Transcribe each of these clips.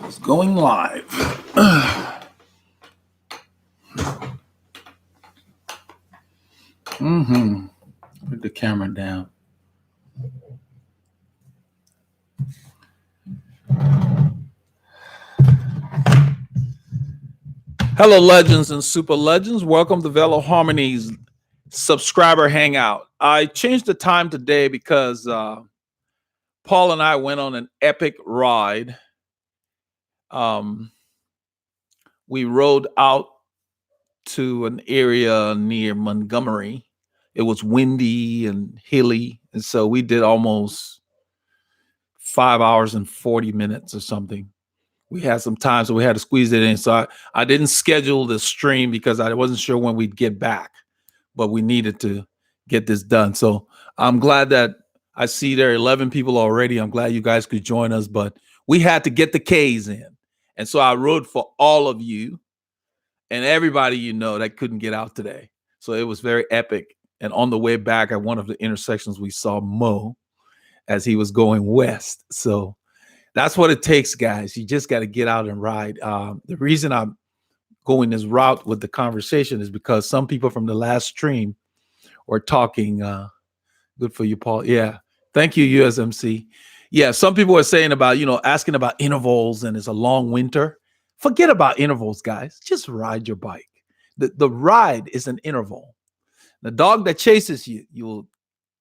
It's going live. Put the camera down. Hello, legends and super legends. Welcome to Veloharmony's subscriber hangout. I changed the time today because Paul and I went on an epic ride. We rode out to an area near Montgomery. It was windy and hilly, and so we did almost 5 hours and 40 minutes or something. We had some time, so we had to squeeze it in. So I didn't schedule the stream because I wasn't sure when we'd get back, but we needed to get this done. So I'm glad that I see there are 11 people already. I'm glad you guys could join us, but we had to get the K's in. And so I rode for all of you and everybody you know that couldn't get out today. So it was very epic. And on the way back at one of the intersections, we saw Mo as he was going west. So that's what it takes, guys. You just got to get out and ride. The reason I'm going this route with the conversation is because some people from the last stream were talking. Good for you, Paul. Yeah. Thank you, USMC. Yeah. Some people are saying about, asking about intervals and it's a long winter. Forget about intervals, guys. Just ride your bike. The ride is an interval. The dog that chases you, you'll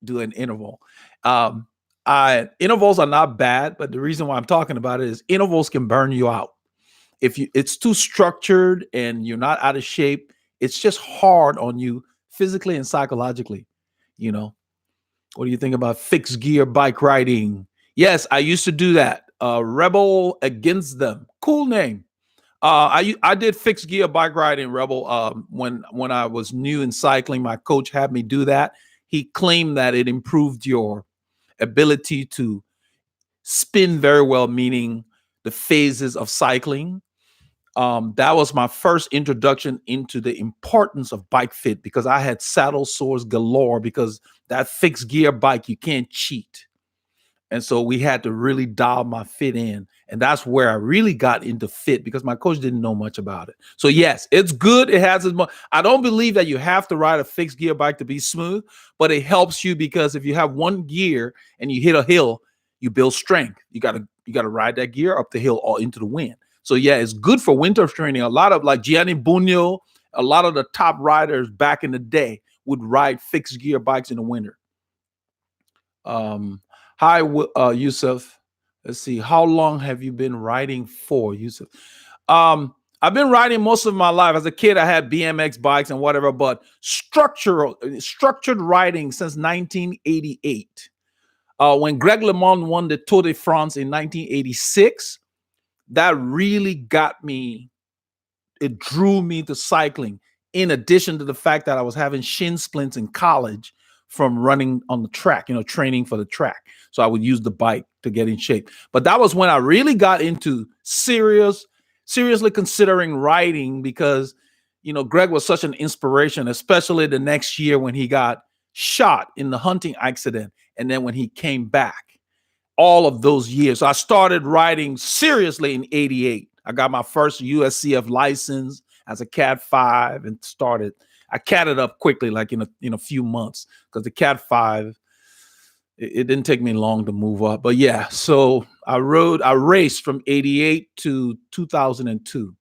do an interval. Intervals are not bad, but the reason why I'm talking about it is intervals can burn you out. If it's too structured and you're not out of shape, it's just hard on you physically and psychologically. What do you think about fixed gear bike riding? Yes, I used to do that. Rebel Against Them, cool name. I did fixed gear bike riding, Rebel. When I was new in cycling, my coach had me do that. He claimed that it improved your ability to spin very well, meaning the phases of cycling. That was my first introduction into the importance of bike fit because I had saddle sores galore because that fixed gear bike, you can't cheat. And so we had to really dial my fit in. And that's where I really got into fit because my coach didn't know much about it. So yes, it's good. It has its. I don't believe that you have to ride a fixed gear bike to be smooth, but it helps you because if you have one gear and you hit a hill, you build strength. You gotta ride that gear up the hill or into the wind. So yeah, it's good for winter training. A lot of like Gianni Bugno, a lot of the top riders back in the day would ride fixed gear bikes in the winter. Hi, Yusuf. Let's see. How long have you been riding for, Yusuf? I've been riding most of my life. As a kid, I had BMX bikes and whatever, but structured riding since 1988. When Greg LeMond won the Tour de France in 1986, that really got me. It drew me to cycling. In addition to the fact that I was having shin splints in college from running on the track, training for the track. So I would use the bike to get in shape. But that was when I really got into seriously considering riding because, Greg was such an inspiration, especially the next year when he got shot in the hunting accident. And then when he came back, all of those years. So I started riding seriously in 88. I got my first USCF license as a Cat 5 and started. I catted up quickly, like in a few months, because the Cat 5, it didn't take me long to move up. But yeah, so I raced from 88 to 2002.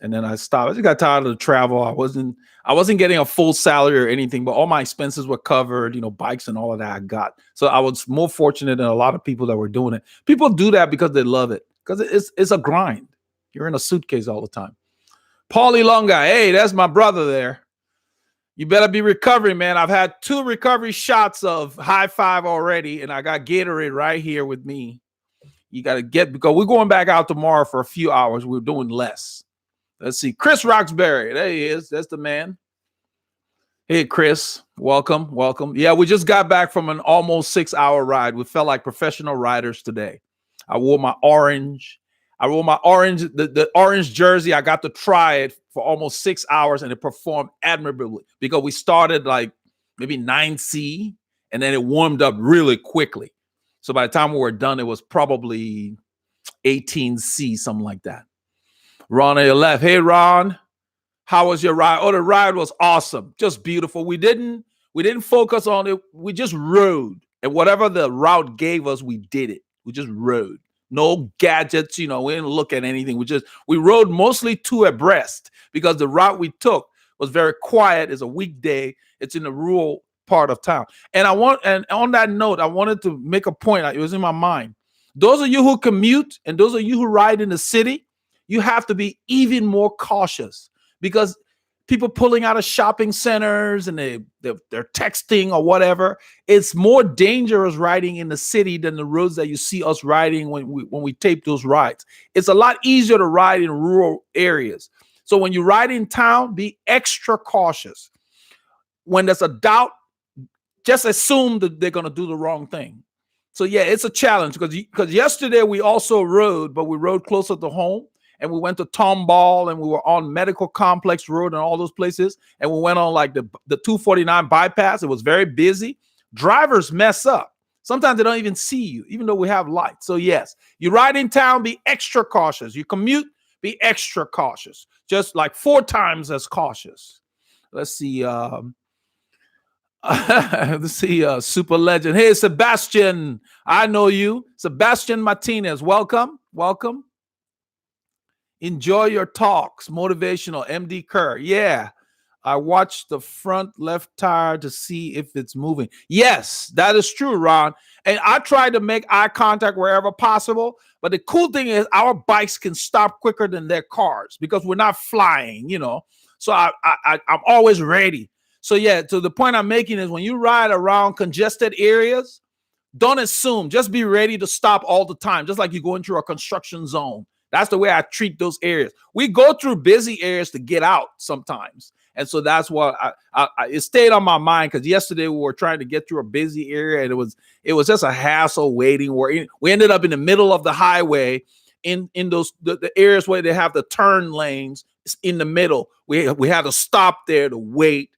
And then I stopped. I just got tired of the travel. I wasn't getting a full salary or anything, but all my expenses were covered, bikes and all of that I got. So I was more fortunate than a lot of people that were doing it. People do that because they love it, because it's a grind. You're in a suitcase all the time. Paulie Longa, hey, that's my brother there. You better be recovering, man. I've had 2 recovery shots of high five already, and I got Gatorade right here with me. You got to because we're going back out tomorrow for a few hours. We're doing less. Let's see. Chris Roxbury. There he is. That's the man. Hey, Chris. Welcome. Yeah, we just got back from an almost 6-hour ride. We felt like professional riders today. I wore my orange, the orange jersey. I got to try it for almost 6 hours and it performed admirably because we started like maybe 9C and then it warmed up really quickly. So by the time we were done, it was probably 18C, something like that. Ron on your left. Hey, Ron, how was your ride? Oh, the ride was awesome. Just beautiful. We didn't focus on it. We just rode. And whatever the route gave us, we did it. We just rode. No gadgets, we didn't look at anything. We rode mostly two abreast because the route we took was very quiet. It's a weekday. It's in the rural part of town. And on that note, I wanted to make a point. It was in my mind. Those of you who commute and those of you who ride in the city, you have to be even more cautious because people pulling out of shopping centers and they're texting or whatever. It's more dangerous riding in the city than the roads that you see us riding when we tape those rides. It's a lot easier to ride in rural areas. So when you ride in town, be extra cautious. When there's a doubt, just assume that they're going to do the wrong thing. So yeah, it's a challenge because yesterday we also rode, but we rode closer to home. And we went to Tomball and we were on Medical Complex Road and all those places. And we went on like the 249 bypass. It was very busy. Drivers mess up. Sometimes they don't even see you, even though we have lights. So yes, you ride in town, be extra cautious. You commute, be extra cautious. Just like 4 times as cautious. Let's see. Let's see. Super legend. Hey, Sebastian. I know you. Sebastian Martinez. Welcome. Welcome. Enjoy your talks, motivational, MD Kerr. Yeah, I watched the front left tire to see if it's moving. Yes, that is true, Ron. And I try to make eye contact wherever possible. But the cool thing is our bikes can stop quicker than their cars because we're not flying, So I'm always ready. So yeah, so the point I'm making is when you ride around congested areas, don't assume. Just be ready to stop all the time, just like you go into a construction zone. That's the way I treat those areas. We go through busy areas to get out sometimes. And so that's why it stayed on my mind because yesterday we were trying to get through a busy area and it was just a hassle waiting. We ended up in the middle of the highway in those the areas where they have the turn lanes in the middle. We had to stop there to wait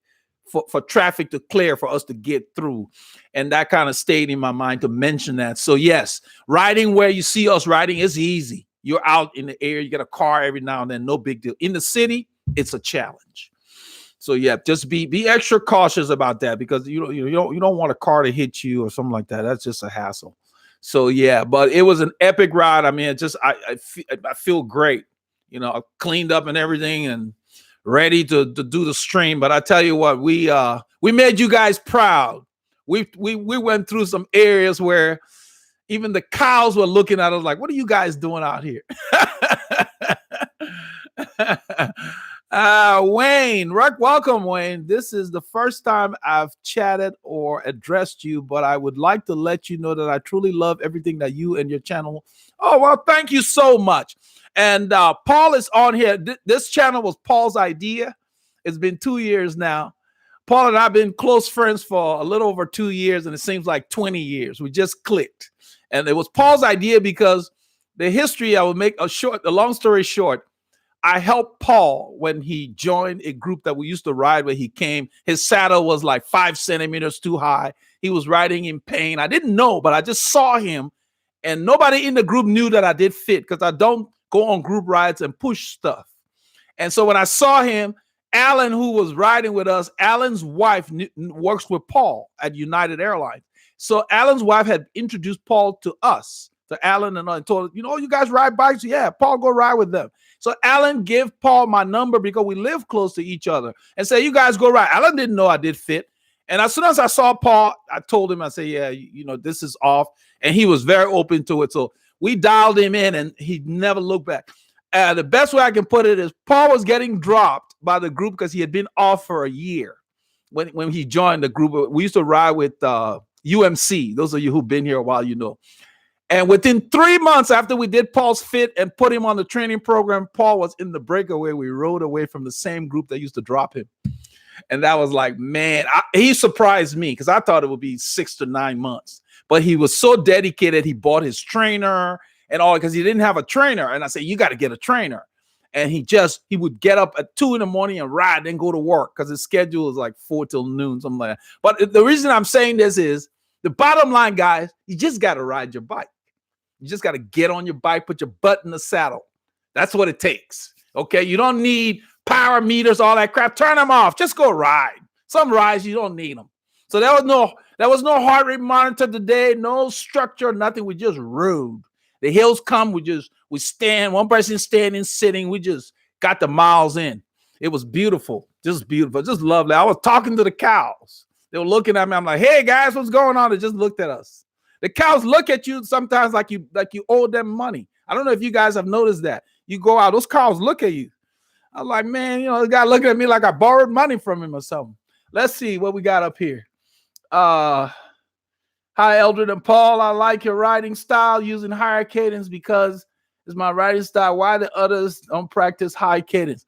for traffic to clear for us to get through. And that kind of stayed in my mind to mention that. So yes, riding where you see us riding is easy. You're out in the air, you get a car every now and then, no big deal. In the city, it's a challenge. So yeah, just be extra cautious about that because you don't want a car to hit you or something like that. That's just a hassle. So yeah, but it was an epic ride. I mean, I feel great. Cleaned up and everything and ready to do the stream. But I tell you what, we made you guys proud. We went through some areas where even the cows were looking at us like, what are you guys doing out here? Wayne, welcome, Wayne. This is the first time I've chatted or addressed you, but I would like to let you know that I truly love everything that you and your channel. Oh, well, thank you so much. And Paul is on here. This channel was Paul's idea. It's been 2 years now. Paul and I have been close friends for a little over 2 years, and it seems like 20 years. We just clicked. And it was Paul's idea because the history, I will make a long story short. I helped Paul when he joined a group that we used to ride where he came. His saddle was like 5 centimeters too high. He was riding in pain. I didn't know, but I just saw him. And nobody in the group knew that I did fit because I don't go on group rides and push stuff. And so when I saw him, Alan, who was riding with us, Alan's wife works with Paul at United Airlines. So Alan's wife had introduced Paul to us, to Alan and I, and told him, you guys ride bikes? Yeah, Paul, go ride with them. So Alan gave Paul my number because we live close to each other and said, you guys go ride. Alan didn't know I did fit. And as soon as I saw Paul, I told him, I said, yeah, this is off. And he was very open to it. So we dialed him in and he never looked back. The best way I can put it is Paul was getting dropped by the group because he had been off for a year when he joined the group. We used to ride with UMC. Those of you who've been here a while, And within 3 months after we did Paul's fit and put him on the training program, Paul was in the breakaway. We rode away from the same group that used to drop him. And that was like, man, he surprised me because I thought it would be 6 to 9 months. But he was so dedicated. He bought his trainer and all because he didn't have a trainer. And I said, you got to get a trainer. And he would get up at 2 in the morning and ride and go to work because his schedule is like 4 till noon, something like that. But the reason I'm saying this is the bottom line, guys, you just got to ride your bike. You just got to get on your bike, put your butt in the saddle. That's what it takes. Okay. You don't need power meters, all that crap. Turn them off. Just go ride. Some rides, you don't need them. So there was no heart rate monitor today, no structure, nothing. We just rode. The hills come, we stand, one person standing, sitting. We just got the miles in. It was beautiful, just lovely. I was talking to the cows. They were looking at me. I'm like, hey guys, what's going on? They just looked at us. The cows look at you sometimes like you owe them money. I don't know if you guys have noticed that. You go out, those cows look at you. I'm like, man, the guy looking at me like I borrowed money from him or something. Let's see what we got up here. Hi, Eldred and Paul. I like your writing style using higher cadence because it's my writing style. Why the others don't practice high cadence?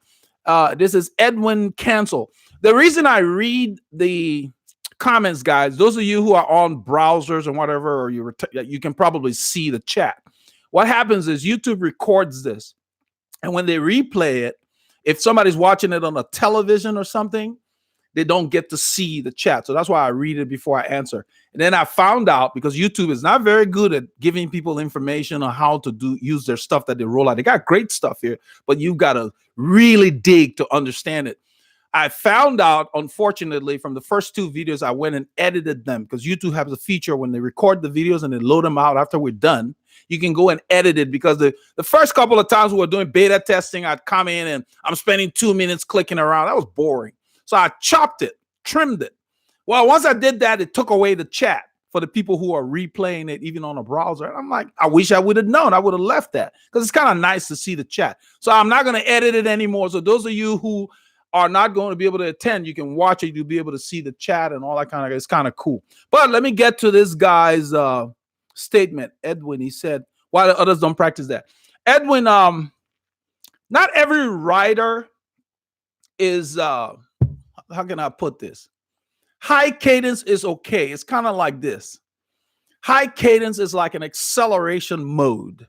This is Edwin Cancel. The reason I read the comments, guys, those of you who are on browsers and whatever, or you can probably see the chat. What happens is YouTube records this, and when they replay it, if somebody's watching it on a television or something, they don't get to see the chat. So that's why I read it before I answer. And then I found out, because YouTube is not very good at giving people information on how to use their stuff that they roll out. They got great stuff here, but you've got to really dig to understand it. I found out, unfortunately, from the first 2 videos, I went and edited them, because YouTube has a feature when they record the videos and they load them out after we're done. You can go and edit it, because the first couple of times we were doing beta testing, I'd come in and I'm spending 2 minutes clicking around. That was boring. So I chopped it, trimmed it. Well, once I did that, it took away the chat for the people who are replaying it, even on a browser. And I'm like, I wish I would have known. I would have left that, because it's kind of nice to see the chat. So I'm not going to edit it anymore. So those of you who are not going to be able to attend, you can watch it. You'll be able to see the chat and all that kind of. It's kind of cool. But let me get to this guy's statement. Edwin, he said, why the others don't practice that? Edwin, not every writer is, how can I put this? High cadence is okay. It's kind of like this. High cadence is like an acceleration mode.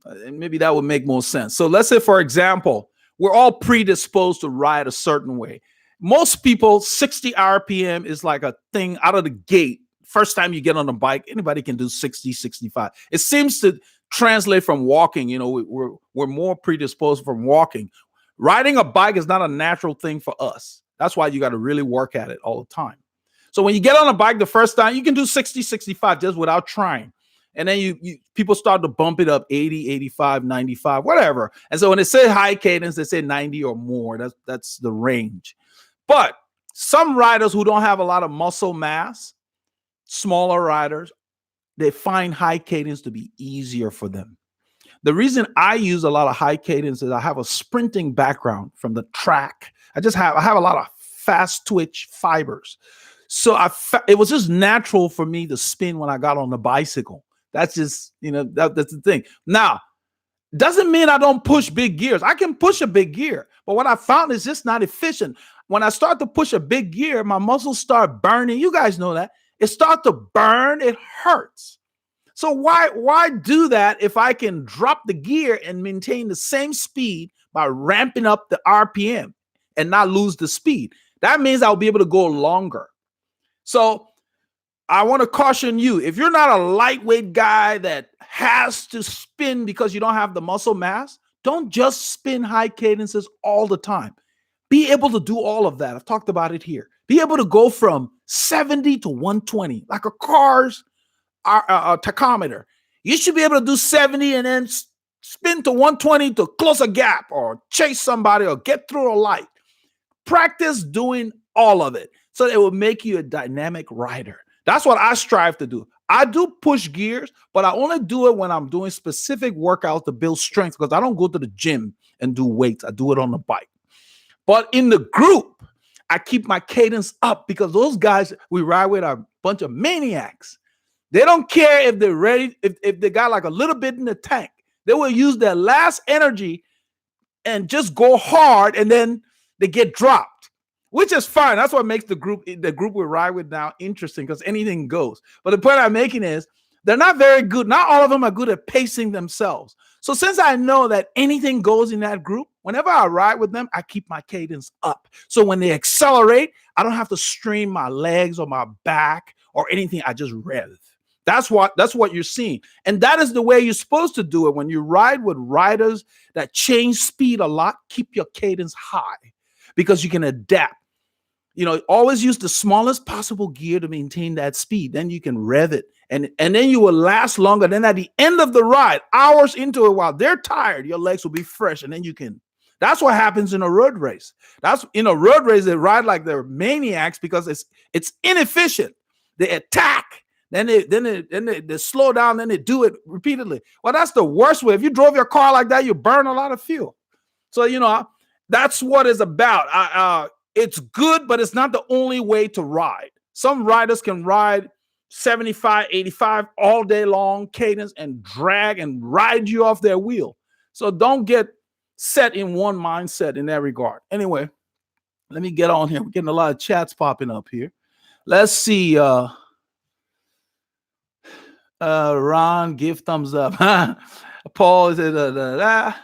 And maybe that would make more sense. So let's say, for example, we're all predisposed to ride a certain way. Most people, 60 RPM is like a thing out of the gate. First time you get on a bike, anybody can do 60, 65. It seems to translate from walking. We're more predisposed from walking. Riding a bike is not a natural thing for us. That's why you got to really work at it all the time. So when you get on a bike the first time, you can do 60, 65 just without trying. And then people start to bump it up 80, 85, 95, whatever. And so when they say high cadence, they say 90 or more. That's the range. But some riders who don't have a lot of muscle mass, smaller riders, they find high cadence to be easier for them. The reason I use a lot of high cadence is I have a sprinting background from the track. I have a lot of fast twitch fibers. So it was just natural for me to spin when I got on the bicycle. That's just, that's the thing. Now, doesn't mean I don't push big gears. I can push a big gear, but what I found is just not efficient. When I start to push a big gear, my muscles start burning. You guys know that. It starts to burn. It hurts. So why do that if I can drop the gear and maintain the same speed by ramping up the RPM and not lose the speed? That means I'll be able to go longer. So I want to caution you, if you're not a lightweight guy that has to spin because you don't have the muscle mass, don't just spin high cadences all the time. Be able to do all of that. I've talked about it here. Be able to go from 70 to 120, like a car's tachometer. You should be able to do 70 and then spin to 120 to close a gap or chase somebody or get through a light. Practice doing all of it so it will make you a dynamic rider. That's what I strive to do. I do push gears, but I only do it when I'm doing specific workouts to build strength, because I don't go to the gym and do weights. I do it on the bike. But in the group, I keep my cadence up, because those guys we ride with are a bunch of maniacs. They don't care if they're ready, if they got like a little bit in the tank. They will use their last energy and just go hard, and then they get dropped, which is fine. That's what makes the group we ride with now interesting, because anything goes. But the point I'm making is they're not very good. Not all of them are good at pacing themselves. So since I know that anything goes in that group, whenever I ride with them, I keep my cadence up. So when they accelerate, I don't have to strain my legs or my back or anything. I just rev. That's what you're seeing. And that is the way you're supposed to do it. When you ride with riders that change speed a lot, keep your cadence high because you can adapt. Always use the smallest possible gear to maintain that speed. Then you can rev it, and then you will last longer. Then at the end of the ride, hours into it, while they're tired, your legs will be fresh, and then you can. That's what happens in a road race. That's in a road race, they ride like they're maniacs because it's inefficient. They attack. Then they slow down, then they do it repeatedly. Well, that's the worst way. If you drove your car like that, you burn a lot of fuel. So, that's what it's about. It's good, but it's not the only way to ride. Some riders can ride 75, 85 all day long cadence and drag and ride you off their wheel. So don't get set in one mindset in that regard. Anyway, let me get on here. We're getting a lot of chats popping up here. Let's see. Ron, give thumbs up. Paul said,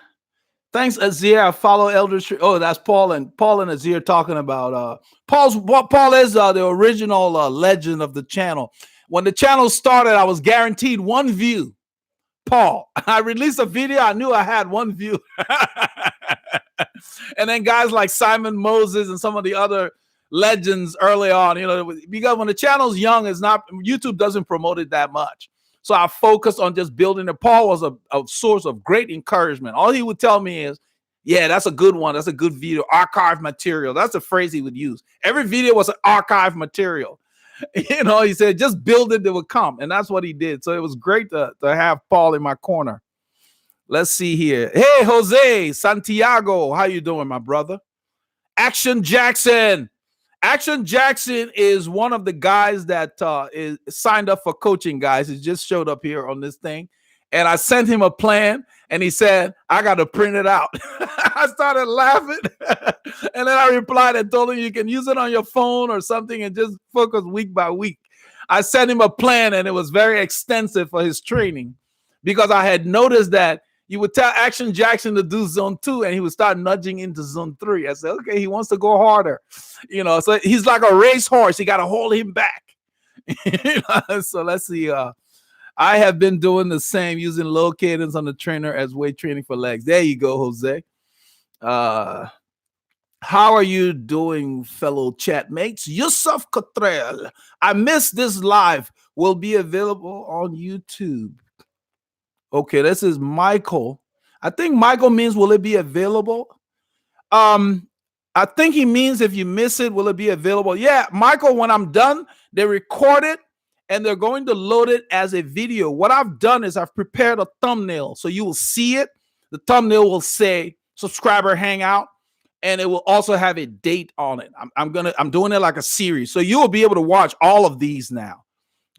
thanks, Azir. I follow Elder Tree. Oh, that's Paul and Azir talking about Paul is the original legend of the channel. When the channel started, I was guaranteed one view. Paul, I released a video, I knew I had one view. And then guys like Simon Moses and some of the other legends early on, because when the channel's young, YouTube doesn't promote it that much. So I focused on just building it. Paul was a source of great encouragement. All he would tell me is, yeah, that's a good one. That's a good video. Archive material. That's a phrase he would use. Every video was an archive material. He said, just build it, they would come. And that's what he did. So it was great to have Paul in my corner. Let's see here. Hey, Jose Santiago. How you doing, my brother? Action Jackson. Action Jackson is one of the guys that is signed up for coaching, guys. He just showed up here on this thing. And I sent him a plan, and he said, I got to print it out. I started laughing. And then I replied and told him you can use it on your phone or something and just focus week by week. I sent him a plan, and it was very extensive for his training because I had noticed that you would tell Action Jackson to do zone 2 and he would start nudging into zone 3. I said, okay, he wants to go harder. So he's like a racehorse. You got to hold him back. So let's see. I have been doing the same, using low cadence on the trainer as weight training for legs. There you go, Jose. How are you doing, fellow chat mates? Yusuf Cotrell. I missed this live. Will be available on YouTube. Okay, this is Michael. I think Michael means, will it be available? I think he means if you miss it, will it be available? Yeah, Michael, when I'm done, they record it and they're going to load it as a video. What I've done is I've prepared a thumbnail so you will see it. The thumbnail will say subscriber hangout, and it will also have a date on it. I'm doing it like a series. So you will be able to watch all of these now.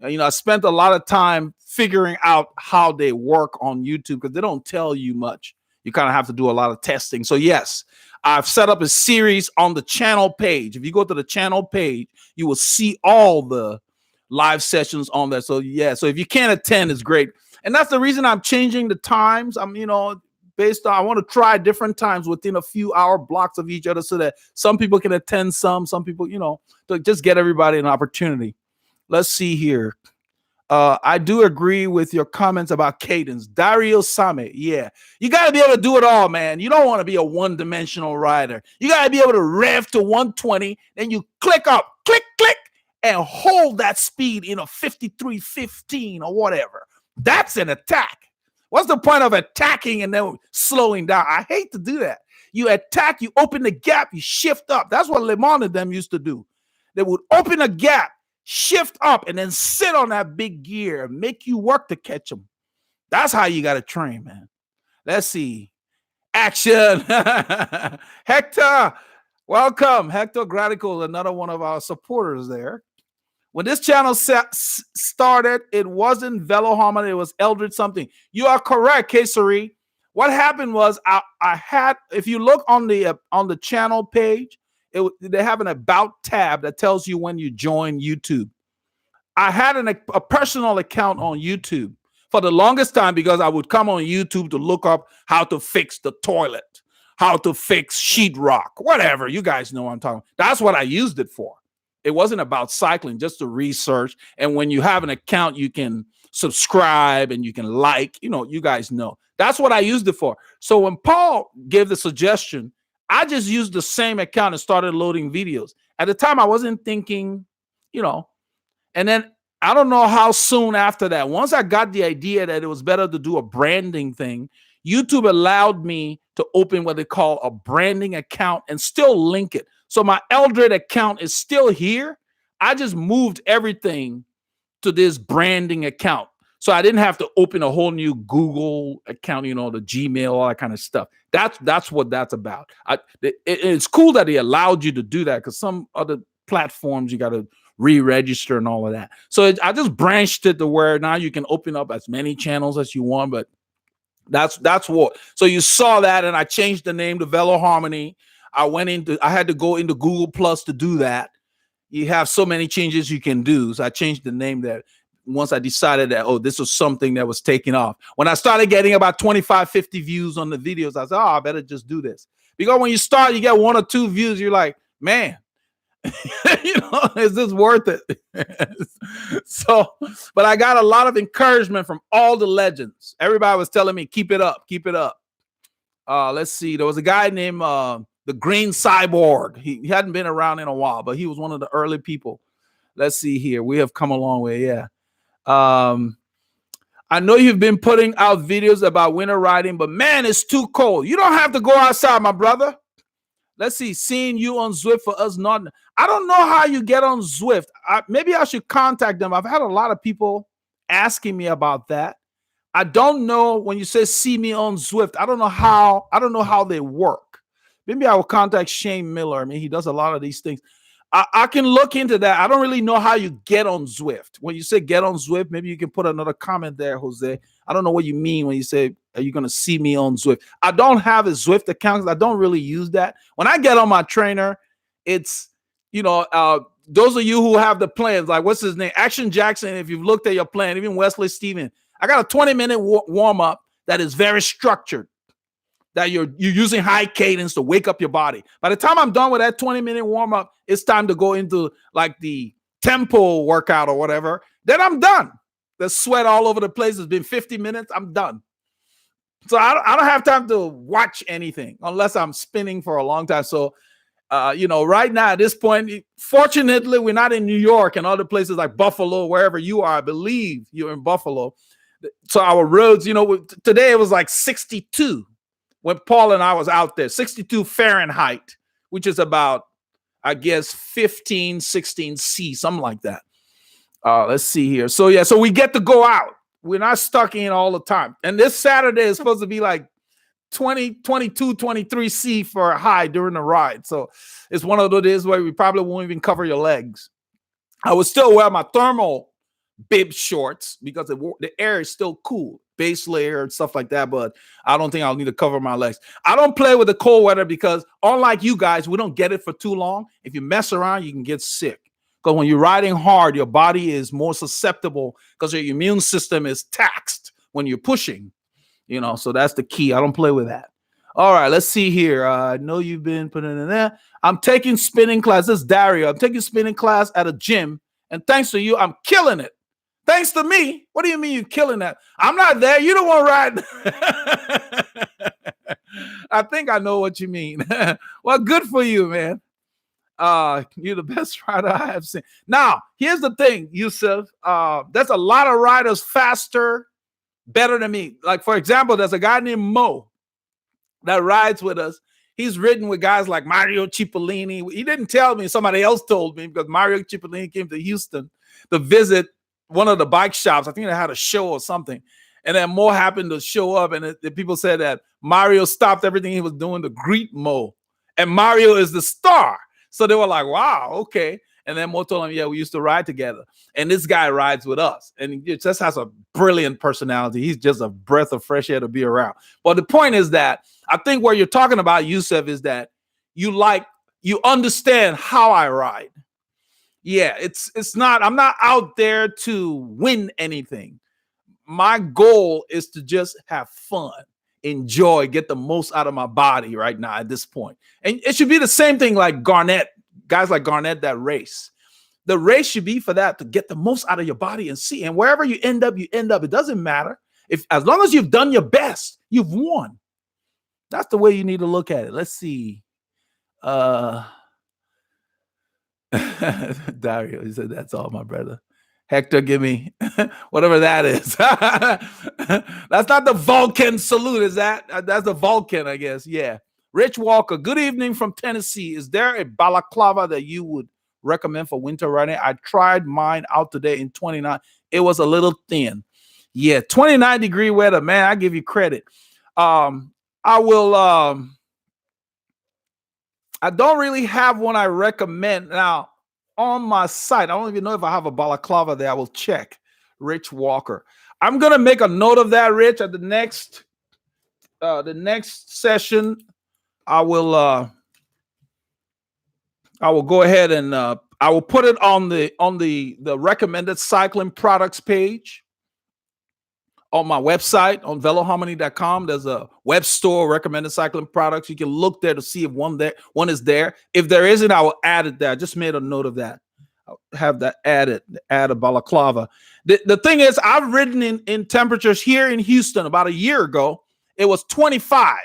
I spent a lot of time figuring out how they work on YouTube because they don't tell you much. You kind of have to do a lot of testing. So yes, I've set up a series on the channel page. If you go to the channel page, you will see all the live sessions on there. So yeah, so if you can't attend, it's great. And that's the reason I'm changing the times. I want to try different times within a few hour blocks of each other so that some people can attend some people, to just get everybody an opportunity. Let's see here. I do agree with your comments about cadence. Dario Same, yeah. You got to be able to do it all, man. You don't want to be a one-dimensional rider. You got to be able to rev to 120, then you click up, click, and hold that speed in a 53.15 or whatever. That's an attack. What's the point of attacking and then slowing down? I hate to do that. You attack, you open the gap, you shift up. That's what Le Mans and them used to do. They would open a gap, shift up, and then sit on that big gear and make you work to catch them. That's how you got to train, man. Let's see. Action. Hector, welcome. Hector Gradical, another one of our supporters there. When this channel started, it wasn't Veloharmony, it was Eldred something. You are correct, Kesari. What happened was I had, if you look on the channel page, they have an about tab that tells you when you join YouTube. I had a personal account on YouTube for the longest time because I would come on YouTube to look up how to fix the toilet, how to fix sheetrock, whatever. You guys know what I'm talking about. That's what I used it for. It wasn't about cycling, just to research. And when you have an account, you can subscribe and you can like, you guys know. That's what I used it for. So when Paul gave the suggestion, I just used the same account and started loading videos. At the time, I wasn't thinking, and then I don't know how soon after that, once I got the idea that it was better to do a branding thing, YouTube allowed me to open what they call a branding account and still link it. So my Eldred account is still here. I just moved everything to this branding account. So I didn't have to open a whole new Google account, the Gmail, all that kind of stuff. That's what that's about. It's cool that he allowed you to do that, because some other platforms you got to re-register and all of that. So I just branched it to where now you can open up as many channels as you want, but that's what. So you saw that, and I changed the name to Veloharmony. I had to go into Google Plus to do that. You have so many changes you can do. So I changed the name there once I decided that, this was something that was taking off. When I started getting about 25, 50 views on the videos, I said, I better just do this. Because when you start, you get 1 or 2 views, you're like, man, is this worth it? So, but I got a lot of encouragement from all the legends. Everybody was telling me, keep it up, keep it up. Let's see. There was a guy named the Green Cyborg. He hadn't been around in a while, but he was one of the early people. Let's see here. We have come a long way. Yeah. I know you've been putting out videos about winter riding, but man, it's too cold. You don't have to go outside, my brother. Let's see. Seeing you on Zwift for us not. I don't know how you get on Zwift. Maybe I should contact them. I've had a lot of people asking me about that. I don't know when you say see me on Zwift. I don't know how they work. Maybe I will contact Shane Miller. I mean, he does a lot of these things. I can look into that. I don't really know how you get on Zwift. When you say get on Zwift, maybe you can put another comment there, Jose. I don't know what you mean when you say, are you going to see me on Zwift? I don't have a Zwift account because I don't really use that. When I get on my trainer, it's, those of you who have the plans, like what's his name? Action Jackson, if you've looked at your plan, even Wesley Steven, I got a 20-minute warm-up that is very structured, that you're using high cadence to wake up your body. By the time I'm done with that 20-minute warm-up, it's time to go into like the tempo workout or whatever. Then I'm done. The sweat all over the place. It's been 50 minutes. I'm done. So I don't have time to watch anything unless I'm spinning for a long time. So, right now at this point, fortunately, we're not in New York and other places like Buffalo, wherever you are. I believe you're in Buffalo. So our roads, today it was like 62 when Paul and I was out there, 62 Fahrenheit, which is about, I guess, 15, 16 C, something like that. Let's see here. So, yeah, so we get to go out. We're not stuck in all the time. And this Saturday is supposed to be like 20, 22, 23 C for a high during the ride. So it's one of those days where we probably won't even cover your legs. I would still wear my thermal bib shorts because the air is still cool, base layer and stuff like that, but I don't think I'll need to cover my legs. I don't play with the cold weather because unlike you guys, we don't get it for too long. If you mess around, you can get sick. Because when you're riding hard, your body is more susceptible because your immune system is taxed when you're pushing, so that's the key. I don't play with that. All right, let's see here. I know you've been putting in there. I'm taking spinning class. This is Dario. I'm taking spinning class at a gym, and thanks to you, I'm killing it. Thanks to me? What do you mean you're killing that? I'm not there. You don't want to ride. I think I know what you mean. Well, good for you, man. You're the best rider I have seen. Now, here's the thing, Yusuf. There's a lot of riders faster, better than me. Like, for example, there's a guy named Mo that rides with us. He's ridden with guys like Mario Cipollini. He didn't tell me. Somebody else told me because Mario Cipollini came to Houston to visit one of the bike shops. I think they had a show or something. And then Mo happened to show up, and the people said that Mario stopped everything he was doing to greet Mo. And Mario is the star. So they were like, wow, okay. And then Mo told him, yeah, we used to ride together. And this guy rides with us. And he just has a brilliant personality. He's just a breath of fresh air to be around. But the point is that I think what you're talking about, Yusuf, is that you understand how I ride. Yeah, it's not, I'm not out there to win anything. My goal is to just have fun, enjoy, get the most out of my body right now at this point. And it should be the same thing like Garnett, guys like Garnett that race. The race should be for that, to get the most out of your body and see. And wherever you end up, you end up. It doesn't matter. As long as you've done your best, you've won. That's the way you need to look at it. Let's see. Dario, he said, that's all, my brother. Hector, give me whatever that is. That's not the Vulcan salute, is that? That's the Vulcan, I guess. Yeah. Rich Walker, good evening from Tennessee. Is there a balaclava that you would recommend for winter riding? I tried mine out today in 29. It was a little thin. Yeah, 29-degree weather, man. I give you credit. I will. I don't really have one I recommend now. On my site, I don't even know if I have a balaclava there. I will check. Rich Walker. I'm gonna make a note of that, Rich. At the next session, I will go ahead and I will put it on the recommended cycling products page on my website on veloharmony.com. There's a web store, recommended cycling products. You can look there to see if one is there. If there isn't, I will add it there. I just made a note of that. I'll have that added, add a balaclava. The thing is, I've ridden in temperatures here in Houston about a year ago. It was 25,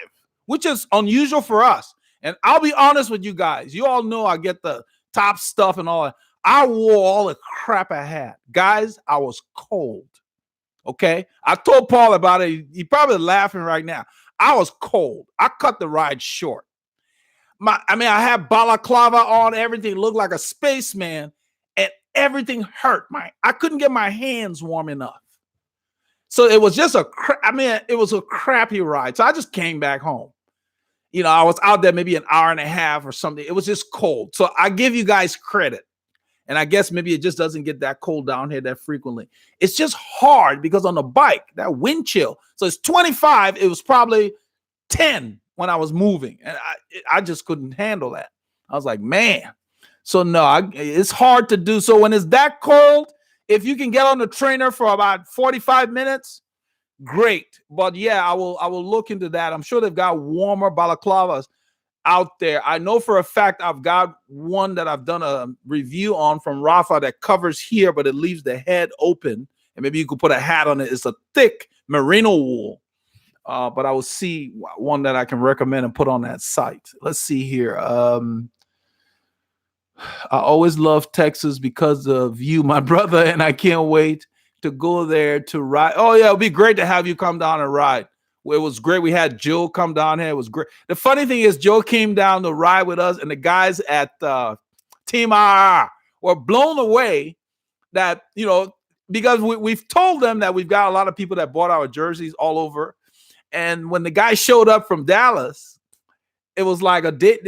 which is unusual for us. And I'll be honest with you guys. You all know I get the top stuff and all that. I wore all the crap I had. Guys, I was cold. Okay, I told Paul about it. He probably laughing right now. I was cold. I cut the ride short. I had balaclava on. Everything looked like a spaceman, and everything hurt. I couldn't get my hands warm enough. So it was just it was a crappy ride. So I just came back home. You know, I was out there maybe an hour and a half or something. It was just cold. So I give you guys credit. And I guess maybe it just doesn't get that cold down here that frequently. It's just hard because on the bike, that wind chill. So it's 25. It was probably 10 when I was moving. And I just couldn't handle that. I was like, man. So no, it's hard to do. So when it's that cold, if you can get on the trainer for about 45 minutes, great. But yeah, I will look into that. I'm sure they've got warmer balaclavas out there. I know for a fact I've got one that I've done a review on from Rafa that covers here, but it leaves the head open. And maybe you could put a hat on it. It's a thick merino wool. But I will see one that I can recommend and put on that site. Let's see here. I always love Texas because of you, my brother, and I can't wait to go there to ride. Oh, yeah, it'd be great to have you come down and ride. It was great. We had Joe come down here. It was great. The funny thing is Joe came down to ride with us, and the guys at Team RR were blown away that, you know, because we've told them that we've got a lot of people that bought our jerseys all over. And when the guy showed up from Dallas, it was like they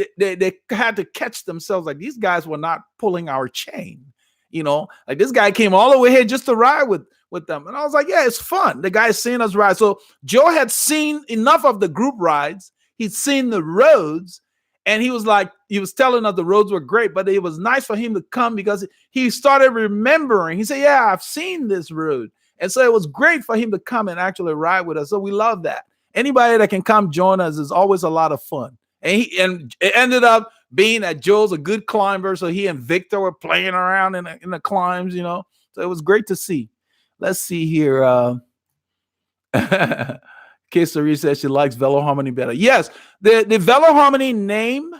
had to catch themselves. Like, these guys were not pulling our chain, you know, like this guy came all the way here just to ride with them. And I was like, yeah, it's fun. The guy's seeing us ride. So Joe had seen enough of the group rides. He'd seen the roads, and he was telling us the roads were great, but it was nice for him to come because he started remembering. He said, yeah, I've seen this road. And so it was great for him to come and actually ride with us. So we love that. Anybody that can come join us is always a lot of fun. And it ended up being that Joe's a good climber. So he and Victor were playing around in the climbs, you know. So it was great to see. Let's see here. Kissery says she likes Veloharmony better. Yes, the Veloharmony name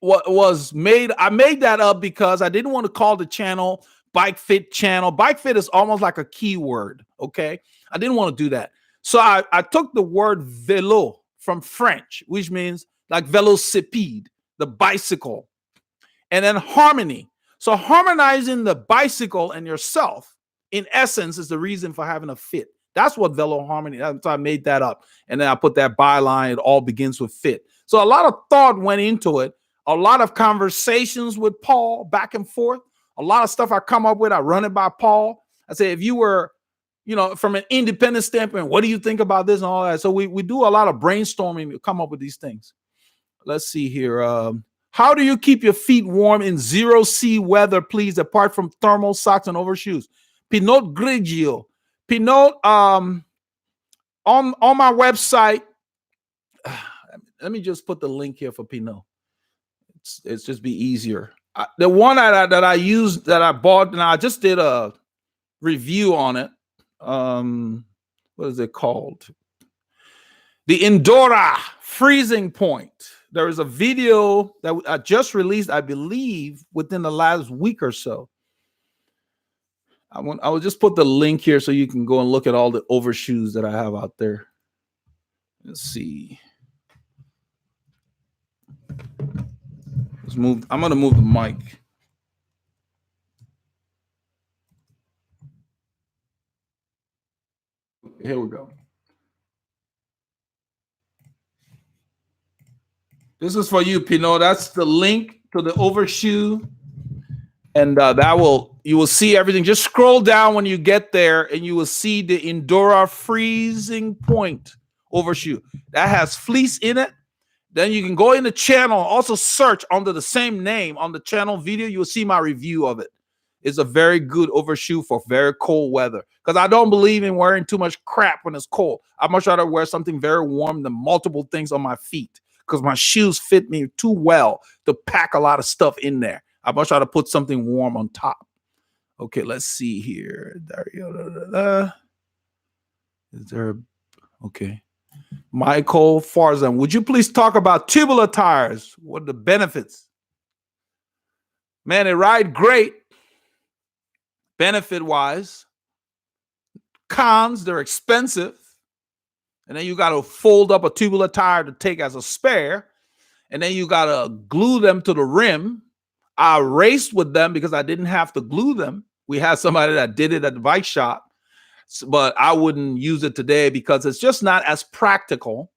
was made. I made that up because I didn't want to call the channel Bike Fit channel. Bike Fit is almost like a keyword. Okay, I didn't want to do that. So I took the word vélo from French, which means like velocipede, the bicycle, and then harmony. So harmonizing the bicycle and yourself, in essence, is the reason for having a fit. That's what Veloharmony. So I made that up, and then I put that byline. It all begins with fit. So a lot of thought went into it. A lot of conversations with Paul back and forth. A lot of stuff I come up with, I run it by Paul. I say, if you were, you know, from an independent standpoint, what do you think about this and all that? So we do a lot of brainstorming to come up with these things. Let's see here. How do you keep your feet warm in 0C weather, please, apart from thermal socks and overshoes? Pinot Grigio. Pinot, on my website, let me just put the link here for Pinot. It's just be easier. The one that I used, that I bought, and I just did a review on it. What is it called? The Endora freezing point. There is a video that I just released, I believe, within the last week or so. I will just put the link here so you can go and look at all the overshoes that I have out there. Let's see. Let's move. I'm going to move the mic. Here we go. This is for you, Pinot. That's the link to the overshoe. And you will see everything. Just scroll down when you get there and you will see the Endora freezing point overshoe. That has fleece in it. Then you can go in the channel, also search under the same name on the channel video. You will see my review of it. It's a very good overshoe for very cold weather. Because I don't believe in wearing too much crap when it's cold. I'd much rather wear something very warm than multiple things on my feet. Because my shoes fit me too well to pack a lot of stuff in there. I'd much rather put something warm on top. Okay, let's see here. Dario. Is there? Okay. Michael Farzan, would you please talk about tubular tires? What are the benefits? Man, they ride great. Benefit-wise. Cons, they're expensive. And then you got to fold up a tubular tire to take as a spare. And then you got to glue them to the rim. I raced with them because I didn't have to glue them. We had somebody that did it at the bike shop. But I wouldn't use it today because it's just not as practical.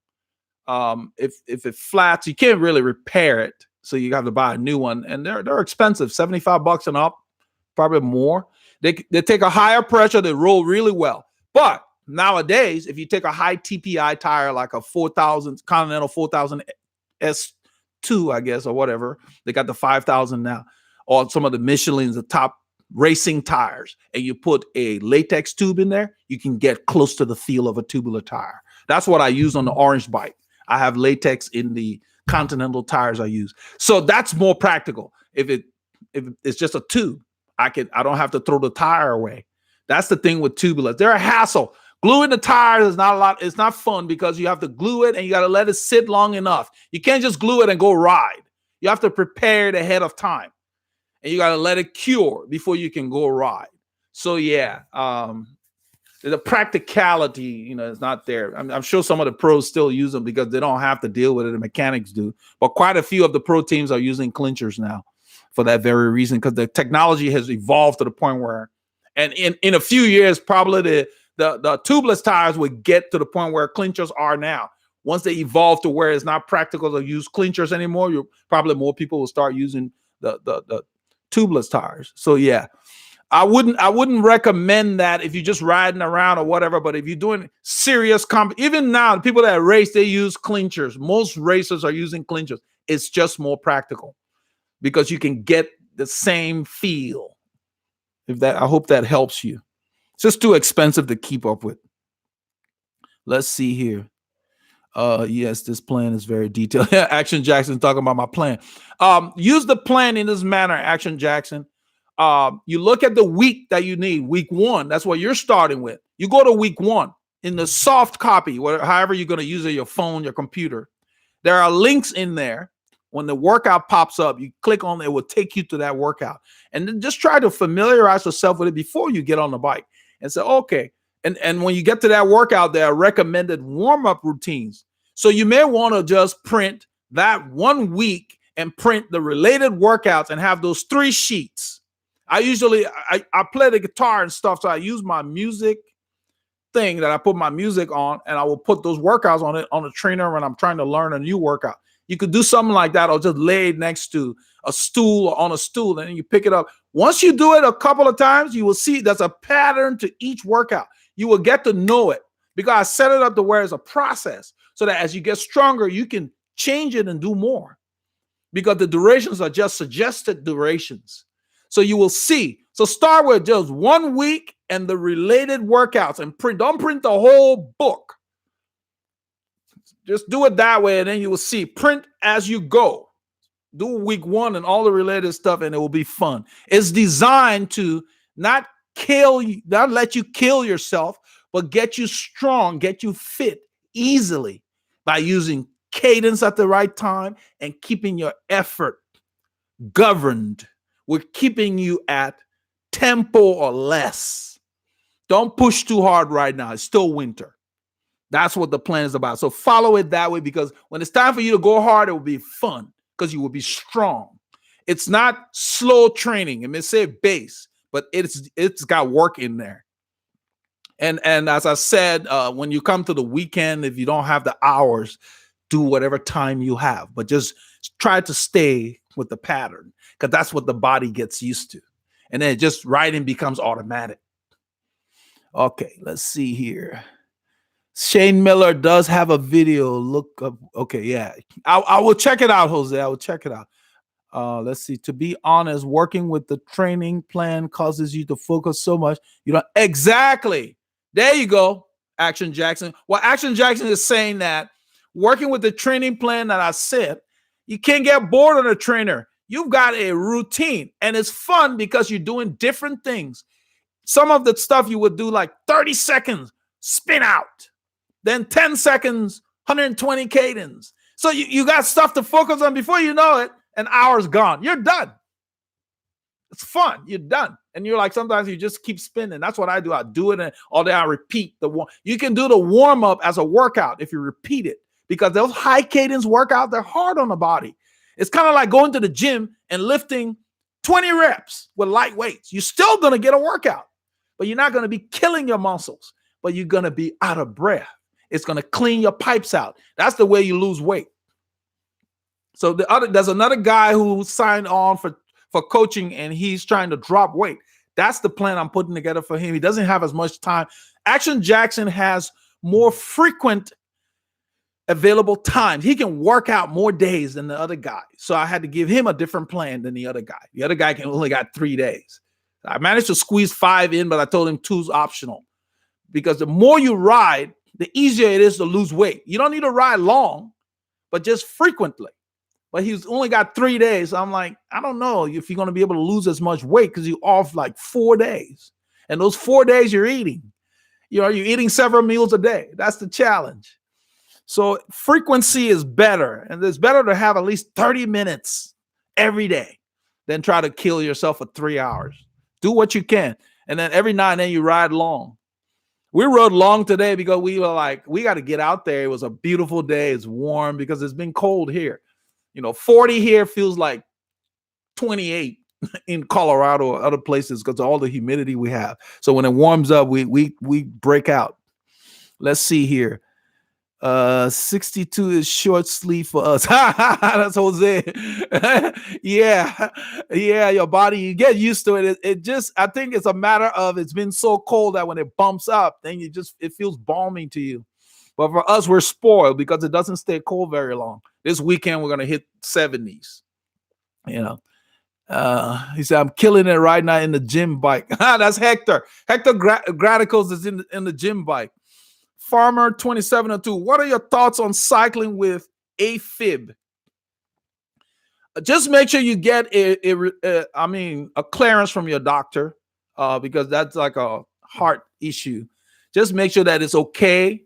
If it flats, you can't really repair it. So you have to buy a new one. And they're expensive, $75 and up, probably more. They take a higher pressure, they roll really well. But nowadays, if you take a high TPI tire like a 4000 Continental 4000 S2, I guess, or whatever, they got the 5000 now, or some of the Michelin's, the top racing tires, and you put a latex tube in there, you can get close to the feel of a tubular tire. That's what I use on the orange bike. I have latex in the Continental tires I use. So that's more practical. If it's just a tube, I don't have to throw the tire away. That's the thing with tubulars. They're a hassle. Gluing the tires is not a lot. It's not fun because you have to glue it and you got to let it sit long enough. You can't just glue it and go ride. You have to prepare it ahead of time. And you got to let it cure before you can go ride. So, yeah, the practicality, is not there. I'm sure some of the pros still use them because they don't have to deal with it. The mechanics do. But quite a few of the pro teams are using clinchers now for that very reason, because the technology has evolved to the point where, and in a few years, probably the tubeless tires would get to the point where clinchers are now. Once they evolve to where it's not practical to use clinchers anymore, probably more people will start using the tubeless tires. So yeah, I wouldn't recommend that if you're just riding around or whatever. But if you're doing serious even now, the people that race, they use clinchers. Most racers are using clinchers. It's just more practical because you can get the same feel. I hope that helps you. It's just too expensive to keep up with. Let's see here. Yes, this plan is very detailed. Action Jackson talking about my plan. Use the plan in this manner, Action Jackson. You look at the week that you need, week 1. That's what you're starting with. You go to week 1 in the soft copy, however you're going to use it, your phone, your computer. There are links in there. When the workout pops up, you click on it, it will take you to that workout. And then just try to familiarize yourself with it before you get on the bike and say, okay. And when you get to that workout, there are recommended warm-up routines. So you may want to just print that 1 week and print the related workouts and have those 3 sheets. I play the guitar and stuff, so I use my music thing that I put my music on, and I will put those workouts on it on a trainer when I'm trying to learn a new workout. You could do something like that, or just lay it next to a stool or on a stool, and then you pick it up. Once you do it a couple of times, you will see there's a pattern to each workout. You will get to know it because I set it up to where it's a process so that as you get stronger, you can change it and do more because the durations are just suggested durations. So you will see. So start with just 1 week and the related workouts and don't print the whole book. Just do it that way, and then you will see. Print as you go. Do week 1 and all the related stuff, and it will be fun. It's designed to not kill you, not let you kill yourself, but get you strong, get you fit easily by using cadence at the right time and keeping your effort governed. We're keeping you at tempo or less. Don't push too hard right now. It's still winter. That's what the plan is about. So follow it that way, because when it's time for you to go hard, it will be fun because you will be strong. It's not slow training. It may say base, but it's got work in there. And as I said, when you come to the weekend, if you don't have the hours, do whatever time you have, but just try to stay with the pattern, because that's what the body gets used to. And then just riding becomes automatic. Okay, let's see here. Shane Miller does have a video. Look up. Okay, yeah. I will check it out, Jose. I will check it out. Let's see. To be honest, working with the training plan causes you to focus so much. You know, exactly. There you go, Action Jackson. Well, Action Jackson is saying that working with the training plan that I said, you can't get bored on a trainer. You've got a routine, and it's fun because you're doing different things. Some of the stuff you would do like 30 seconds, spin out. Then 10 seconds, 120 cadence. So you got stuff to focus on. Before you know it, an hour's gone. You're done. It's fun. You're done. And you're like, sometimes you just keep spinning. That's what I do. I do it and all day I repeat the one. You can do the warm-up as a workout if you repeat it, because those high cadence workouts, they're hard on the body. It's kind of like going to the gym and lifting 20 reps with light weights. You're still going to get a workout, but you're not going to be killing your muscles, but you're going to be out of breath. It's going to clean your pipes out. That's the way you lose weight. So there's another guy who signed on for coaching, and he's trying to drop weight. That's the plan I'm putting together for him. He doesn't have as much time. Action Jackson has more frequent available times. He can work out more days than the other guy. So I had to give him a different plan than the other guy. The other guy only got 3 days. I managed to squeeze 5 in, but I told him 2's optional, because the more you ride, the easier it is to lose weight. You don't need to ride long, but just frequently. But he's only got 3 days. I'm like, I don't know if you're going to be able to lose as much weight, because you're off like 4 days. And those 4 days you're eating. You're eating several meals a day. That's the challenge. So frequency is better. And it's better to have at least 30 minutes every day than try to kill yourself for 3 hours. Do what you can. And then every now and then you ride long. We rode long today because we were like, we got to get out there. It was a beautiful day. It's warm because it's been cold here. 40 here feels like 28 in Colorado or other places because of all the humidity we have. So when it warms up, we break out. Let's see here. 62 is short sleeve for us. That's Jose. yeah, your body, you get used to it. It just, I think it's a matter of, it's been so cold that when it bumps up, then it feels balmy to you. But for us, we're spoiled because it doesn't stay cold very long. This weekend, we're going to hit 70s. He said, I'm killing it right now in the gym bike. That's Hector. Hector Graticos is in the gym bike. Farmer 2702, what are your thoughts on cycling with Afib? Just make sure you get a clearance from your doctor, because that's like a heart issue. Just make sure that it's okay.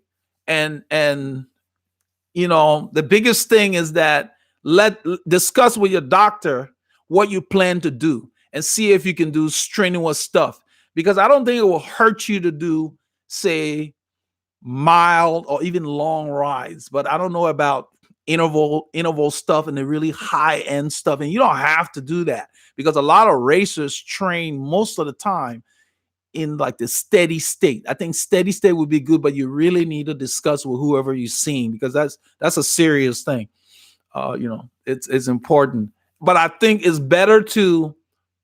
And the biggest thing is that discuss with your doctor what you plan to do and see if you can do strenuous stuff, because I don't think it will hurt you to do, say, mild or even long rides, but I don't know about interval stuff and the really high end stuff. And you don't have to do that, because a lot of racers train most of the time in like the steady state. I think steady state would be good, but you really need to discuss with whoever you're seeing, because that's a serious thing. It's important, but I think it's better to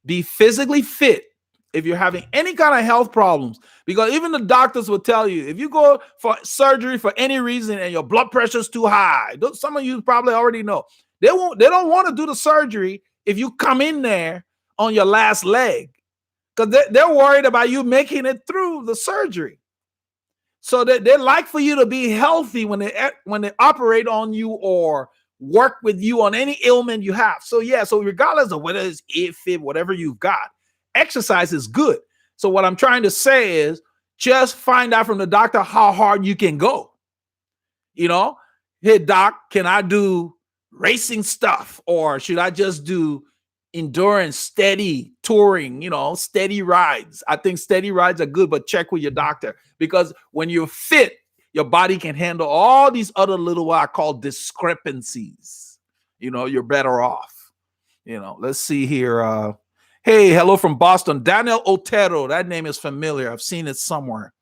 be physically fit if you're having any kind of health problems, because even the doctors will tell you, if you go for surgery for any reason and your blood pressure is too high, some of you probably already know, they don't want to do the surgery if you come in there on your last leg, because they're worried about you making it through the surgery. So they like for you to be healthy when they operate on you or work with you on any ailment you have. So yeah, so regardless of whether it's Afib, whatever you've got, exercise is good. So what I'm trying to say is just find out from the doctor how hard you can go. You know, hey doc, can I do racing stuff, or should I just do endurance, steady touring, steady rides? I think steady rides are good, but check with your doctor, because when you're fit, your body can handle all these other little, what I call discrepancies. You're better off. Let's see here. Hey, hello from Boston. Daniel Otero. That name is familiar. I've seen it somewhere.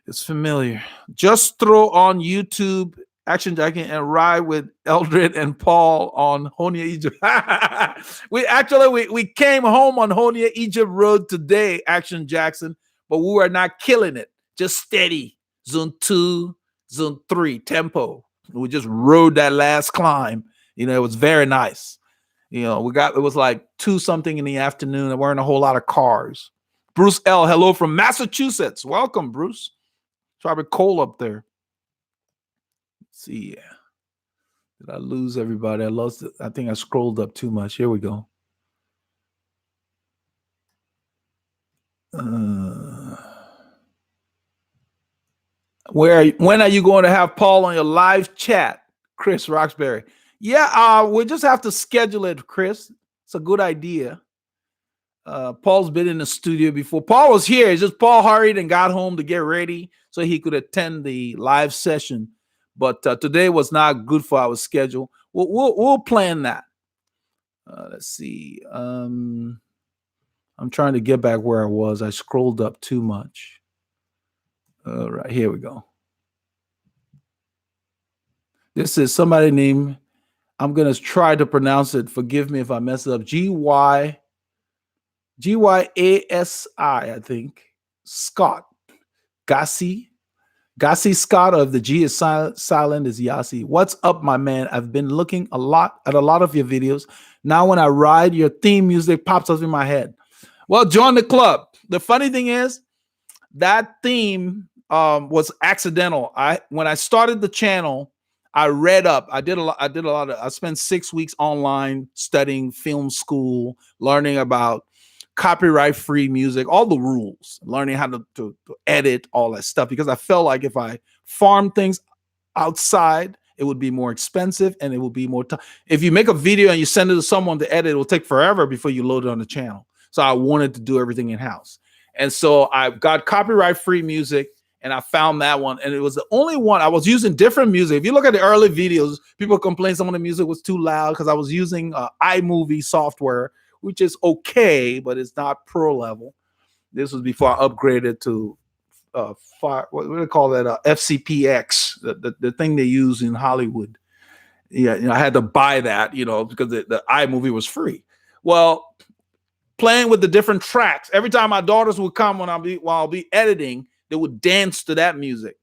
It's familiar. Just throw on YouTube Action Jacket and ride with Eldred and Paul on Honia Egypt. we came home on Honia Egypt Road today, Action Jackson, but we were not killing it. Just steady. Zone 2, Zone 3, tempo. We just rode that last climb. It was very nice. It was like 2 something in the afternoon. There weren't a whole lot of cars. Bruce L, hello from Massachusetts. Welcome, Bruce. It's probably cold up there. Let's see. Did I lose everybody? I lost it. I think I scrolled up too much. Here we go. When are you going to have Paul on your live chat, Chris Roxbury? Yeah, we'll just have to schedule it, Chris. It's a good idea. Paul's been in the studio before. Paul was here. It's just Paul hurried and got home to get ready so he could attend the live session. But today was not good for our schedule. We'll plan that. Let's see. I'm trying to get back where I was. I scrolled up too much. All right, here we go. This is somebody named, I'm going to try to pronounce it. Forgive me if I mess it up. Gyasi, I think. Scott. Gassi Scott of the G is silent is Yasi. What's up, my man? I've been looking at a lot of your videos. Now when I ride, your theme music pops up in my head. Well, join the club. The funny thing is that theme was accidental. When I started the channel, I read up. I spent 6 weeks online studying film school, learning about copyright-free music, all the rules, learning how to edit, all that stuff, because I felt like if I farm things outside, it would be more expensive and it would be more time. If you make a video and you send it to someone to edit, it will take forever before you load it on the channel. So I wanted to do everything in-house. And so I got copyright-free music, and I found that one, and it was the only one. I was using different music. If you look at the early videos, people complain some of the music was too loud because I was using iMovie software, which is okay, but it's not pro level. This was before I upgraded to what do they call that? FCPX, the thing they use in Hollywood. Yeah, I had to buy that, because the iMovie was free. Well, playing with the different tracks. Every time my daughters would come while I'll be editing, they would dance to that music.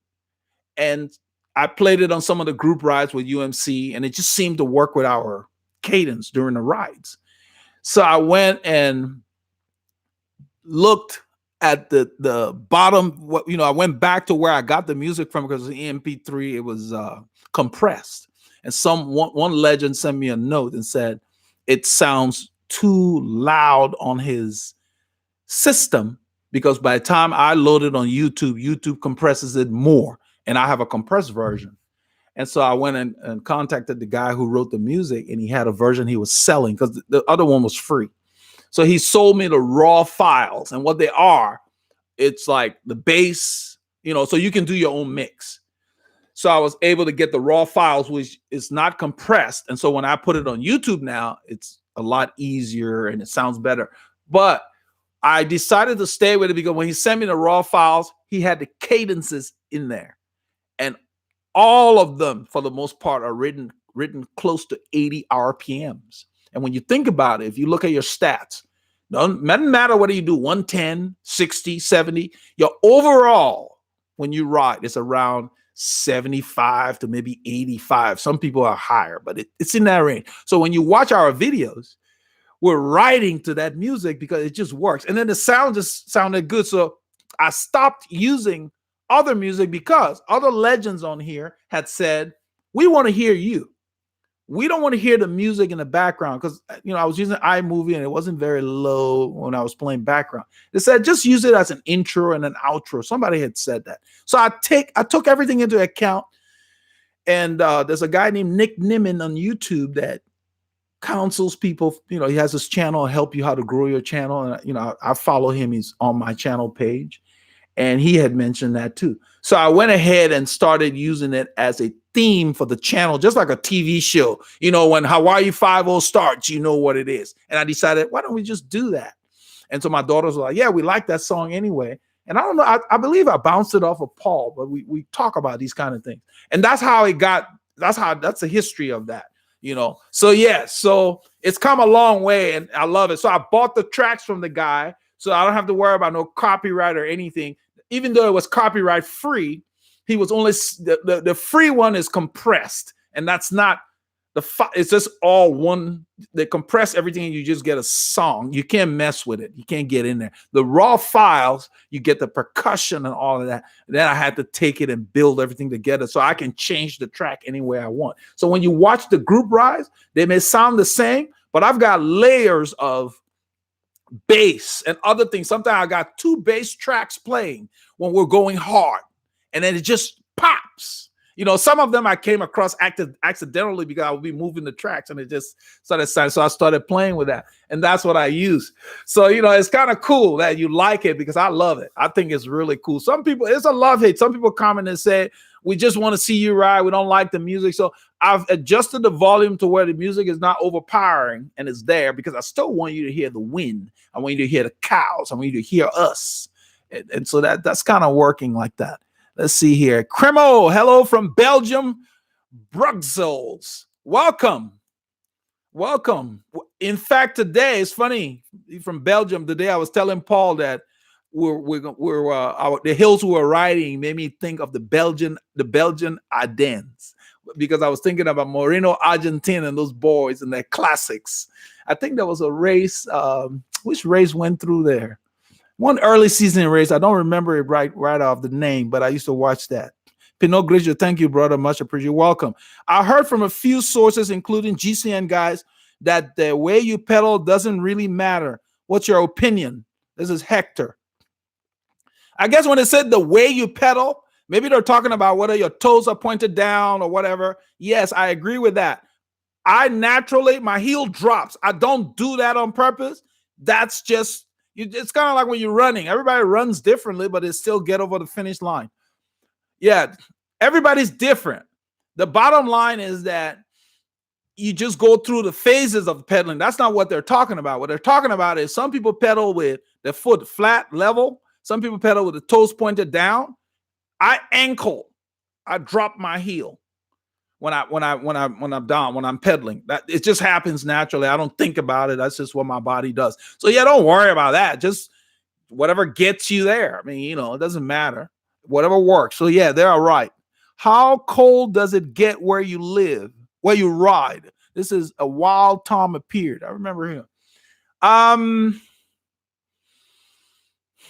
And I played it on some of the group rides with UMC, and it just seemed to work with our cadence during the rides. So I went and looked at the bottom. I went back to where I got the music from, because the MP3, it was compressed. And one legend sent me a note and said it sounds too loud on his system, because by the time I load it on YouTube compresses it more, and I have a compressed version. And so I went and contacted the guy who wrote the music, and he had a version he was selling because the other one was free. So he sold me the raw files, and what they are, it's like the bass, so you can do your own mix. So I was able to get the raw files, which is not compressed. And so when I put it on YouTube now, it's a lot easier and it sounds better. But I decided to stay with it because when he sent me the raw files, he had the cadences in there. And all of them, for the most part, are written close to 80 RPMs. And when you think about it, if you look at your stats, doesn't matter whether you do 110, 60, 70, your overall, when you ride, it's around 75 to maybe 85. Some people are higher, but it's in that range. So when you watch our videos, we're riding to that music because it just works. And then the sound just sounded good. So I stopped using other music because other legends on here had said, we want to hear you. we don't want to hear the music in the background because I was using iMovie and it wasn't very low when I was playing background. They said just use it as an intro and an outro. Somebody had said that. So I took everything into account. And there's a guy named Nick Nimmin on YouTube that counsels people. He has this channel, help you how to grow your channel. And I follow him. He's on my channel page. And he had mentioned that too. So I went ahead and started using it as a theme for the channel, just like a TV show. When Hawaii Five-0 starts, you know what it is. And I decided, why don't we just do that? And so my daughters were like, yeah, we like that song anyway. And I don't know, I believe I bounced it off of Paul, but we talk about these kind of things. And that's how it got, that's the history of that, So yeah, so it's come a long way and I love it. So I bought the tracks from the guy, so I don't have to worry about no copyright or anything. Even though it was copyright free, he was only, the free one is compressed, and that's not, it's just all one. They compress everything and you just get a song. You can't mess with it. You can't get in there. The raw files, you get the percussion and all of that. Then I had to take it and build everything together so I can change the track any way I want. So when you watch the group rise, they may sound the same, but I've got layers of bass and other things. Sometimes I got 2 bass tracks playing when we're going hard, and then it just pops. Some of them I came across accidentally because I would be moving the tracks and it just started sounding. So I started playing with that, and that's what I use. So, it's kind of cool that you like it because I love it. I think it's really cool. Some people, it's a love hate. Some people comment and say, we just want to see you ride. We don't like the music. So I've adjusted the volume to where the music is not overpowering and it's there because I still want you to hear the wind. I want you to hear the cows. I want you to hear us. And so that's kind of working like that. Let's see here. Cremo, hello from Belgium, Brussels. Welcome. Welcome. In fact, today, it's funny, from Belgium, today I was telling Paul that the hills we were riding made me think of the Belgian Ardennes, because I was thinking about Moreno, Argentina, and those boys and their classics. I think there was a race. Which race went through there? One early season race. I don't remember it right off the name, but I used to watch that. Pinot Grigio, thank you, brother. Much appreciated. Welcome. I heard from a few sources, including GCN guys, that the way you pedal doesn't really matter. What's your opinion? This is Hector. I guess when it said the way you pedal, maybe they're talking about whether your toes are pointed down or whatever. Yes, I agree with that. My heel drops. I don't do that on purpose. That's just, it's kind of like when you're running. Everybody runs differently, but it still get over the finish line. Yeah, everybody's different. The bottom line is that you just go through the phases of pedaling. That's not what they're talking about. What they're talking about is some people pedal with their foot flat, level. Some people pedal with the toes pointed down. I drop my heel when I'm down, when I'm pedaling. That it just happens naturally. I don't think about it. That's just what my body does. So yeah, don't worry about that. Just whatever gets you there. I mean, it doesn't matter. Whatever works. So yeah, they're all right. How cold does it get where you live, where you ride? This is a Wild Tom Appeared. I remember him.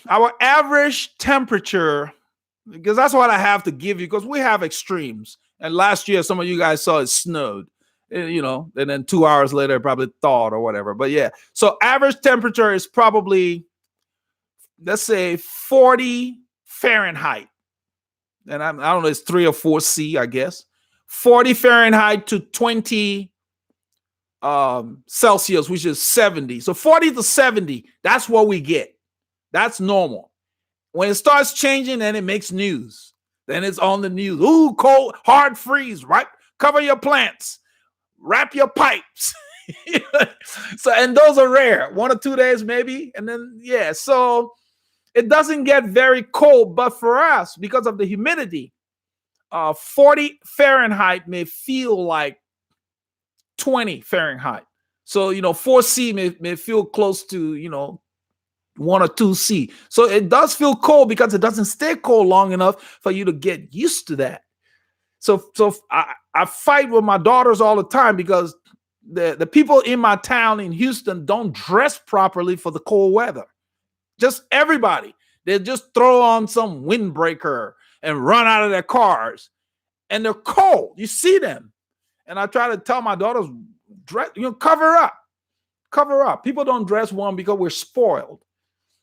Our average temperature, because that's what I have to give you, because we have extremes. And last year, some of you guys saw it snowed, and then 2 hours later, it probably thawed or whatever. But yeah, so average temperature is probably, let's say, 40 Fahrenheit. And I don't know, it's 3 or 4 C, I guess. 40 Fahrenheit to 20 Celsius, which is 70. So 40 to 70, that's what we get. That's normal. When it starts changing, then it makes news. Then it's on the news. Ooh, cold, hard freeze, right? Cover your plants, wrap your pipes. So, and those are rare, 1 or 2 days maybe. And then, yeah, so it doesn't get very cold, but for us, because of the humidity, 40 Fahrenheit may feel like 20 Fahrenheit. So, 4 C may feel close to, 1 or 2 C. So it does feel cold because it doesn't stay cold long enough for you to get used to that. So I fight with my daughters all the time because the people in my town in Houston don't dress properly for the cold weather. Just everybody. They just throw on some windbreaker and run out of their cars. And they're cold. You see them. And I try to tell my daughters, dress, cover up, cover up. People don't dress warm because we're spoiled,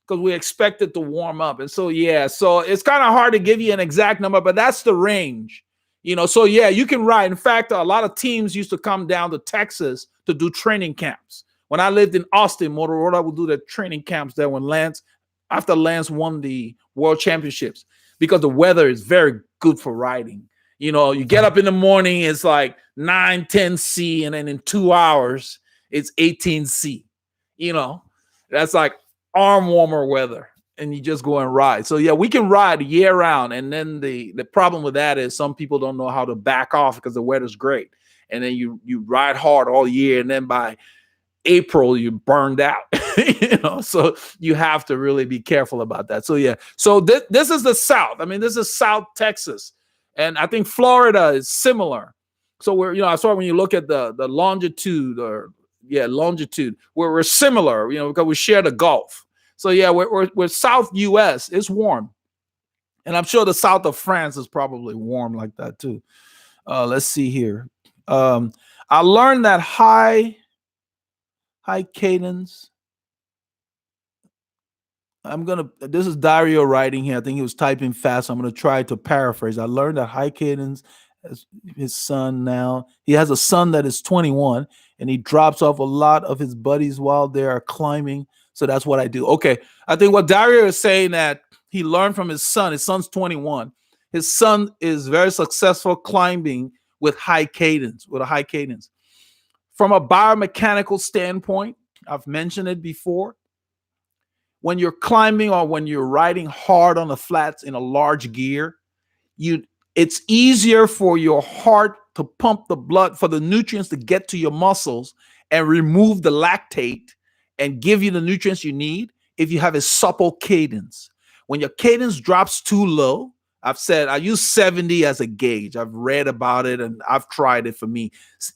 because we expect it to warm up. And so, yeah, so it's kind of hard to give you an exact number, but that's the range. So yeah, you can ride. In fact, a lot of teams used to come down to Texas to do training camps. When I lived in Austin, Motorola would do the training camps there after Lance won the world championships, because the weather is very good for riding. You get up in the morning, it's like 9, 10 C, and then in 2 hours, it's 18 C. That's like arm warmer weather, and you just go and ride. So yeah, we can ride year round. And then the problem with that is some people don't know how to back off because the weather's great. And then you ride hard all year, and then by April you're burned out. So you have to really be careful about that. So yeah, so this is the South. I mean, this is South Texas, and I think Florida is similar. So I saw when you look at the longitude, longitude, where we're similar, because we share the Gulf. So yeah, we're South US. It's warm, and I'm sure the south of France is probably warm like that too. Let's see here. I learned that high cadence. This is Dario writing here. I think he was typing fast. So I'm going to try to paraphrase. I learned that high cadence, his son now, he has a son that is 21, and he drops off a lot of his buddies while they are climbing. So that's what I do. Okay. I think what Dario is saying, that he learned from his son. His son's 21. His son is very successful climbing with a high cadence. From a biomechanical standpoint, I've mentioned it before. When you're climbing or when you're riding hard on the flats in a large gear, it's easier for your heart to pump the blood, for the nutrients to get to your muscles and remove the lactate and give you the nutrients you need if you have a supple cadence. When your cadence drops too low, I've said I use 70 as a gauge. I've read about it and I've tried it for me.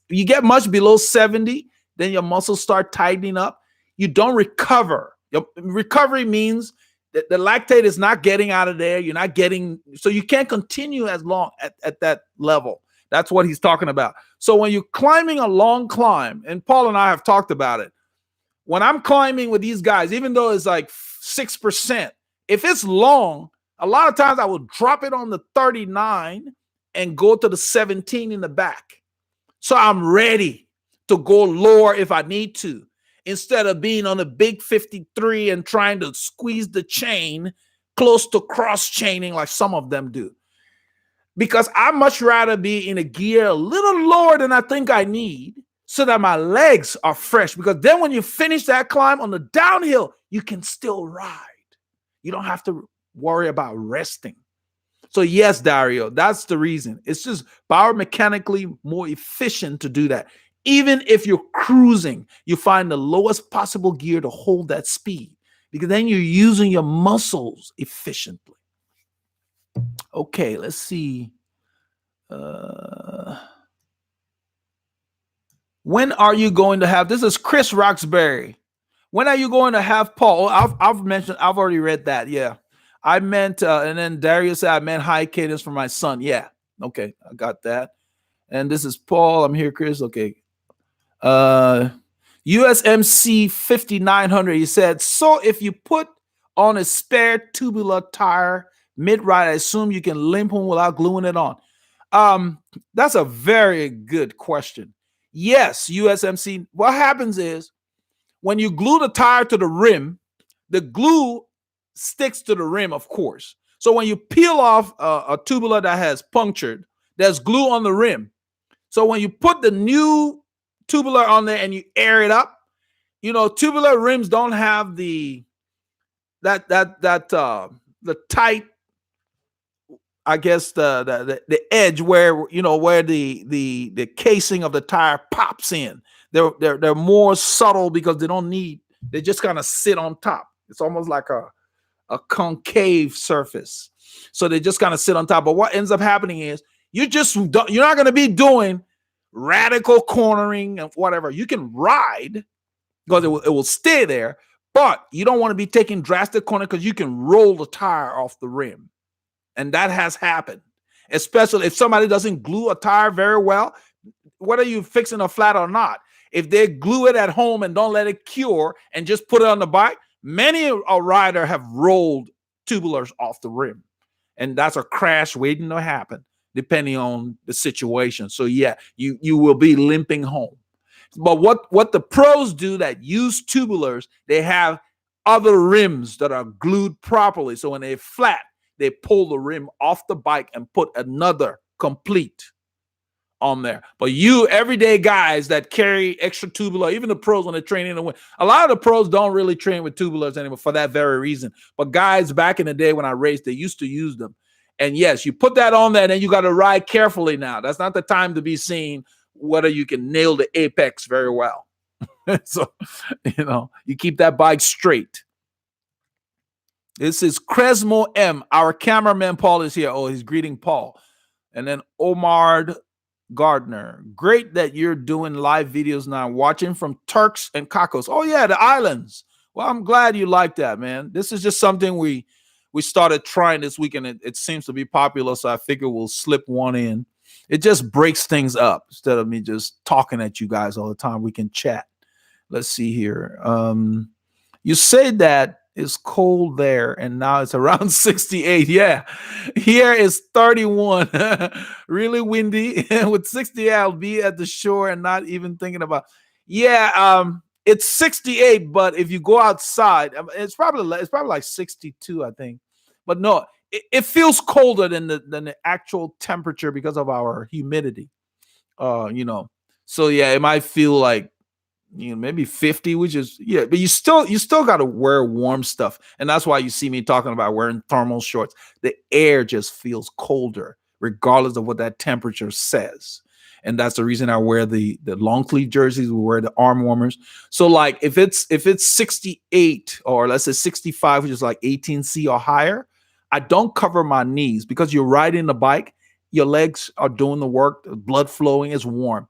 You get much below 70, then your muscles start tightening up. You don't recover. Your recovery means that the lactate is not getting out of there. You're not getting, so you can't continue as long at that level. That's what he's talking about. So when you're climbing a long climb, and Paul and I have talked about it, when I'm climbing with these guys, even though it's like 6%, if it's long, a lot of times I will drop it on the 39 and go to the 17 in the back. So I'm ready to go lower if I need to, instead of being on a big 53 and trying to squeeze the chain close to cross chaining like some of them do. Because I'd much rather be in a gear a little lower than I think I need, so that my legs are fresh. Because then when you finish that climb on the downhill, you can still ride. You don't have to worry about resting. So yes, Dario, that's the reason. It's just biomechanically more efficient to do that. Even if you're cruising, you find the lowest possible gear to hold that speed, because then you're using your muscles efficiently. Okay, let's see. When are you going to have, this is Chris Roxbury. When are you going to have Paul? I've already read that. Yeah. I meant, and then Dario said I meant high cadence for my son. Yeah. Okay. I got that. And this is Paul. I'm here, Chris. Okay. USMC 5900. He said, so if you put on a spare tubular tire mid-ride, I assume you can limp him without gluing it on. That's a very good question. Yes, USMC. What happens is when you glue the tire to the rim, the glue sticks to the rim, of course. So when you peel off a tubular that has punctured, there's glue on the rim. So when you put the new tubular on there and you air it up, tubular rims don't have the tight, I guess the edge where where the casing of the tire pops in. They're more subtle because they just kind of sit on top. It's almost like a concave surface. So they just kind of sit on top. But what ends up happening is you're not going to be doing radical cornering and whatever. You can ride because it will stay there, but you don't want to be taking drastic corner because you can roll the tire off the rim. And that has happened, especially if somebody doesn't glue a tire very well. whether you fixing a flat or not. If they glue it at home and don't let it cure and just put it on the bike, many a rider have rolled tubulars off the rim, and that's a crash waiting to happen, depending on the situation. So yeah, you will be limping home. But what the pros do that use tubulars, they have other rims that are glued properly. So when they're flat, they pull the rim off the bike and put another complete on there. But you everyday guys that carry extra tubular, even the pros when they're training in the wind, a lot of the pros don't really train with tubulars anymore for that very reason. But guys back in the day when I raced, they used to use them. And yes, you put that on there, and then you got to ride carefully now. That's not the time to be seeing whether you can nail the apex very well. So, you keep that bike straight. This is Cresmo M. Our cameraman Paul is here. Oh, he's greeting Paul. And then Omar Gardner. Great that you're doing live videos now, watching from Turks and Caicos. Oh, yeah, the islands. Well, I'm glad you like that, man. This is just something we started trying this week, and it seems to be popular, so I figure we'll slip one in. It just breaks things up. Instead of me just talking at you guys all the time, we can chat. Let's see here. You said that it's cold there, and now it's around 68. Yeah, here is 31. Really windy. With 68, I'll be at the shore and not even thinking about. Yeah, it's 68, but if you go outside, it's probably like 62, I think. But no, it feels colder than the actual temperature because of our humidity. So yeah, it might feel like maybe 50, which is but you still got to wear warm stuff, and that's why you see me talking about wearing thermal shorts. The air just feels colder regardless of what that temperature says, and that's the reason I wear the long sleeve jerseys. We wear the arm warmers. So like if it's 68 or let's say 65, which is like 18C or higher, I don't cover my knees because you're riding the bike, your legs are doing the work, the blood flowing, is warm.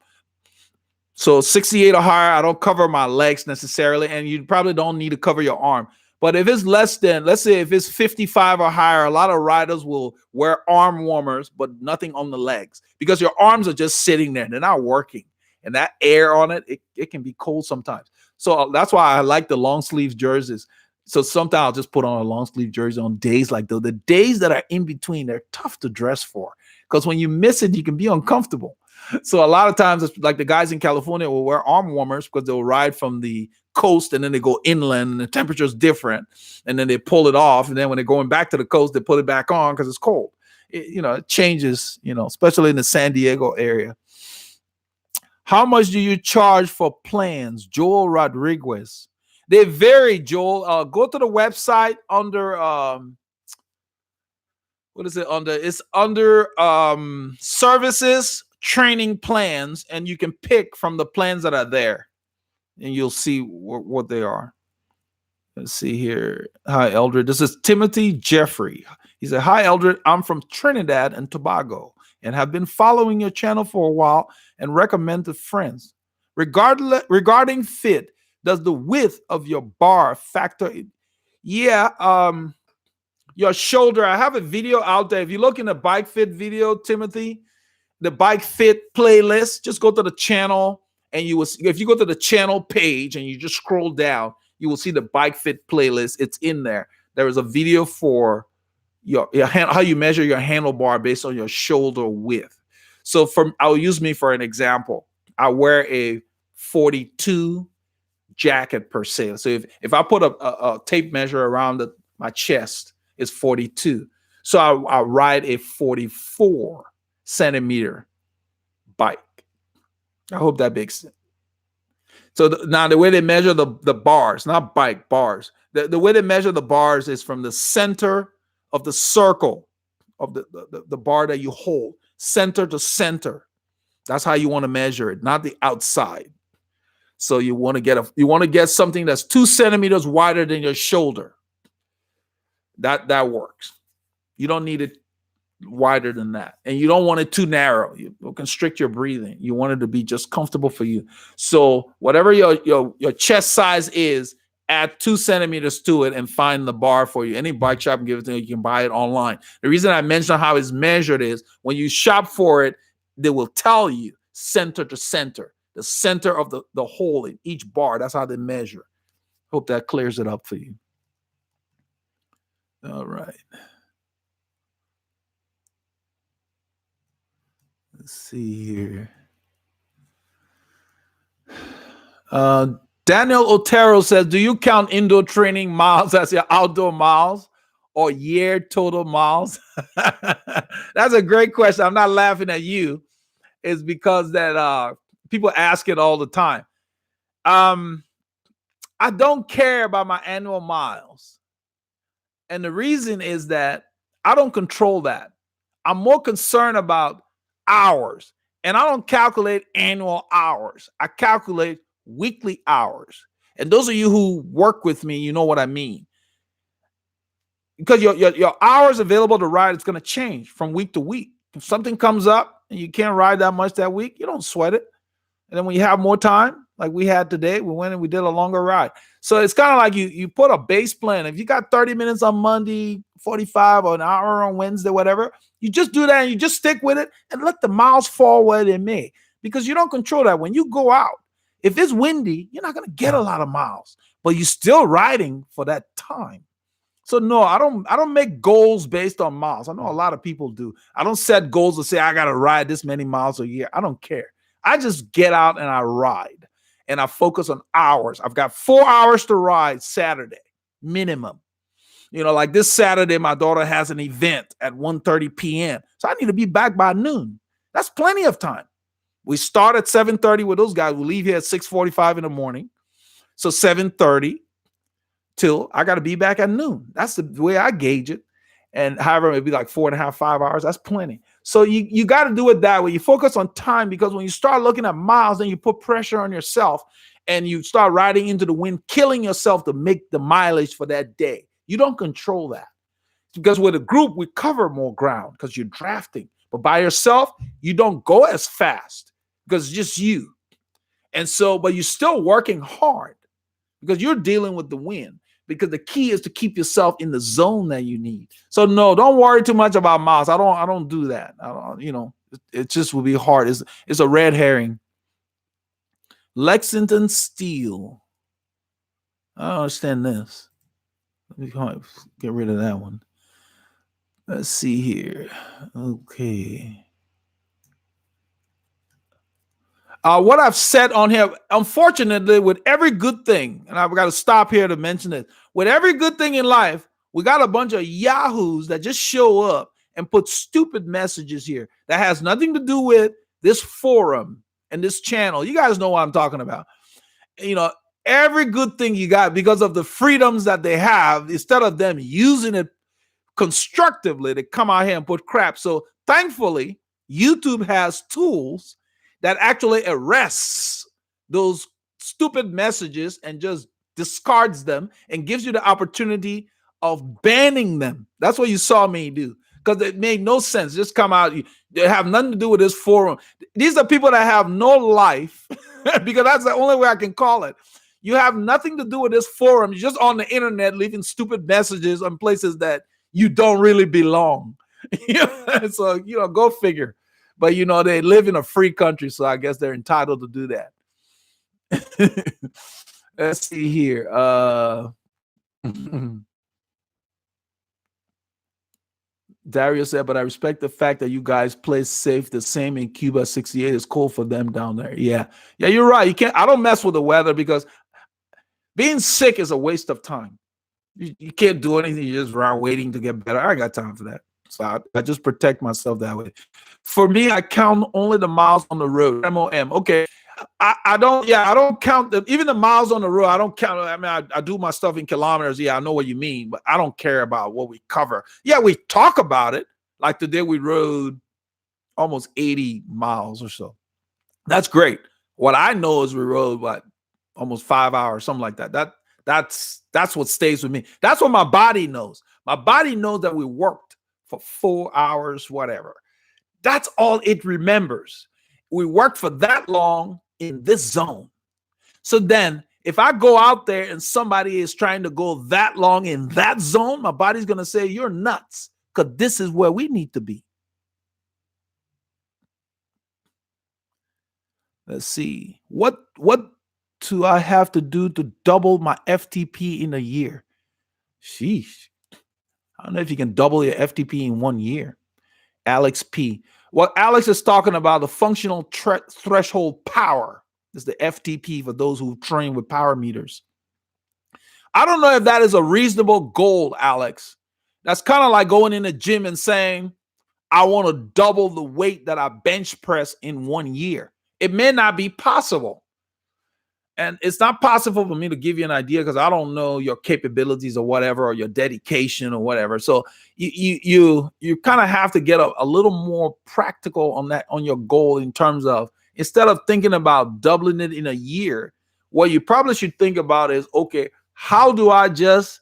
So 68 or higher, I don't cover my legs necessarily, and you probably don't need to cover your arm. But if it's less than, let's say if it's 55 or higher, a lot of riders will wear arm warmers, but nothing on the legs because your arms are just sitting there. They're not working. And that air on it can be cold sometimes. So that's why I like the long sleeve jerseys. So sometimes I'll just put on a long sleeve jersey on days like those. The days that are in between, they're tough to dress for because when you miss it, you can be uncomfortable. So a lot of times, it's like the guys in California will wear arm warmers because they'll ride from the coast and then they go inland and the temperature is different. And then they pull it off. And then when they're going back to the coast, they put it back on because it's cold. It changes, especially in the San Diego area. How much do you charge for plans? Joel Rodriguez. They vary, Joel. Go to the website under what is it under? It's under services, training plans, and you can pick from the plans that are there, and you'll see what they are. Let's see here. Hi, Eldred. This is Timothy Jeffrey. He said, "Hi, Eldred. I'm from Trinidad and Tobago and have been following your channel for a while and recommend to friends. Regarding fit, does the width of your bar factor in?" Yeah, your shoulder. I have a video out there. If you look in the bike fit video, Timothy, the bike fit playlist, just go to the channel and you will see, if you go to the channel page and you just scroll down, you will see the bike fit playlist. It's in there. There is a video for your how you measure your handlebar based on your shoulder width. So I'll use me for an example. I wear a 42 jacket per se. So if I put a tape measure around my chest, it's 42. So I ride a 44 centimeter bike. I hope that makes sense. So now the way they measure the bars, not bike bars, the way they measure the bars is from the center of the circle of the bar that you hold, center to center. That's how you want to measure it, not the outside. So you want to get something that's 2 centimeters wider than your shoulder. That works. You don't need it wider than that, and you don't want it too narrow. You constrict your breathing. You want it to be just comfortable for you. So whatever your chest size is, add 2 centimeters to it and find the bar for you. Any bike shop can give it to you. You can buy it online. The reason I mention how it's measured is when you shop for it, they will tell you center to center, the center of the hole in each bar. That's how they measure. Hope that clears it up for you. All right. Let's see here. Daniel Otero says, do you count indoor training miles as your outdoor miles or year total miles? That's a great question. I'm not laughing at you. It's because that people ask it all the time. I don't care about my annual miles. And the reason is that I don't control that. I'm more concerned about hours. And I don't calculate annual hours. I calculate weekly hours. And those of you who work with me, you know what I mean. Because your hours available to ride, it's going to change from week to week. If something comes up and you can't ride that much that week, you don't sweat it. And then when you have more time, like we had today, we went and we did a longer ride. So it's kind of like you put a base plan. If you got 30 minutes on Monday, 45 or an hour on Wednesday, whatever, you just do that and you just stick with it and let the miles fall where they may. Because you don't control that. When you go out, if it's windy, you're not going to get a lot of miles, but you're still riding for that time. So no, I don't make goals based on miles. I know a lot of people do. I don't set goals to say I got to ride this many miles a year. I don't care. I just get out and I ride and I focus on hours. I've got 4 hours to ride Saturday minimum. You know, like this Saturday, my daughter has an event at 1:30 p.m. So I need to be back by noon. That's plenty of time. We start at 7:30 with those guys. We leave here at 6:45 in the morning. So 7:30 till I got to be back at noon. That's the way I gauge it. And however, it'd be like 4.5, 5 hours. That's plenty. So you got to do it that way. You focus on time, because when you start looking at miles, then you put pressure on yourself and you start riding into the wind, killing yourself to make the mileage for that day. You don't control that, because with a group, we cover more ground because you're drafting. But by yourself, you don't go as fast because it's just you. And so, but you're still working hard because you're dealing with the wind. Because the key is to keep yourself in the zone that you need. So no, don't worry too much about miles. I don't do that. I don't, you know, it just will be hard. It's a red herring. Lexington Steel. I don't understand this. Let me get rid of that one. Let's see here. Okay. What I've said on here, unfortunately, with every good thing, and I've got to stop here to mention it, with every good thing in life, we got a bunch of yahoos that just show up and put stupid messages here that has nothing to do with this forum and this channel. You guys know what I'm talking about. You know, every good thing you got, because of the freedoms that they have, instead of them using it constructively, they come out here and put crap. So thankfully, YouTube has tools that actually arrests those stupid messages and just discards them and gives you the opportunity of banning them. That's what you saw me do, because it made no sense. Just come out. They have nothing to do with this forum. These are people that have no life, because that's the only way I can call it. You have nothing to do with this forum. You're just on the internet leaving stupid messages on places that you don't really belong. So, you know, go figure. But, you know, they live in a free country, so I guess they're entitled to do that. Let's see here. Dario said, but I respect the fact that you guys play safe. The same in Cuba 68 is cool for them down there. Yeah, you're right. I don't mess with the weather, because being sick is a waste of time. You can't do anything. You're just around waiting to get better. I ain't got time for that. So I just protect myself that way. For me, I count only the miles on the road. MOM. Okay. I don't count even the miles on the road. I don't count. I mean, I do my stuff in kilometers. Yeah, I know what you mean, but I don't care about what we cover. Yeah, we talk about it. Like today, we rode almost 80 miles or so. That's great. What I know is we rode almost 5 hours, something like that. That's what stays with me. That's what my body knows. My body knows that we worked for 4 hours, whatever. That's all it remembers. We worked for that long in this zone. So then if I go out there and somebody is trying to go that long in that zone, my body's going to say, you're nuts, because this is where we need to be. Let's see. What do I have to do to double my FTP in a year? Sheesh. I don't know if you can double your FTP in 1 year. Alex P. What Alex is talking about, the functional threshold power, is the FTP for those who train with power meters. I don't know if that is a reasonable goal, Alex. That's kind of like going in the gym and saying, I want to double the weight that I bench press in 1 year. It may not be possible. And it's not possible for me to give you an idea because I don't know your capabilities or whatever, or your dedication or whatever. So you kind of have to get a little more practical on that, on your goal, in terms of, instead of thinking about doubling it in a year, what you probably should think about is, okay, how do I just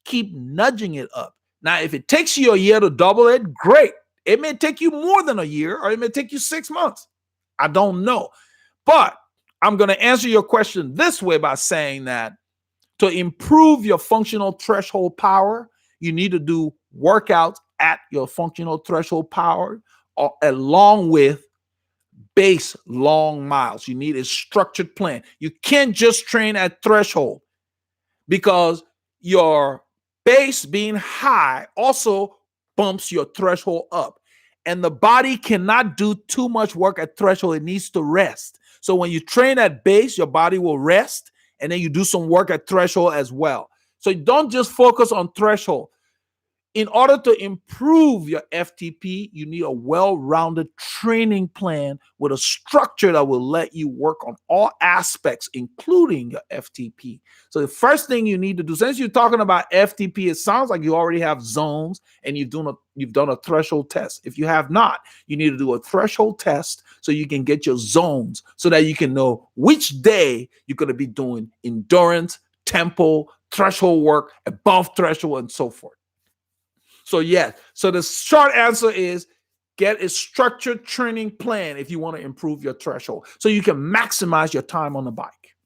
keep nudging it up? Now, if it takes you a year to double it, great. It may take you more than a year, or it may take you 6 months. I don't know. But I'm going to answer your question this way by saying that to improve your functional threshold power, you need to do workouts at your functional threshold power, along with base long miles. You need a structured plan. You can't just train at threshold, because your base being high also bumps your threshold up. And the body cannot do too much work at threshold. It needs to rest. So when you train at base, your body will rest, and then you do some work at threshold as well. So don't just focus on threshold. In order to improve your FTP, you need a well-rounded training plan with a structure that will let you work on all aspects, including your FTP. So the first thing you need to do, since you're talking about FTP, it sounds like you already have zones and you've done a threshold test. If you have not, you need to do a threshold test so you can get your zones, so that you can know which day you're going to be doing endurance, tempo, threshold work, above threshold, and so forth. So so the short answer is, get a structured training plan if you want to improve your threshold, so you can maximize your time on the bike.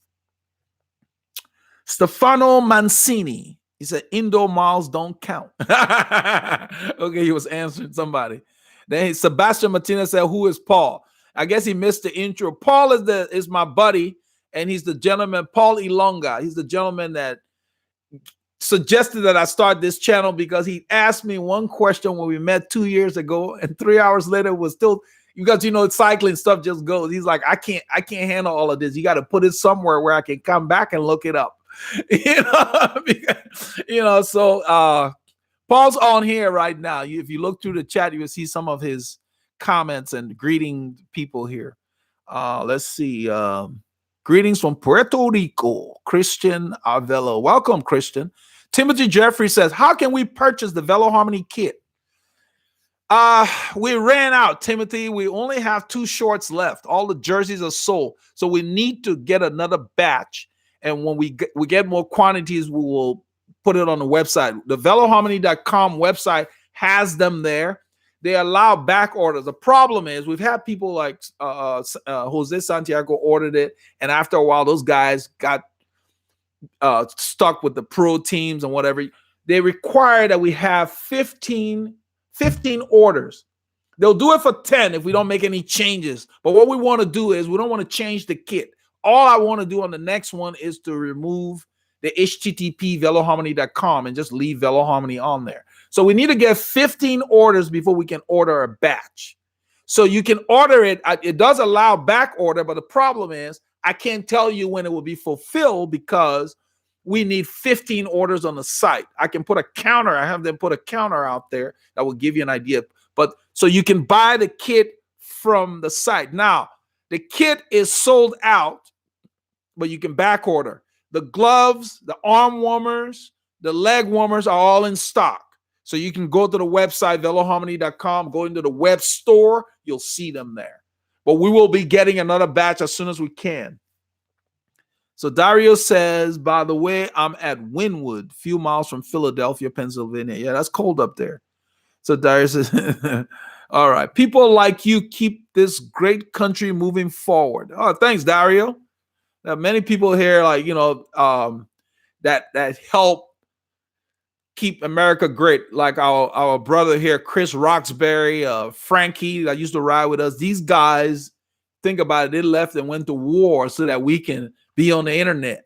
Stefano Mancini, he said indoor miles don't count. Okay, he was answering somebody. Then Sebastian Martinez said, who is Paul? I guess he missed the intro. Paul is my buddy, and he's the gentleman, Paul Ilonga. He's the gentleman that suggested that I start this channel, because he asked me one question when we met 2 years ago, and 3 hours later was still, because cycling stuff just goes. He's like, I can't handle all of this. You got to put it somewhere where I can come back and look it up. So Paul's on here right now. If you look through the chat, you will see some of his comments and greeting people here. Let's see. Greetings from Puerto Rico, Christian Arvelo. Welcome, Christian. Timothy Jeffrey says, how can we purchase the Veloharmony kit? We ran out, Timothy. We only have 2 shorts left. All the jerseys are sold. So we need to get another batch. And when we get more quantities, we will put it on the website. The Veloharmony.com website has them there. They allow back orders. The problem is, we've had people like Jose Santiago ordered it, and after a while, those guys got stuck with the pro teams and whatever. They require that we have 15 orders. They'll do it for 10 if we don't make any changes. But what we want to do is, we don't want to change the kit. All I want to do on the next one is to remove the HTTP Veloharmony.com and just leave Veloharmony on there. So we need to get 15 orders before we can order a batch. So you can order it. It does allow back order, but the problem is, I can't tell you when it will be fulfilled, because we need 15 orders on the site. I can put a counter. I have them put a counter out there that will give you an idea. But so you can buy the kit from the site. Now, the kit is sold out, but you can back order. The gloves, the arm warmers, the leg warmers are all in stock. So you can go to the website, veloharmony.com, go into the web store, you'll see them there. But we will be getting another batch as soon as we can. So Dario says, by the way, I'm at Wynwood, few miles from Philadelphia, Pennsylvania. Yeah, that's cold up there. So Dario says, all right, people like you keep this great country moving forward. Oh, thanks, Dario. There are many people here, like, that help keep America great, like our brother here, Chris Roxbury, Frankie, that used to ride with us. These guys Think about it. They left and went to war so that we can be on the internet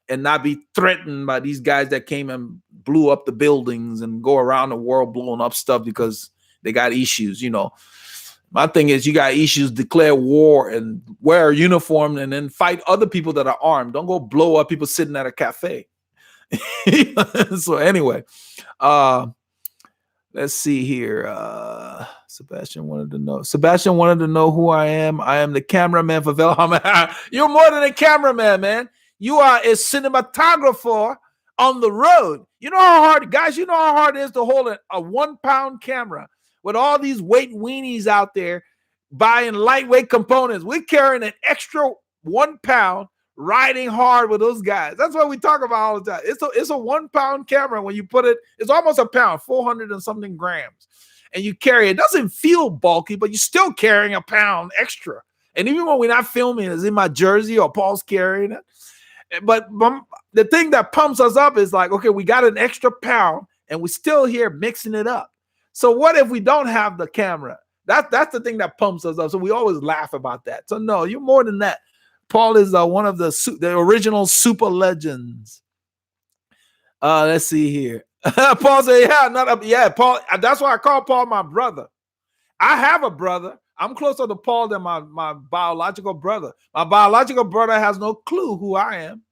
and not be threatened by these guys that came and blew up the buildings and go around the world blowing up stuff because they got issues. My thing is, you got issues, declare war and wear a uniform and then fight other people that are armed. Don't go blow up people sitting at a cafe. So anyway, let's see here. Sebastian wanted to know who I am. I am the cameraman for Veloharmony. You're more than a cameraman, man. You are a cinematographer on the road. You know how hard, guys, you know how hard it is to hold a 1 pound camera with all these weight weenies out there buying lightweight components. We're carrying an extra 1 pound, riding hard with those guys. That's what we talk about all the time. It's a 1 pound camera. When you put it, it's almost a pound, 400 and something grams. And you carry it. Doesn't feel bulky, but you're still carrying a pound extra. And even when we're not filming, it's in my jersey or Paul's carrying it. But the thing that pumps us up is like, okay, we got an extra pound and we're still here mixing it up. So what if we don't have the camera? That's the thing that pumps us up. So we always laugh about that. So no, you're more than that. Paul is one of the original super legends. Let's see here. Paul said, Paul. That's why I call Paul my brother. I have a brother. I'm closer to Paul than my biological brother. My biological brother has no clue who I am.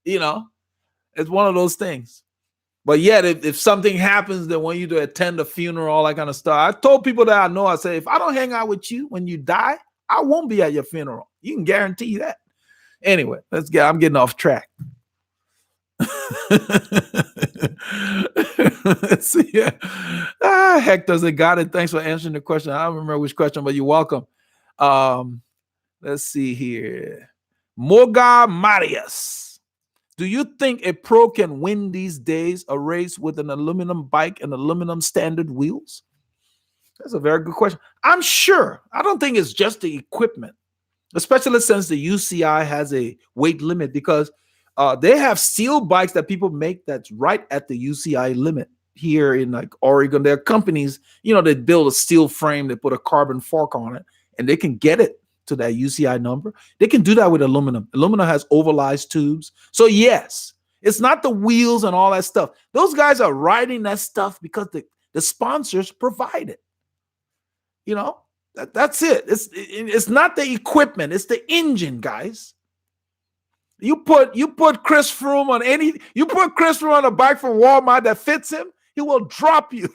It's one of those things. But yet, if something happens, they want you to attend a funeral, all that kind of stuff. I told people that I know, I say, if I don't hang out with you when you die, I won't be at your funeral. You can guarantee that. Anyway, I'm getting off track. Let's see. Hector said, got it. Thanks for answering the question. I don't remember which question, but you're welcome. Let's see here. Morga Marius. Do you think a pro can win these days a race with an aluminum bike and aluminum standard wheels? That's a very good question. I'm sure. I don't think it's just the equipment, especially since the UCI has a weight limit, because they have steel bikes that people make that's right at the UCI limit here in like Oregon. There are companies, they build a steel frame, they put a carbon fork on it, and they can get it to that UCI number. They can do that with aluminum. Aluminum has oversized tubes. So yes, it's not the wheels and all that stuff. Those guys are riding that stuff because the sponsors provide it. That's it. It's not the equipment, it's the engine, guys. You put Chris Froome on a bike from Walmart that fits him, he will drop you.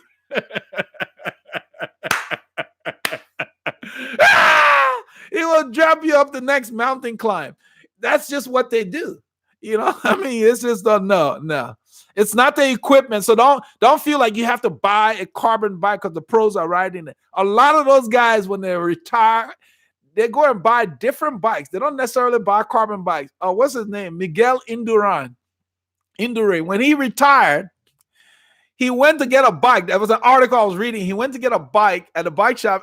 He will drop you up the next mountain climb. That's just what they do. It's just no. It's not the equipment. So don't feel like you have to buy a carbon bike because the pros are riding it. A lot of those guys, when they retire, they go and buy different bikes. They don't necessarily buy carbon bikes. What's his name? Miguel Indurain. When he retired, he went to get a bike. That was an article I was reading. He went to get a bike at a bike shop,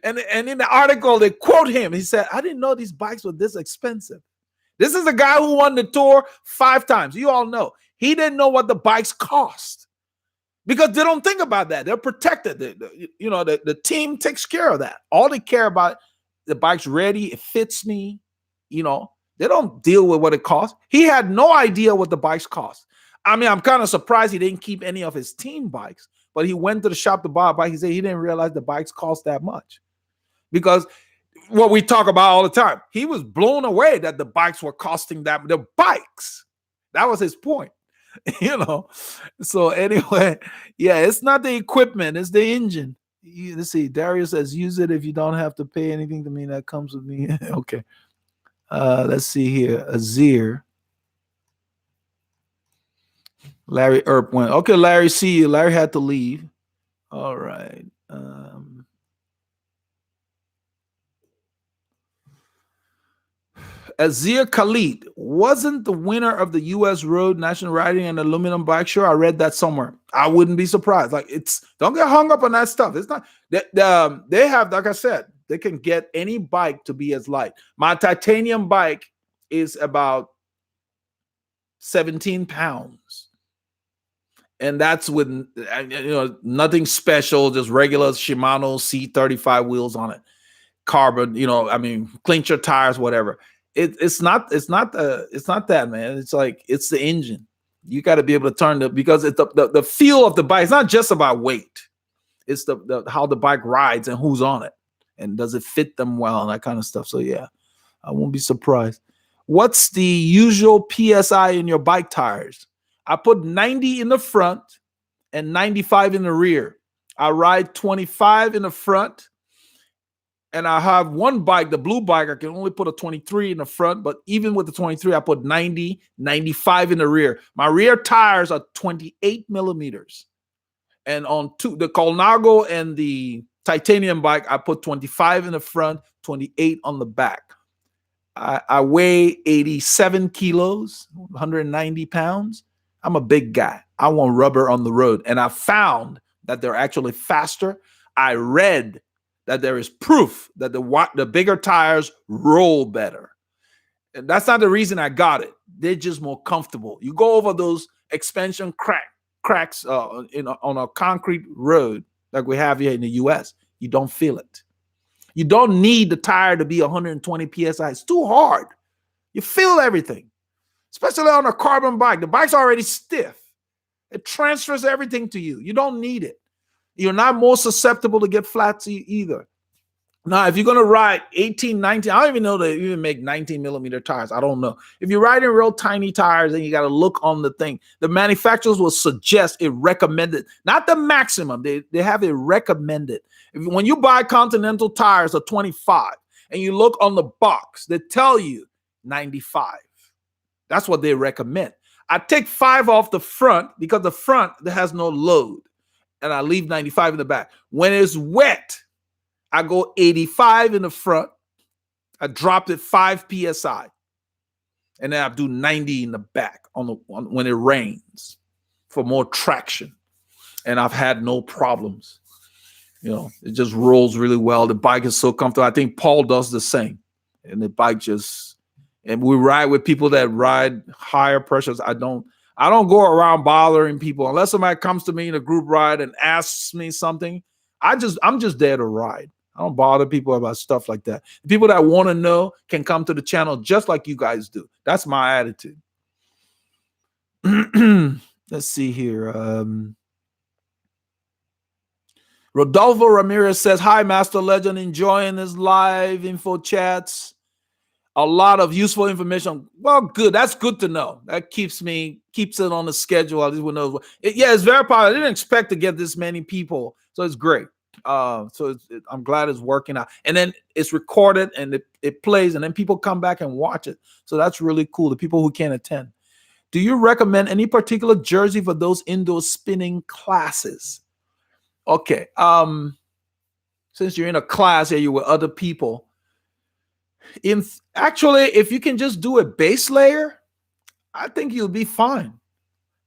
and in the article, they quote him. He said, I didn't know these bikes were this expensive. This is a guy who won the Tour 5 times. You all know. He didn't know what the bikes cost because they don't think about that. They're protected. The team takes care of that. All they care about, the bike's ready, it fits me. They don't deal with what it costs. He had no idea what the bikes cost. I'm kind of surprised he didn't keep any of his team bikes, but he went to the shop to buy a bike. He said he didn't realize the bikes cost that much, because what we talk about all the time, he was blown away that the bikes were costing that. The bikes, that was his point, So anyway, it's not the equipment, it's the engine. Let's see. Dario says, use it if you don't have to pay anything to me. That comes with me. Okay. Let's see here. Azir. Larry Earp went. Okay, Larry, see you. Larry had to leave. All right. Azir Khalid wasn't the winner of the U.S. Road National Riding and Aluminum Bike Show. I read that somewhere. I wouldn't be surprised. Don't get hung up on that stuff. It's not that they have, like I said, they can get any bike to be as light. My titanium bike is about 17 pounds. And that's with nothing special, just regular Shimano C35 wheels on it. carbon, I mean, clincher tires, whatever. It's not that, man. It's like, it's the engine. You got to be able to turn because it's the feel of the bike. It's not just about weight. It's the how the bike rides and who's on it and does it fit them well and that kind of stuff. So yeah, I won't be surprised. What's the usual PSI in your bike tires? I put 90 in the front and 95 in the rear. I ride 25 in the front. And I have one bike, the blue bike, I can only put a 23 in the front, but even with the 23, I put 90, 95 in the rear. My rear tires are 28 millimeters. And on the Colnago and the titanium bike, I put 25 in the front, 28 on the back. I weigh 87 kilos, 190 pounds. I'm a big guy. I want rubber on the road. And I found that they're actually faster. I read that there is proof that the bigger tires roll better. And that's not the reason I got it. They're just more comfortable. You go over those expansion cracks on a concrete road like we have here in the US, you don't feel it. You don't need the tire to be 120 PSI. It's too hard. You feel everything, especially on a carbon bike. The bike's already stiff. It transfers everything to you. You don't need it. You're not more susceptible to get flat either. Now, if you're going to ride 18, 19, I don't even know they even make 19 millimeter tires. I don't know. If you're riding real tiny tires, then you got to look on the thing. The manufacturers will suggest it recommended, not the maximum. They have it recommended. When you buy Continental tires of 25 and you look on the box, they tell you 95. That's what they recommend. I take 5 off the front because the front has no load. And I leave 95 in the back. When it's wet, I go 85 in the front. I dropped it 5 PSI. And then I do 90 in the back when it rains for more traction. And I've had no problems. It just rolls really well. The bike is so comfortable. I think Paul does the same. And the bike and we ride with people that ride higher pressures. I don't go around bothering people unless somebody comes to me in a group ride and asks me something. I'm just there to ride. I don't bother people about stuff like that. The people that want to know can come to the channel just like you guys do. That's my attitude. Let's see here. Rodolfo Ramirez says, "Hi, Master Legend. Enjoying this live info chats. A lot of useful information." Well, good. That's good to know. That keeps it on the schedule. At least we know. It's very popular. I didn't expect to get this many people, so it's great. I'm glad it's working out. And then it's recorded and it plays, and then people come back and watch it. So that's really cool. The people who can't attend. Do you recommend any particular jersey for those indoor spinning classes? Okay. Since you're in a class here, you're with other people. If you can just do a base layer, I think you'll be fine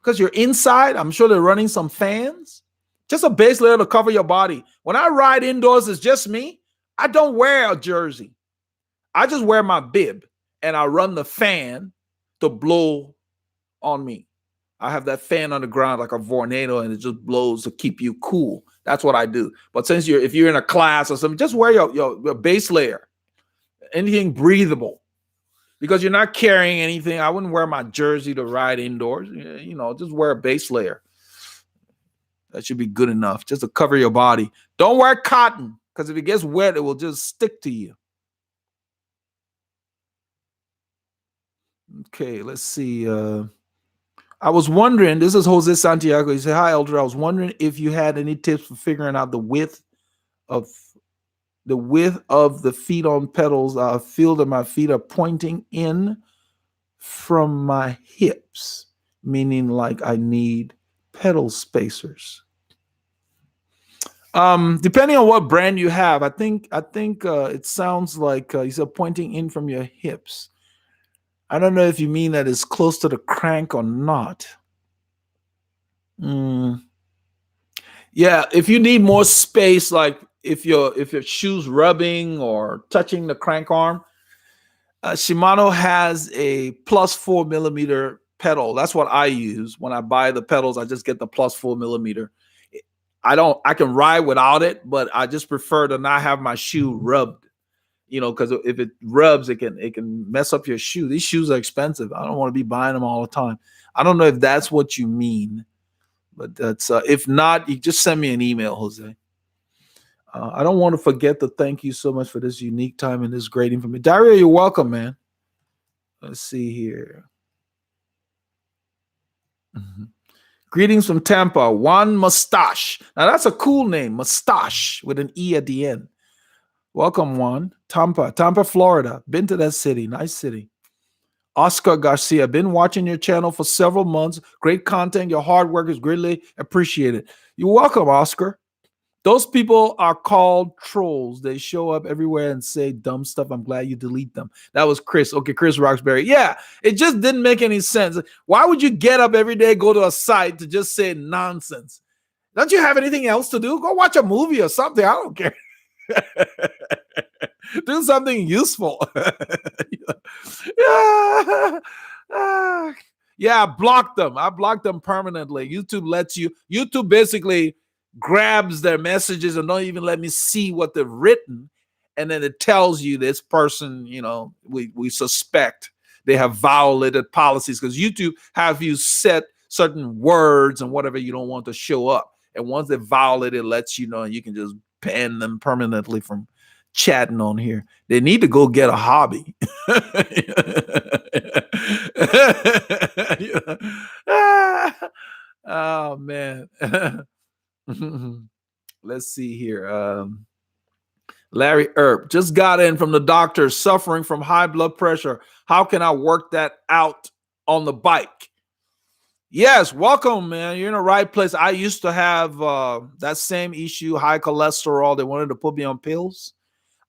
because you're inside. I'm sure they're running some fans. Just a base layer to cover your body. When I ride indoors, it's just me. I don't wear a jersey. I just wear my bib and I run the fan to blow on me. I have that fan on the ground like a Vornado and it just blows to keep you cool. That's what I do. But if you're in a class or something, just wear your base layer. Anything breathable, because you're not carrying anything. I wouldn't wear my jersey to ride indoors. Just wear a base layer. That should be good enough just to cover your body. Don't wear cotton because if it gets wet, it will just stick to you. Okay, let's see. I was wondering, this is Jose Santiago. He said, "Hi, Elder. I was wondering if you had any tips for figuring out the width of the feet on pedals. I feel that my feet are pointing in from my hips, meaning like I need pedal spacers." Depending on what brand you have, I think it sounds like you said pointing in from your hips. I don't know if you mean that it's close to the crank or not. Yeah, if you need more space, like if your shoe's rubbing or touching the crank arm, Shimano has a +4 millimeter pedal. That's what I use when I buy the pedals. I just get the +4 millimeter. I can ride without it, but I just prefer to not have my shoe rubbed. because if it rubs, it can mess up your shoe. These shoes are expensive. I don't want to be buying them all the time. I don't know if that's what you mean, but that's if not, you just send me an email, Jose. I don't want to forget to thank you so much for this unique time and this great information. Dario, you're welcome, man. Let's see here. Mm-hmm. Greetings from Tampa, Juan Mustache. Now that's a cool name, Mustache with an E at the end. Welcome, Juan. Tampa, Florida. Been to that city. Nice city. Oscar Garcia, been watching your channel for several months. Great content. Your hard work is greatly appreciated. You're welcome, Oscar. Those people are called trolls. They show up everywhere and say dumb stuff. I'm glad you delete them. That was Chris. Okay, Chris Roxbury. Yeah, it just didn't make any sense. Why would you get up every day, go to a site to just say nonsense? Don't you have anything else to do? Go watch a movie or something. I don't care. Do something useful. Yeah, I blocked them. I blocked them permanently. YouTube basically grabs their messages and don't even let me see what they've written. And then it tells you this person, we suspect they have violated policies because YouTube have you set certain words and whatever you don't want to show up. And once they violate it, lets you know, and you can just ban them permanently from chatting on here. They need to go get a hobby. Oh, man. Let's see here. Larry Earp just got in from the doctor, suffering from high blood pressure. How can I work that out on the bike? Yes, welcome, man. You're in the right place. I used to have that same issue, high cholesterol. They wanted to put me on pills.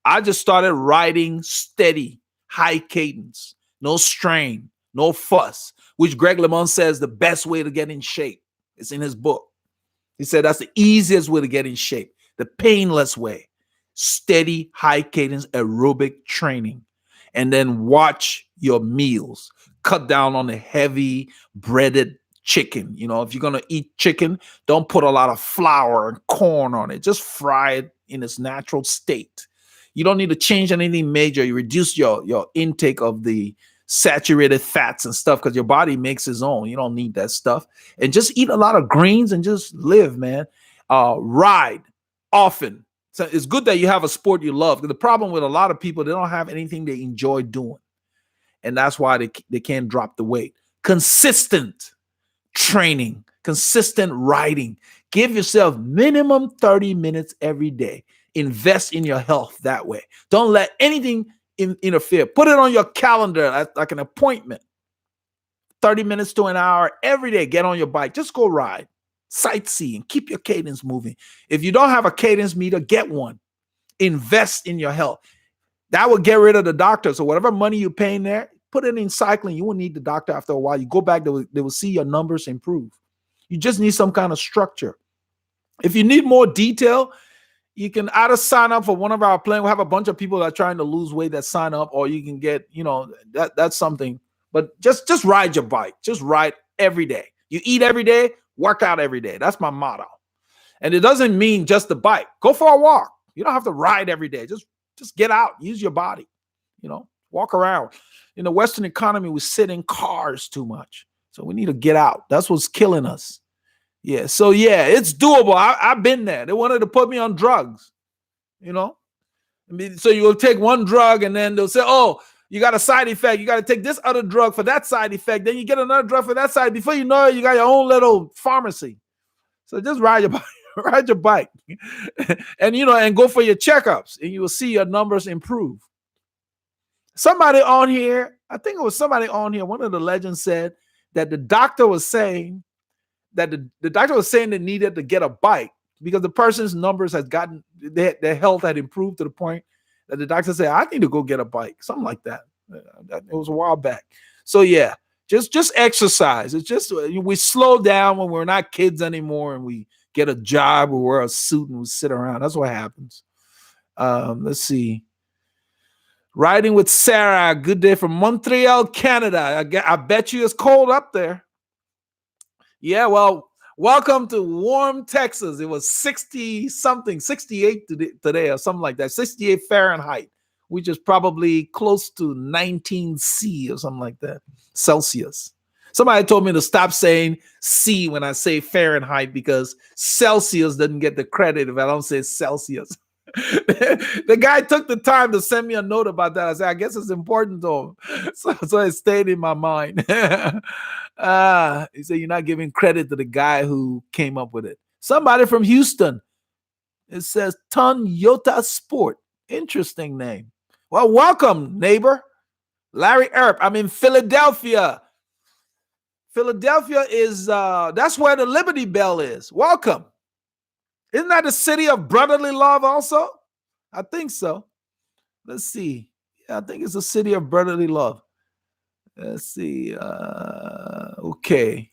I just started riding steady, high cadence, no strain, no fuss, which Greg LeMond says the best way to get in shape. It's in his book. He said that's the easiest way to get in shape, the painless way. Steady, high cadence aerobic training. And then watch your meals. Cut down on the heavy breaded chicken. If you're going to eat chicken, don't put a lot of flour and corn on it. Just fry it in its natural state. You don't need to change anything major. You reduce your intake of the saturated fats and stuff because your body makes its own. You don't need that stuff. And just eat a lot of greens and just live, man. Ride often. So it's good that you have a sport you love. The problem with a lot of people, they don't have anything they enjoy doing. And that's why they can't drop the weight. Consistent training, consistent riding. Give yourself minimum 30 minutes every day. Invest in your health that way. Don't let anything interfere. Put it on your calendar like an appointment. 30 minutes to an hour every day. Get on your bike. Just go ride. Sightseeing. Keep your cadence moving. If you don't have a cadence meter, get one. Invest in your health. That will get rid of the doctor. So whatever money you're paying there, put it in cycling. You won't need the doctor after a while. You go back, they will see your numbers improve. You just need some kind of structure. If you need more detail, you can either sign up for one of our plans. We have a bunch of people that are trying to lose weight that sign up, or you can get, that's something. But just ride your bike. Just ride every day. You eat every day, work out every day. That's my motto. And it doesn't mean just the bike. Go for a walk. You don't have to ride every day. Just get out. Use your body. Walk around. In the Western economy, we sit in cars too much. So we need to get out. That's what's killing us. Yeah. So yeah, it's doable. I've been there. They wanted to put me on drugs. So you'll take one drug and then they'll say, oh, you got a side effect. You got to take this other drug for that side effect. Then you get another drug for that side. Before you know it, you got your own little pharmacy. So just ride your bike, ride your bike, and and go for your checkups, and you will see your numbers improve. Somebody on here, I think it was somebody on here. One of the legends said that the doctor was saying that the doctor was saying they needed to get a bike because the person's numbers had gotten, their health had improved to the point that the doctor said, I need to go get a bike, something like that. It was a while back. So yeah, just exercise. It's just, we slow down when we're not kids anymore and we get a job, we wear a suit and we sit around. That's what happens. Let's see. Riding with Sarah, good day from Montreal, Canada. I bet you it's cold up there. Yeah, well, welcome to warm Texas. It was 60 something, 68 today or something like that, 68 Fahrenheit. which is probably close to 19 C or something like that, Celsius. Somebody told me to stop saying C when I say Fahrenheit because Celsius doesn't get the credit if I don't say Celsius. The guy took the time to send me a note about that. I said, I guess it's important to him. So it stayed in my mind. He said, you're not giving credit to the guy who came up with it. Somebody from Houston. It says Toyota Sport. Interesting name. Well, welcome, neighbor. Larry Earp. I'm in Philadelphia. Philadelphia is, that's where the Liberty Bell is. Welcome. Isn't that the city of brotherly love also? I think so. Let's see. Yeah, I think it's a city of brotherly love. Let's see. Okay.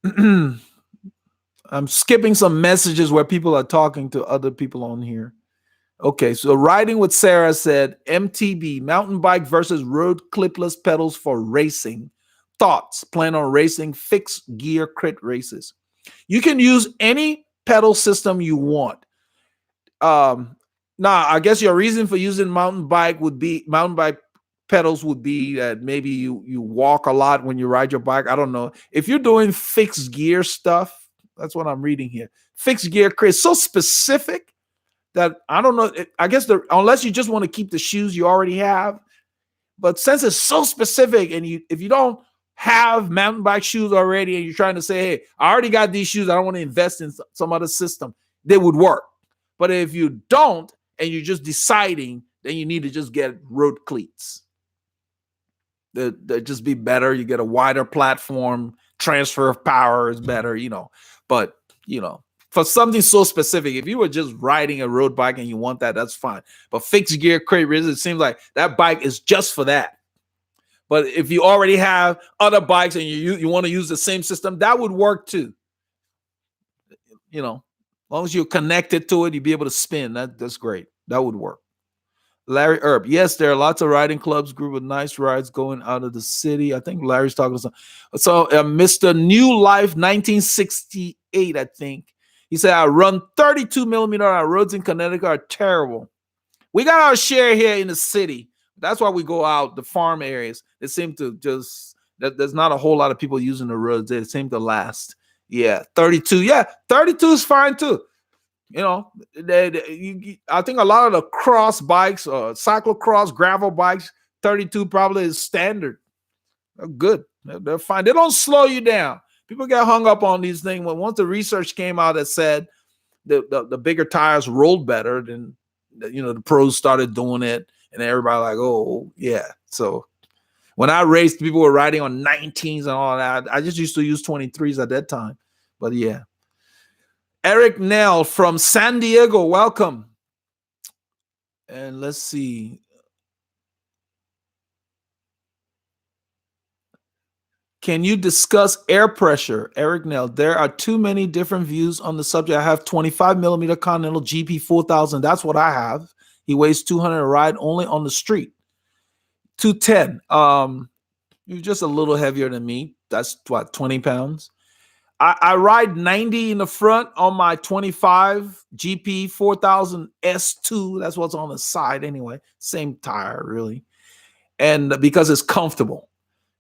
I'm skipping some messages where people are talking to other people on here. Okay, so Riding with Sarah said, MTB, mountain bike versus road clipless pedals for racing. Thoughts, plan on racing fixed gear crit races. You can use any pedal system you want. Now, I guess your reason for using mountain bike pedals would be that maybe you walk a lot when you ride your bike. I don't know. If you're doing fixed gear stuff, that's what I'm reading here. Fixed gear crit, so specific that I don't know. I guess unless you just want to keep the shoes you already have, but since it's so specific, and if you don't have mountain bike shoes already, and you're trying to say, "Hey, I already got these shoes. I don't want to invest in some other system," they would work. But if you don't, and you're just deciding, then you need to just get road cleats. They'll just be better. You get a wider platform. Transfer of power is better, But for something so specific, if you were just riding a road bike and you want that, that's fine. But fixed gear crate races, it seems like that bike is just for that. But if you already have other bikes and you want to use the same system, that would work too. As long as you're connected to it, you'd be able to spin. That's great. That would work. Larry Earp. Yes, there are lots of riding clubs, group of nice rides going out of the city. I think Larry's talking to some. So Mr. New Life 1968, I think. He said, I run 32 millimeter. Our roads in Connecticut are terrible. We got our share here in the city. That's why we go out, the farm areas. It seemed to there's not a whole lot of people using the roads. They seem to last. Yeah, 32. Yeah, 32 is fine too. I think a lot of the cross bikes, cyclocross, gravel bikes, 32 probably is standard. They're good. They're fine. They don't slow you down. People get hung up on these things. Once the research came out that said the bigger tires rolled better, then the pros started doing it, and everybody like, oh yeah. So when I raced, people were riding on 19s and all that. I just used to use 23s at that time. But yeah. Eric Nell from San Diego, welcome. And let's see. Can you discuss air pressure? Eric Nell, there are too many different views on the subject. I have 25 millimeter Continental GP 4000. That's what I have. He weighs 200 a ride only on the street. 210. You're just a little heavier than me. That's what, 20 pounds? I ride 90 in the front on my 25 GP 4000 S2. That's what's on the side anyway. Same tire, really. And because it's comfortable.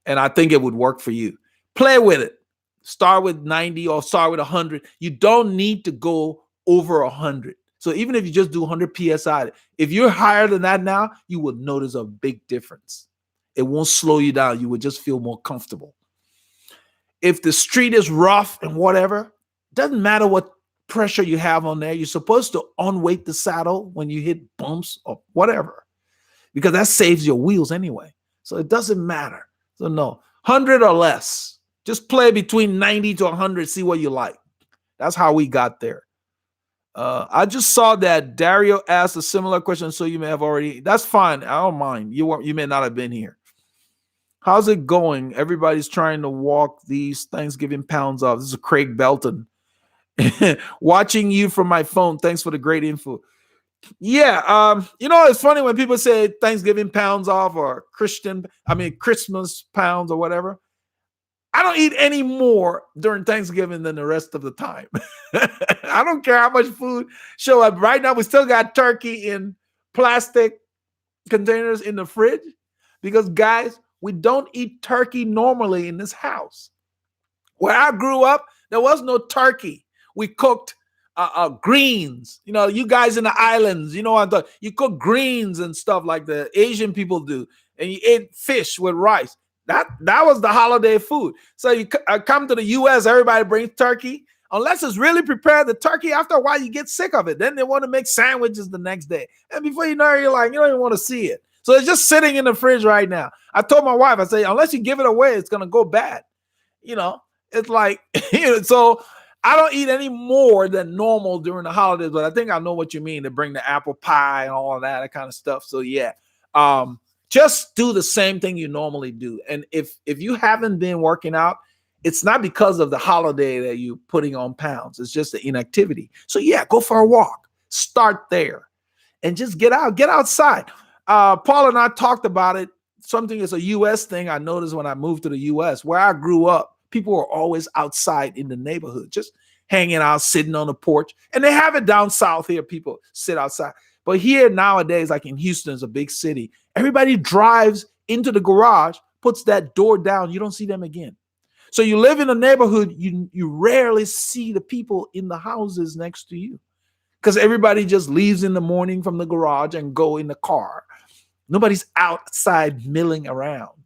And I think it would work for you. Play with it. Start with 90 or start with 100. You don't need to go over 100. So even if you just do 100 PSI, if you're higher than that now, you would notice a big difference. It won't slow you down. You would just feel more comfortable. If the street is rough and whatever, doesn't matter what pressure you have on there. You're supposed to unweight the saddle when you hit bumps or whatever, because that saves your wheels anyway. So it doesn't matter. So no, 100 or less. Just play between 90 to 100, see what you like. That's how we got there. I just saw that Dario asked a similar question, so you may have already. That's fine. I don't mind. You may not have been here. How's it going? Everybody's trying to walk these Thanksgiving pounds off. This is Craig Belton. Watching you from my phone. Thanks for the great info. Yeah, it's funny when people say Thanksgiving pounds off or Christmas pounds or whatever. I don't eat any more during Thanksgiving than the rest of the time. I don't care how much food show up. Right now, we still got turkey in plastic containers in the fridge? Because, guys, we don't eat turkey normally in this house. Where I grew up, there was no turkey. We cooked greens. You know, you guys in the islands, you know what I'm talking. You cook greens and stuff like the Asian people do, and you ate fish with rice. That was the holiday food. So you come to the U.S., everybody brings turkey. Unless it's really prepared, the turkey, after a while, you get sick of it. Then they want to make sandwiches the next day. And before you know it, you're like, you don't even want to see it. So it's just sitting in the fridge right now. I told my wife, I say, unless you give it away, it's going to go bad. You know, it's like, so I don't eat any more than normal during the holidays, but I think I know what you mean, to bring the apple pie and all of that kind of stuff. So yeah, just do the same thing you normally do. And if you haven't been working out, it's not because of the holiday that you're putting on pounds. It's just the inactivity. So yeah, go for a walk. Start there and just get out, get outside. Paul and I talked about it. Something is a U.S. thing I noticed when I moved to the U.S. Where I grew up, people were always outside in the neighborhood, just hanging out, sitting on the porch. And they have it down south here. People sit outside. But here nowadays, like in Houston, it's a big city. Everybody drives into the garage, puts that door down. You don't see them again. So you live in a neighborhood, you rarely see the people in the houses next to you because everybody just leaves in the morning from the garage and go in the car. Nobody's outside milling around,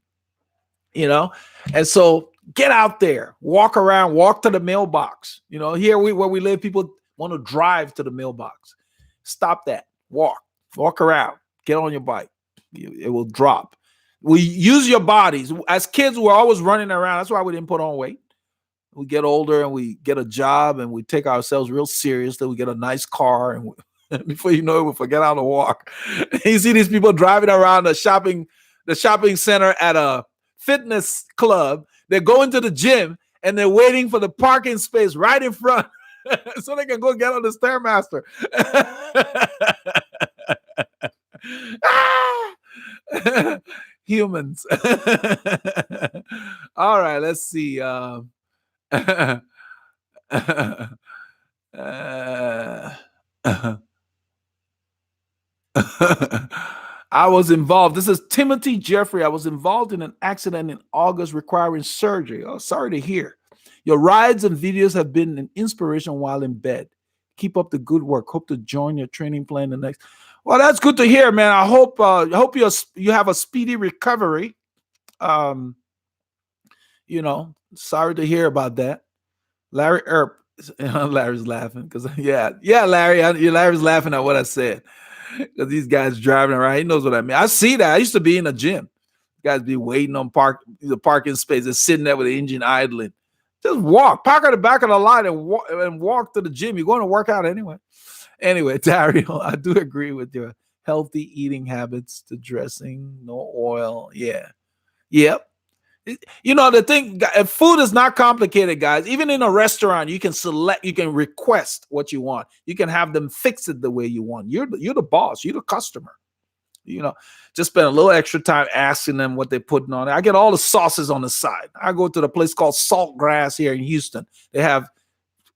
you know? And so get out there, walk around, walk to the mailbox. You know, here where we live, people want to drive to the mailbox. Stop that. Walk around, get on your bike. It will drop. We use your bodies. As kids, we're always running around. That's why we didn't put on weight. We get older and we get a job and we take ourselves real seriously. We get a nice car and before you know it, we forget how to walk. You see these people driving around the shopping center at a fitness club. They're going to the gym and they're waiting for the parking space right in front so they can go get on the Stairmaster. Humans. All right, let's see. I was involved. This is Timothy Jeffrey. I was involved in an accident in August requiring surgery. Oh, sorry to hear. Your rides and videos have been an inspiration while in bed. Keep up the good work. Hope to join your training plan the next. Well, that's good to hear, man. I hope you have a speedy recovery. You know, sorry to hear about that. Larry Earp. Larry's laughing because Larry's laughing at what I said. Because these guys driving around, he knows what I mean. I see that. I used to be in a gym. Guys be waiting on the parking space and sitting there with the engine idling. Just walk, park at the back of the lot and walk to the gym. You're going to work out anyway. Anyway, Dario, I do agree with your healthy eating habits, to dressing, no oil. Yeah. Yep. You know, the thing, food is not complicated, guys. Even in a restaurant, you can request what you want. You can have them fix it the way you want. You're the boss. You're the customer. You know, just spend a little extra time asking them what they're putting on it. I get all the sauces on the side. I go to the place called Saltgrass here in Houston. They have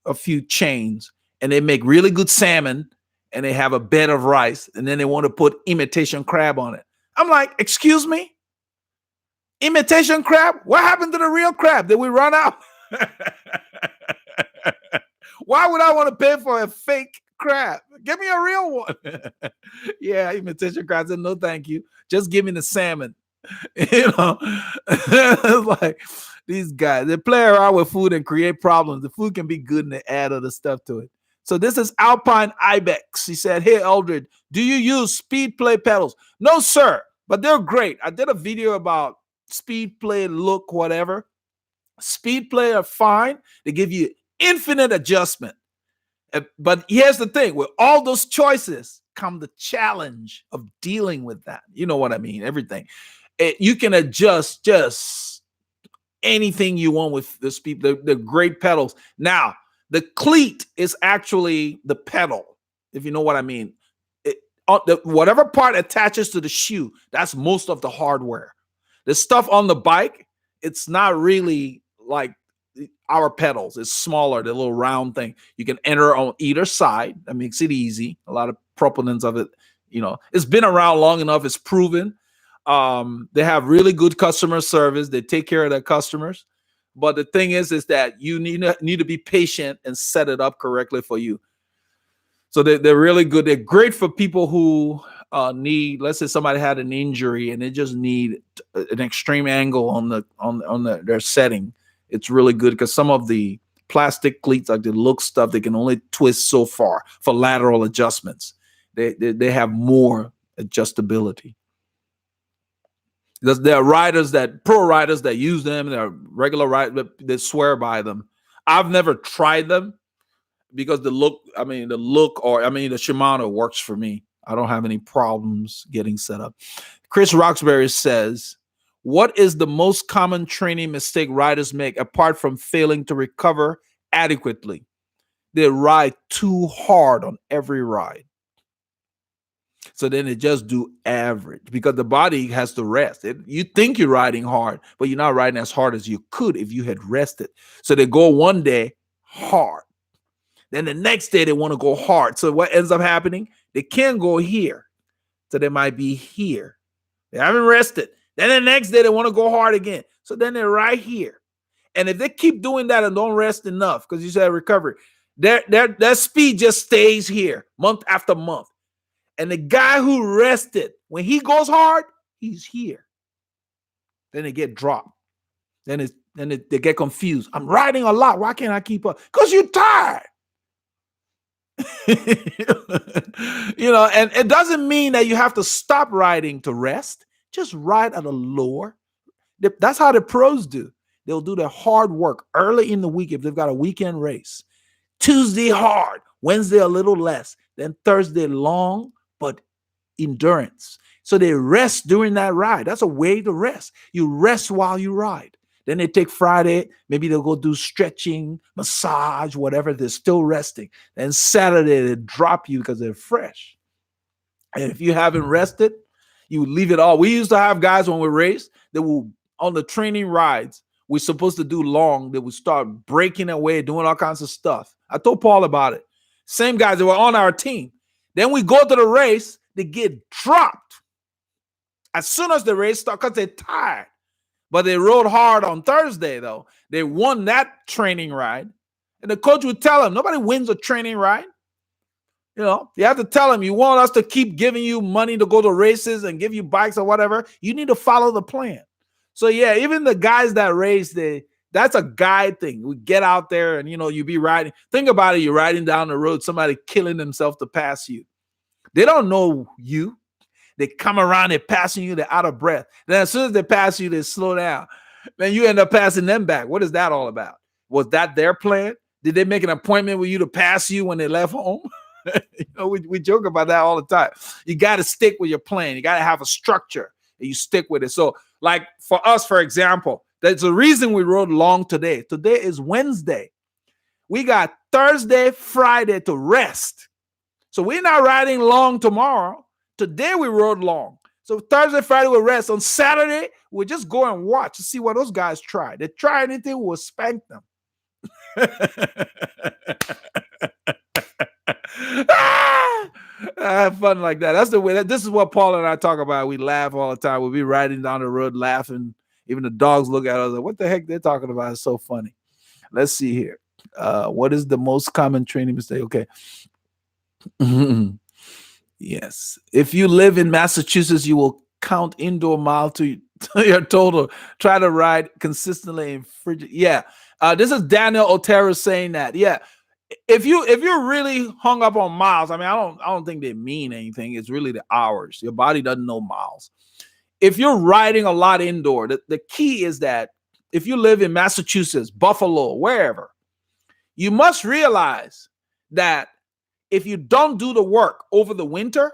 a few chains, and they make really good salmon, and they have a bed of rice, and then they want to put imitation crab on it. I'm like, excuse me? Imitation crab? What happened to the real crab? Did we run out? Why would I want to pay for a fake crab? Give me a real one. Yeah, imitation crab. I said, no, thank you. Just give me the salmon. You know, it's like these guys, they play around with food and create problems. The food can be good and they add other stuff to it. So this is Alpine Ibex. He said, hey, Eldred, do you use speed play pedals? No, sir, but they're great. I did a video about speed play, look, whatever. Speed play are fine. They give you infinite adjustment. But here's the thing, with all those choices come the challenge of dealing with that. You know what I mean? Everything. You can adjust just anything you want with the speed, the great pedals. Now, the cleat is actually the pedal, if you know what I mean. Whatever part attaches to the shoe, that's most of the hardware. The stuff on the bike, it's not really like our pedals. It's smaller, the little round thing. You can enter on either side. That makes it easy. A lot of proponents of it It's been around long enough. It's proven. They have really good customer service. They take care of their customers. But the thing is that you need to be patient and set it up correctly for you. So they're really good. They're great for people who need, let's say somebody had an injury and they just need an extreme angle on their setting. It's really good because some of the plastic cleats, like the look stuff, they can only twist so far for lateral adjustments. They have more adjustability. There are pro riders that use them. There are regular riders that swear by them. I've never tried them because the Shimano works for me. I don't have any problems getting set up. Chris Roxbury says, what is the most common training mistake riders make apart from failing to recover adequately? They ride too hard on every ride. So then they just do average because the body has to rest. You think you're riding hard, but you're not riding as hard as you could if you had rested. So they go one day hard. Then the next day they want to go hard. So what ends up happening? They can't go here. So they might be here. They haven't rested. Then the next day they want to go hard again. So then they're right here. And if they keep doing that and don't rest enough, because you said recovery, their speed just stays here month after month. And the guy who rested, when he goes hard, he's here. Then they get dropped. Then they get confused. I'm riding a lot. Why can't I keep up? Because you're tired. And it doesn't mean that you have to stop riding to rest. Just ride at a lower. That's how the pros do. They'll do their hard work early in the week if they've got a weekend race. Tuesday hard, Wednesday a little less, then Thursday long, but endurance. So they rest during that ride. That's a way to rest. You rest while you ride. Then they take Friday, maybe they'll go do stretching, massage, whatever. They're still resting. Then Saturday, they drop you because they're fresh. And if you haven't rested, you leave it all. We used to have guys when we raced that will, on the training rides, we're supposed to do long, they would start breaking away, doing all kinds of stuff. I told Paul about it. Same guys that were on our team. Then we go to the race, they get dropped as soon as the race starts because they're tired. But they rode hard on Thursday, though. They won that training ride. And the coach would tell them, nobody wins a training ride. You have to tell them, you want us to keep giving you money to go to races and give you bikes or whatever. You need to follow the plan. So, yeah, even the guys that race, that's a guide thing. We get out there and, you be riding. Think about it. You're riding down the road, somebody killing themselves to pass you. They don't know you. They come around, they're passing you, they're out of breath. Then as soon as they pass you, they slow down. Then you end up passing them back. What is that all about? Was that their plan? Did they make an appointment with you to pass you when they left home? We joke about that all the time. You got to stick with your plan. You got to have a structure and you stick with it. So like for us, for example, there's a reason we rode long today. Today is Wednesday. We got Thursday, Friday to rest. So we're not riding long tomorrow. Today we rode long. So Thursday, Friday we rest. On Saturday, we just go and watch to see what those guys try. They try anything, we'll spank them. Fun like that. That's the way. This is what Paul and I talk about. We laugh all the time. We'll be riding down the road laughing. Even the dogs look at us like, what the heck they're talking about? It's so funny. Let's see here. What is the most common training mistake? Okay. Yes. If you live in Massachusetts, you will count indoor mile to your total. Try to ride consistently in frigid. Yeah. This is Daniel Otero saying that. Yeah. If you're really hung up on miles, I don't think they mean anything. It's really the hours. Your body doesn't know miles. If you're riding a lot indoor, the key is that if you live in Massachusetts, Buffalo, wherever, you must realize that if you don't do the work over the winter,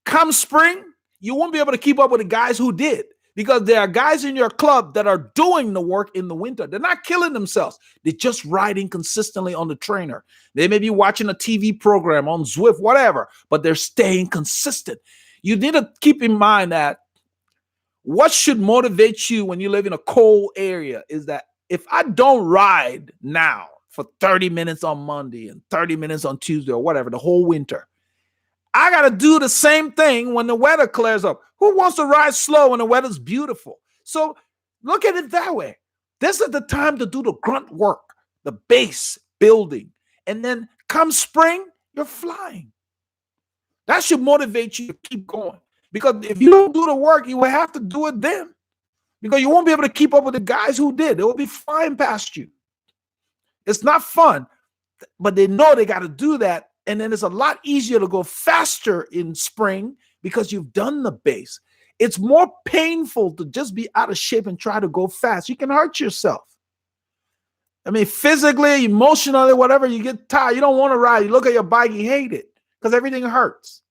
come spring, you won't be able to keep up with the guys who did, because there are guys in your club that are doing the work in the winter. They're not killing themselves. They're just riding consistently on the trainer. They may be watching a TV program on Zwift, whatever, but they're staying consistent. You need to keep in mind that what should motivate you when you live in a cold area is that if I don't ride now for 30 minutes on Monday and 30 minutes on Tuesday or whatever, the whole winter, I got to do the same thing when the weather clears up. Who wants to ride slow when the weather's beautiful? So look at it that way. This is the time to do the grunt work, the base building. And then come spring, you're flying. That should motivate you to keep going. Because if you don't do the work, you will have to do it then. Because you won't be able to keep up with the guys who did. They will be flying past you. It's not fun, but they know they got to do that. And then it's a lot easier to go faster in spring because you've done the base. It's more painful to just be out of shape and try to go fast. You can hurt yourself. I mean, physically, emotionally, whatever, you get tired. You don't want to ride. You look at your bike, you hate it because everything hurts.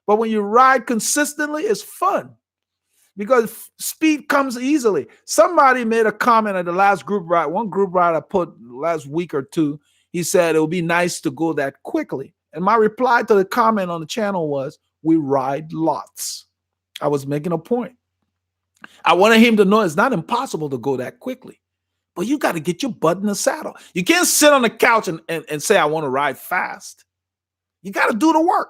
But when you ride consistently, it's fun because speed comes easily. Somebody made a comment at the last group ride. One group ride I put last week or two, he said it would be nice to go that quickly. And my reply to the comment on the channel was, we ride lots. I was making a point. I wanted him to know it's not impossible to go that quickly, but you got to get your butt in the saddle. You can't sit on the couch and say, I want to ride fast. You got to do the work.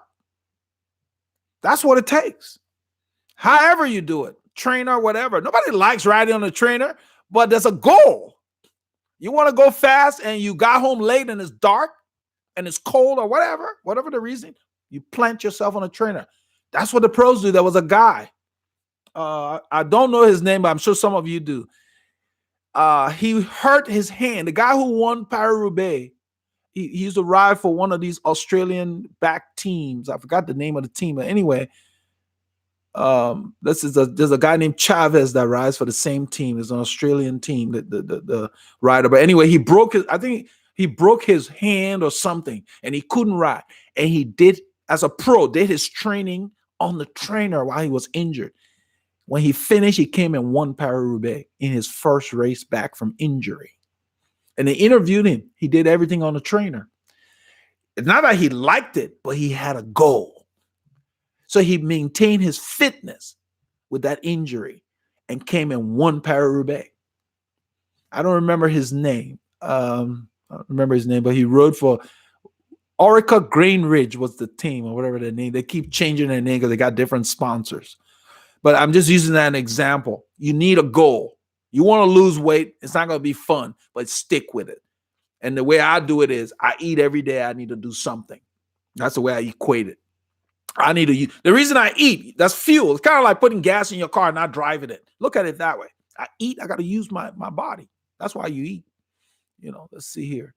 That's what it takes. However you do it, trainer, whatever. Nobody likes riding on a trainer, but there's a goal. You want to go fast and you got home late and it's dark and it's cold or whatever the reason, you plant yourself on a trainer. That's what the pros do. There was a guy. I don't know his name, but I'm sure some of you do. He hurt his hand. The guy who won Paris-Roubaix, he used to ride for one of these Australian back teams. I forgot the name of the team, but anyway, there's a guy named Chavez that rides for the same team. It's an Australian team, the rider. But anyway, I think he broke his hand or something, and he couldn't ride. And he did, as a pro, did his training on the trainer while he was injured. When he finished, he came and won Paris-Roubaix in his first race back from injury. And they interviewed him. He did everything on the trainer. It's not that he liked it, but he had a goal. So he maintained his fitness with that injury and came and won Paris-Roubaix. I don't remember his name. I don't remember his name, but he rode for Orica Grain Ridge was the team or whatever their name. They keep changing their name because they got different sponsors. But I'm just using that as an example. You need a goal. You want to lose weight. It's not going to be fun, but stick with it. And the way I do it is I eat every day. I need to do something. That's the way I equate it. I need to use. The reason I eat, that's fuel. It's kind of like putting gas in your car and not driving it. Look at it that way. I eat. I got to use my body. That's why you eat. Let's see here.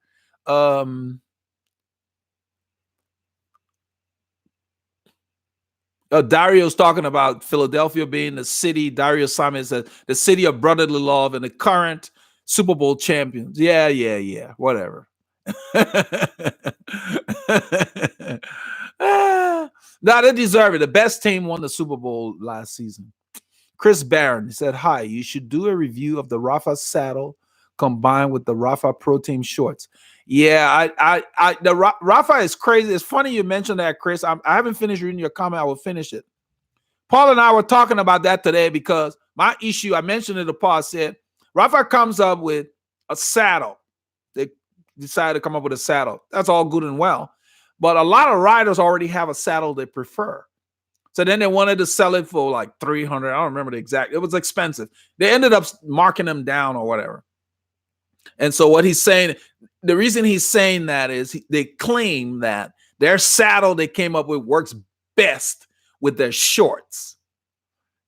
Dario's talking about Philadelphia being the city. Dario Simon said the city of brotherly love and the current Super Bowl champions. Yeah. Whatever. No, they deserve it. The best team won the Super Bowl last season. Chris Barron said, hi, you should do a review of the Rafa saddle combined with the Rafa Pro Team shorts. Yeah, Rafa is crazy. It's funny you mentioned that, Chris. I haven't finished reading your comment. I will finish it. Paul and I were talking about that today because my issue, I mentioned it to Paul, said Rafa comes up with a saddle. They decided to come up with a saddle. That's all good and well. But a lot of riders already have a saddle they prefer. So then they wanted to sell it for like $300. I don't remember the exact. It was expensive. They ended up marking them down or whatever. And so what he's saying, the reason he's saying that is they claim that their saddle they came up with works best with their shorts.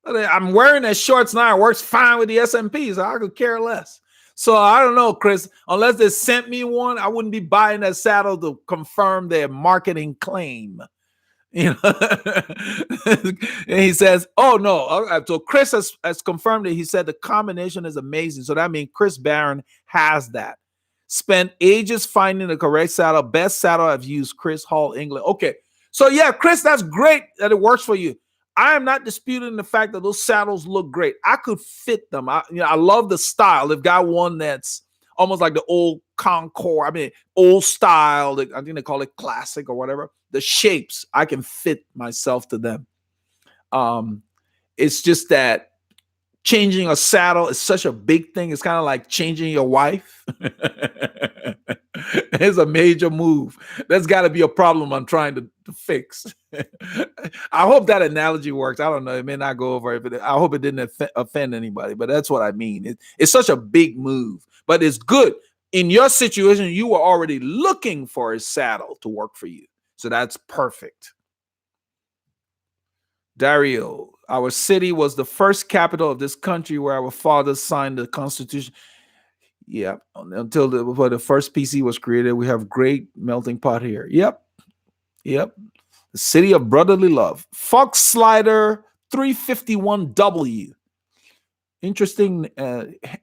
I'm wearing their shorts now. It works fine with the SMPs. So I could care less. So I don't know, Chris, unless they sent me one, I wouldn't be buying that saddle to confirm their marketing claim. And he says, oh no. So Chris has confirmed it. He said the combination is amazing. So that means Chris Barron has that. Spent ages finding the correct saddle. Best saddle I've used, Chris Hall, England. Okay. So yeah, Chris, that's great that it works for you. I am not disputing the fact that those saddles look great. I could fit them. I love the style. They've got one that's almost like the old Concord. I mean, old style. I think they call it classic or whatever. The shapes, I can fit myself to them. It's just that changing a saddle is such a big thing. It's kind of like changing your wife. It's a major move. That's got to be a problem I'm trying to fix. I hope that analogy works. I don't know. It may not go over. I hope it didn't offend anybody, but that's what I mean. It's such a big move, but it's good. In your situation, you were already looking for a saddle to work for you. So that's perfect. Dario, our city was the first capital of this country where our fathers signed the Constitution. Yeah, before the first PC was created, we have great melting pot here. Yep. The city of brotherly love. Fox Slider 351W. Interesting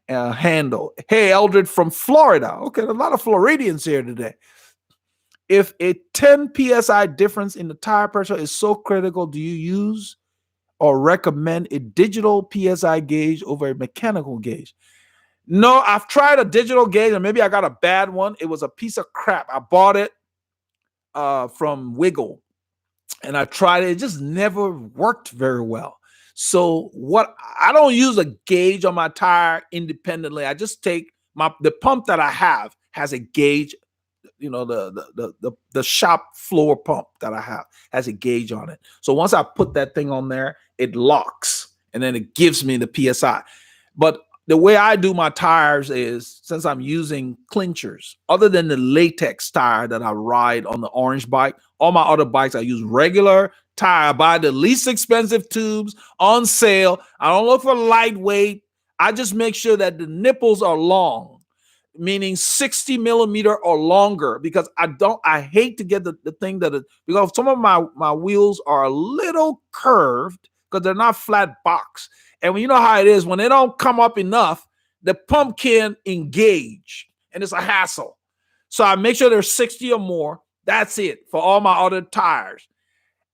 handle. Hey, Eldred from Florida. Okay, a lot of Floridians here today. If a 10 psi difference in the tire pressure is so critical, do you use or recommend a digital psi gauge over a mechanical gauge? No, I've tried a digital gauge, and maybe I got a bad one. It was a piece of crap. I bought it from Wiggle, and I tried it. It just never worked very well. So I don't use a gauge on my tire independently. I just take the pump that I have has a gauge. You know, the shop floor pump that I have has a gauge on it. So once I put that thing on there, it locks, and then it gives me the PSI. But the way I do my tires is, since I'm using clinchers, other than the latex tire that I ride on the orange bike, all my other bikes, I use regular tire. I buy the least expensive tubes on sale. I don't look for lightweight. I just make sure that the nipples are long, meaning 60 millimeter or longer, because I hate to get the thing because some of my wheels are a little curved because they're not flat box. And when you know how it is, when they don't come up enough, the pump can engage, and it's a hassle. So I make sure there's 60 or more. That's it for all my other tires.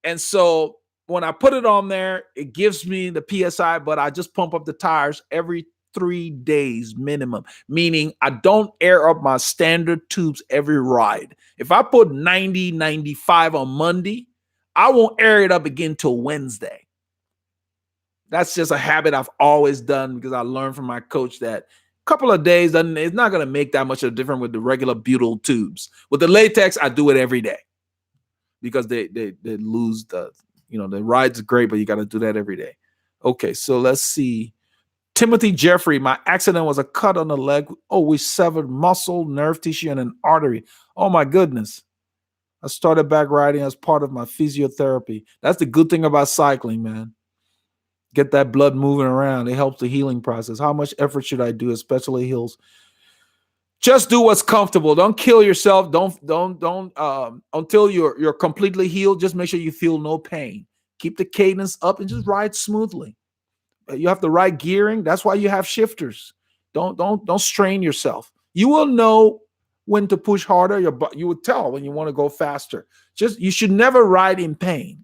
And so when I put it on there, it gives me the PSI, but I just pump up the tires every 3 days minimum, meaning I don't air up my standard tubes every ride. If I put 90, 95 on Monday, I won't air it up again till Wednesday. That's just a habit I've always done, because I learned from my coach that a couple of days, it's not going to make that much of a difference with the regular butyl tubes. With the latex, I do it every day because they lose the ride's great, but you got to do that every day. Okay, so let's see. Timothy Jeffrey, my accident was a cut on the leg. Oh, we severed muscle, nerve tissue, and an artery. Oh, my goodness. I started back riding as part of my physiotherapy. That's the good thing about cycling, man. Get that blood moving around. It helps the healing process. How much effort should I do, especially heels? Just do what's comfortable. Don't kill yourself. Don't until you're completely healed. Just make sure you feel no pain. Keep the cadence up and just ride smoothly. You have the right gearing. That's why you have shifters. Don't strain yourself. You will know when to push harder. You would tell when you want to go faster. You should never ride in pain.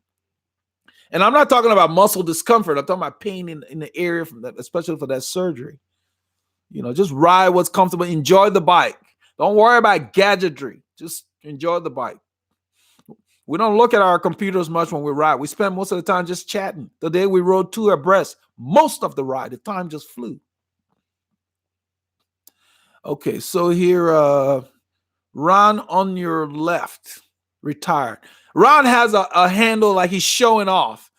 And I'm not talking about muscle discomfort. I'm talking about pain in the area from that, especially for that surgery. Just ride what's comfortable. Enjoy the bike. Don't worry about gadgetry. Just enjoy the bike. We don't look at our computers much when we ride. We spend most of the time just chatting. The day we rode 2 abreast, most of the ride, the time just flew. Okay, so here, Ron on your left, retired. Ron has a handle like he's showing off.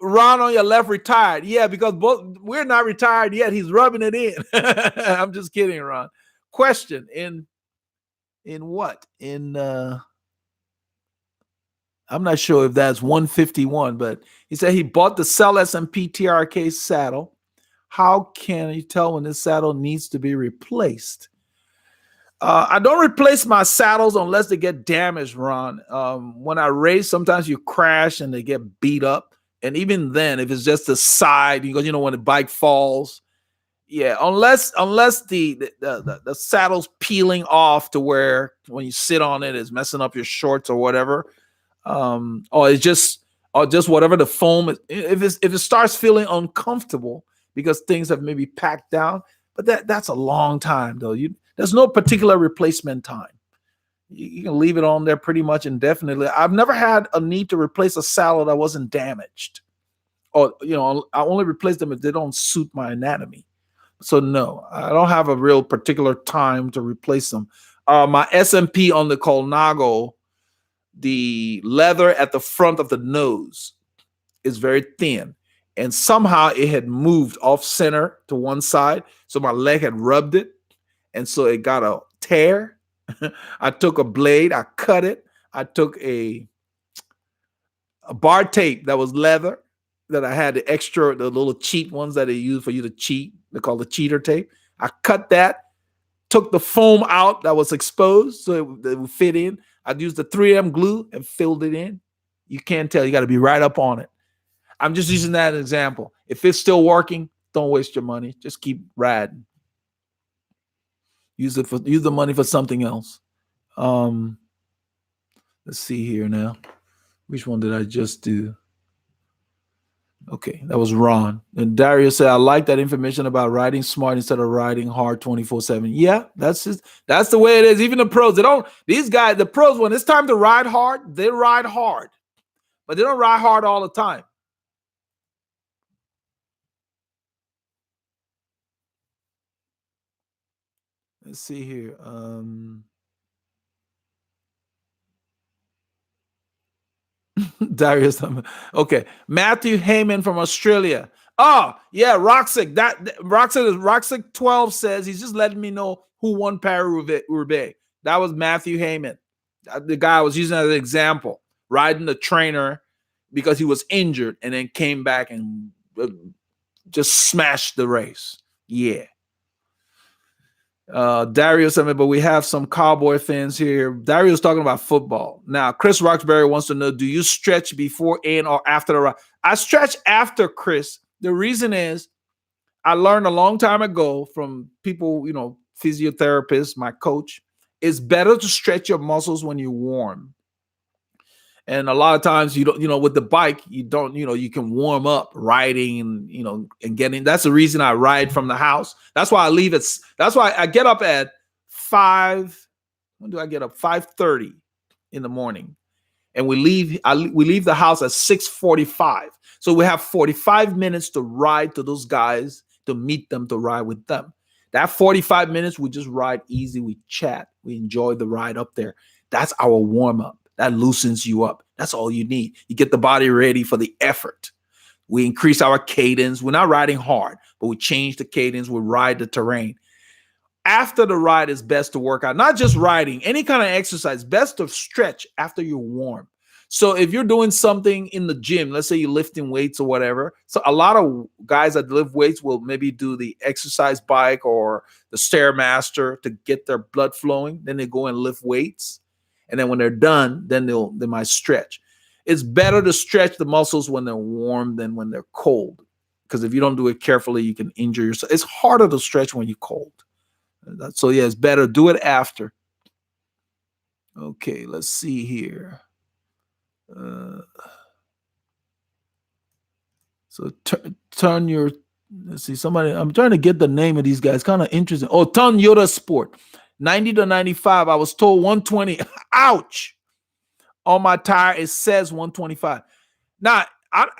Ron on your left, retired. Yeah, because we're not retired yet. He's rubbing it in. I'm just kidding, Ron. Question, in what? I'm not sure if that's 151, but he said he bought the Cell SMP TRK saddle. How can you tell when this saddle needs to be replaced? I don't replace my saddles unless they get damaged, Ron. When I race, sometimes you crash and they get beat up. And even then, if it's just the side, because when the bike falls, yeah, unless the saddle's peeling off to where when you sit on it, it's messing up your shorts or whatever. Or just whatever the foam is. If it starts feeling uncomfortable because things have maybe packed down, but that's a long time though. There's no particular replacement time. You can leave it on there pretty much indefinitely. I've never had a need to replace a saddle that wasn't damaged, or I only replace them if they don't suit my anatomy. So no, I don't have a real particular time to replace them. My SMP on the Colnago, the leather at the front of the nose is very thin. And somehow it had moved off center to one side. So my leg had rubbed it. And so it got a tear. I took a blade, I cut it. I took a bar tape that was leather that I had the little cheat ones that they use for you to cheat. They call the cheater tape. I cut that, took the foam out that was exposed so it would fit in. I'd use the 3M glue and filled it in. You can't tell. You got to be right up on it. I'm just using that as an example. If it's still working, don't waste your money. Just keep riding. Use the money for something else. Let's see here now. Which one did I just do? Okay, that was Ron. And Dario said, I like that information about riding smart instead of riding hard 24/7. Yeah, that's the way it is. Even the pros, these guys, the pros, when it's time to ride hard, they ride hard. But they don't ride hard all the time. Let's see here. Darius, okay. Matthew Heyman from Australia. Oh, yeah, Roxic. Roxic 12 says he's just letting me know who won Paris-Roubaix. That was Matthew Heyman. The guy I was using as an example, riding the trainer because he was injured and then came back and just smashed the race. Yeah. Dario said, but we have some Cowboy fans here. Dario's talking about football. Now, Chris Roxbury wants to know, do you stretch before and or after the ride? I stretch after, Chris. The reason is I learned a long time ago from people, physiotherapists, my coach, it's better to stretch your muscles when you're warm. And a lot of times you don't, with the bike, you don't, you can warm up riding and, and getting, that's the reason I ride from the house. That's why I leave it. That's why I get up at 5. When do I get up? 5:30 in the morning. And we leave the house at 6:45. So we have 45 minutes to ride to those guys, to meet them, to ride with them. That 45 minutes, we just ride easy. We chat. We enjoy the ride up there. That's our warm up. That loosens you up. That's all you need. You get the body ready for the effort. We increase our cadence. We're not riding hard, but we change the cadence. We ride the terrain. After the ride, it's best to work out. Not just riding, any kind of exercise. Best to stretch after you're warm. So if you're doing something in the gym, let's say you're lifting weights or whatever. So a lot of guys that lift weights will maybe do the exercise bike or the Stairmaster to get their blood flowing. Then they go and lift weights. And then when they're done, then they might stretch. It's better to stretch the muscles when they're warm than when they're cold. Because if you don't do it carefully, you can injure yourself. It's harder to stretch when you're cold. So yeah, it's better. Do it after. Okay, let's see here. So turn your, let's see, somebody, I'm trying to get the name of these guys. Kind of interesting. Oh, Ton Yoda Sport. 90 to 95. I was told 120. Ouch. On my tire, it says 125. Now,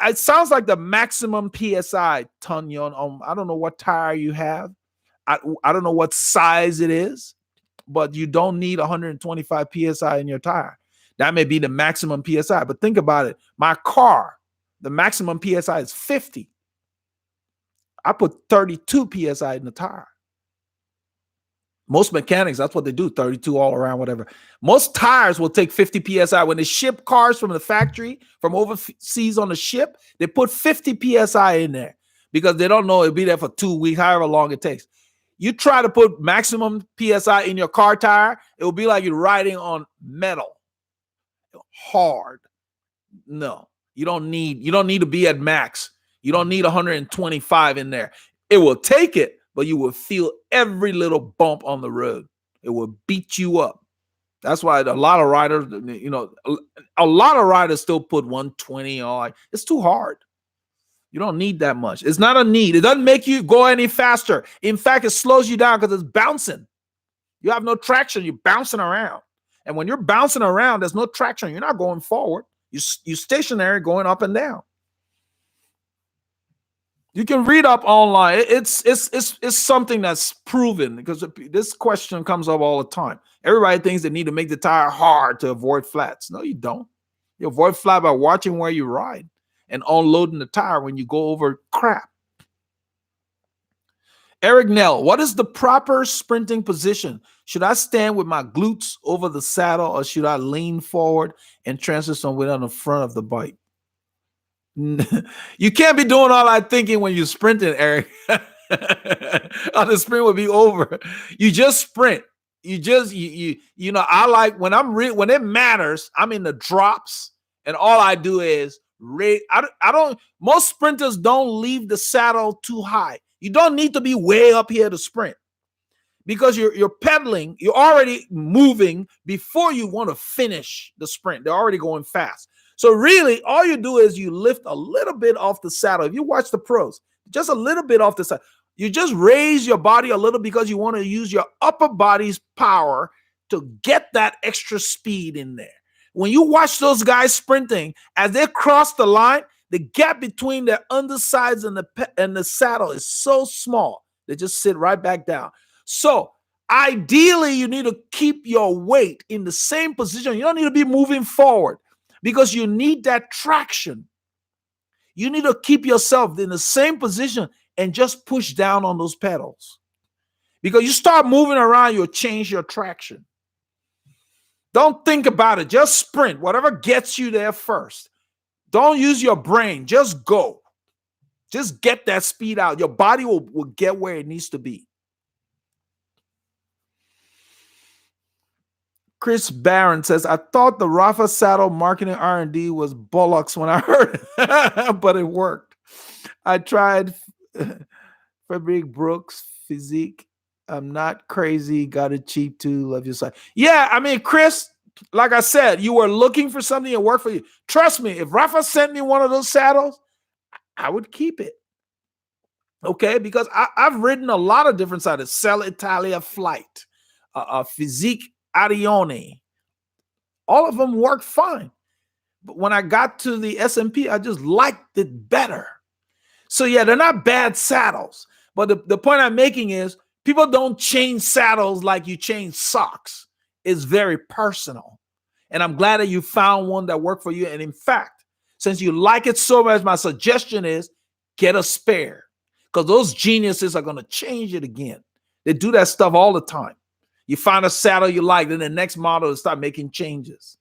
it sounds like the maximum PSI, Tunyon. I don't know what tire you have. I don't know what size it is, but you don't need 125 PSI in your tire. That may be the maximum PSI, but think about it. My car, the maximum PSI is 50. I put 32 PSI in the tire. Most mechanics, that's what they do, 32 all around, whatever. Most tires will take 50 PSI. When they ship cars from the factory, from overseas on the ship, they put 50 PSI in there because they don't know it'll be there for 2 weeks, however long it takes. You try to put maximum PSI in your car tire, it will be like you're riding on metal. Hard. No, you don't need to be at max. You don't need 125 in there. It will take it, but you will feel every little bump on the road. It will beat you up. That's why a lot of riders, a lot of riders still put 120 on. It's too hard. You don't need that much. It's not a need. It doesn't make you go any faster. In fact, it slows you down because it's bouncing. You have no traction. You're bouncing around. And when you're bouncing around, there's no traction. You're not going forward. You're stationary going up and down. You can read up online. It's something that's proven because this question comes up all the time. Everybody thinks they need to make the tire hard to avoid flats. No, you don't. You avoid flat by watching where you ride and unloading the tire when you go over crap. Eric Nell, what is the proper sprinting position? Should I stand with my glutes over the saddle or should I lean forward and transfer some weight on the front of the bike? You can't be doing all that thinking when you're sprinting, Eric. The sprint will be over. You just sprint. You know, I like when when it matters, I'm in the drops, and all I do is I don't most sprinters don't leave the saddle too high. You don't need to be way up here to sprint because you're pedaling, you're already moving before you want to finish the sprint. They're already going fast. So really, all you do is you lift a little bit off the saddle. If you watch the pros, just a little bit off the saddle. You just raise your body a little because you want to use your upper body's power to get that extra speed in there. When you watch those guys sprinting, as they cross the line, the gap between their undersides and the saddle is so small. They just sit right back down. So ideally, you need to keep your weight in the same position. You don't need to be moving forward because you need that traction. You need to keep yourself in the same position and just push down on those pedals. Because you start moving around, you'll change your traction. Don't think about it. Just sprint. Whatever gets you there first. Don't use your brain. Just go. Just get that speed out. Your body will get where it needs to be. Chris Barron says, I thought the Rafa saddle marketing R&D was bollocks when I heard it, but it worked. I tried Fabric Brooks Physique. I'm not crazy. Got it cheap too. Love your side. Yeah, I mean, Chris, like I said, you were looking for something that worked for you. Trust me, if Rafa sent me one of those saddles, I would keep it. Okay, because I've ridden a lot of different saddles. Cell Italia Flight, Physique Arione. All of them work fine. But when I got to the SMP, I just liked it better. So yeah, they're not bad saddles. But the point I'm making is people don't change saddles like you change socks. It's very personal. And I'm glad that you found one that worked for you. And in fact, since you like it so much, my suggestion is get a spare. Because those geniuses are going to change it again. They do that stuff all the time. You find a saddle you like, then the next model will start making changes.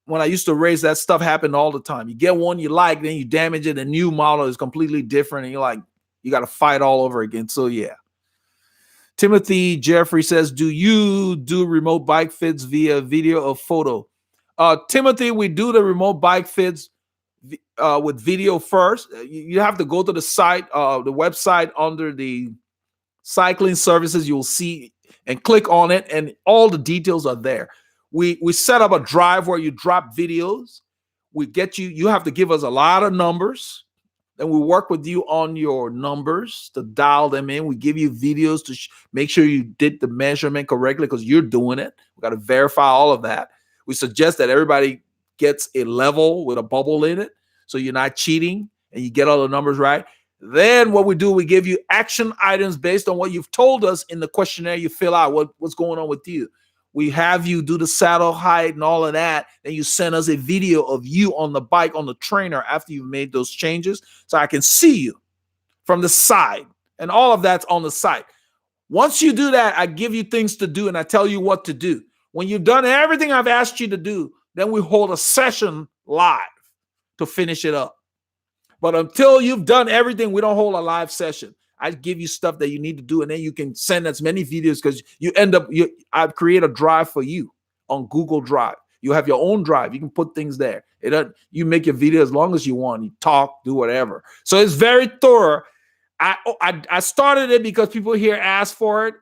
When I used to race, that stuff happened all the time. You get one you like, then you damage it. A new model is completely different, and you're like, you got to fight all over again. So yeah. Timothy Jeffrey says, do you do remote bike fits via video or photo? Timothy, we do the remote bike fits with video first. You have to go to the site, the website under the cycling services. You'll see and click on it, and all the details are there. We set up a drive where you drop videos. We get you. You have to give us a lot of numbers. And we work with you on your numbers to dial them in. We give you videos to make sure you did the measurement correctly because you're doing it. We got to verify all of that. We suggest that everybody gets a level with a bubble in it so you're not cheating and you get all the numbers right. Then what we do, we give you action items based on what you've told us in the questionnaire you fill out, what's going on with you. We have you do the saddle height and all of that. Then you send us a video of you on the bike, on the trainer after you've made those changes so I can see you from the side. And all of that's on the site. Once you do that, I give you things to do and I tell you what to do. When you've done everything I've asked you to do, then we hold a session live to finish it up. But until you've done everything, we don't hold a live session. I give you stuff that you need to do, and then you can send as many videos because you end up, I've created a drive for you on Google Drive. You have your own drive. You can put things there. You make your video as long as you want. You talk, do whatever. So it's very thorough. I started it because people here ask for it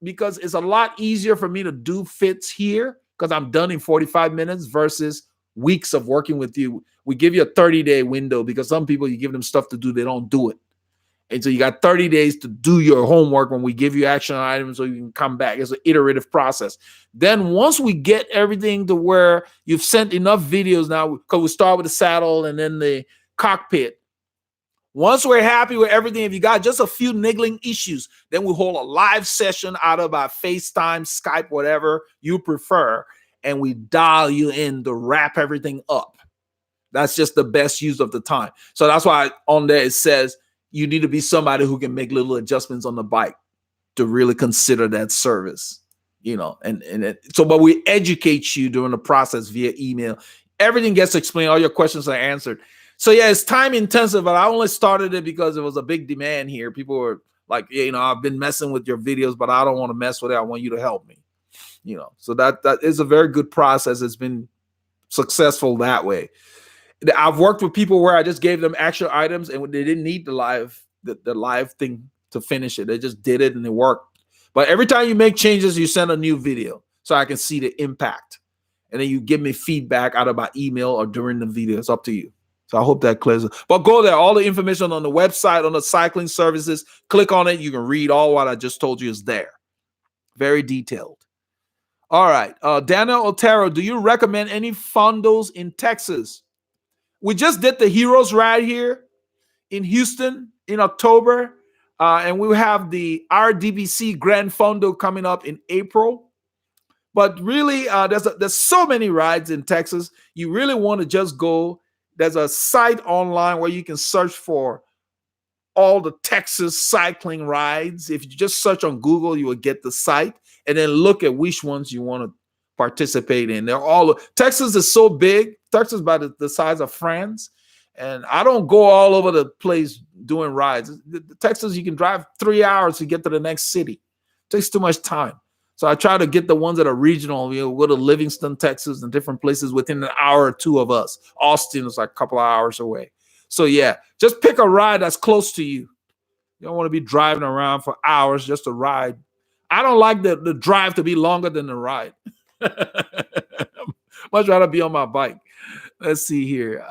because it's a lot easier for me to do fits here because I'm done in 45 minutes versus weeks of working with you. We give you a 30-day window because some people, you give them stuff to do, they don't do it. And so you got 30 days to do your homework when we give you action items so you can come back. It's an iterative process. Then once we get everything to where you've sent enough videos now, because we start with the saddle and then the cockpit, Once we're happy with everything, if you got just a few niggling issues, then we hold a live session out of our FaceTime, Skype, whatever you prefer, and we dial you in to wrap everything up. That's just the best use of the time. So that's why on there it says you need to be somebody who can make little adjustments on the bike to really consider that service, but we educate you during the process via email. Everything gets explained. All your questions are answered. So yeah, it's time intensive, but I only started it because it was a big demand here. People were like, I've been messing with your videos, but I don't want to mess with it. I want you to help me, So that is a very good process. It's been successful that way. I've worked with people where I just gave them action items and they didn't need the live thing to finish it. They just did it and it worked. But every time you make changes, you send a new video so I can see the impact. And then you give me feedback either by email or during the video. It's up to you. So I hope that clears it. But go there. All the information on the website, on the cycling services, click on it. You can read all what I just told you is there. Very detailed. All right. Daniel Otero, do you recommend any fondos in Texas? We just did the Heroes Ride here in Houston in October. And we have the RDBC Grand Fondo coming up in April. But really, there's so many rides in Texas. You really want to just go. There's a site online where you can search for all the Texas cycling rides. If you just search on Google, you will get the site and then look at which ones you want to participate in. They're all Texas is so big. Texas is about the size of France. And I don't go all over the place doing rides. Texas, you can drive 3 hours to get to the next city. It takes too much time. So I try to get the ones that are regional. Go to Livingston, Texas, and different places within an hour or two of us. Austin is like a couple of hours away. So yeah, just pick a ride that's close to you. You don't want to be driving around for hours just to ride. I don't like the drive to be longer than the ride. Much rather be on my bike. Let's see here.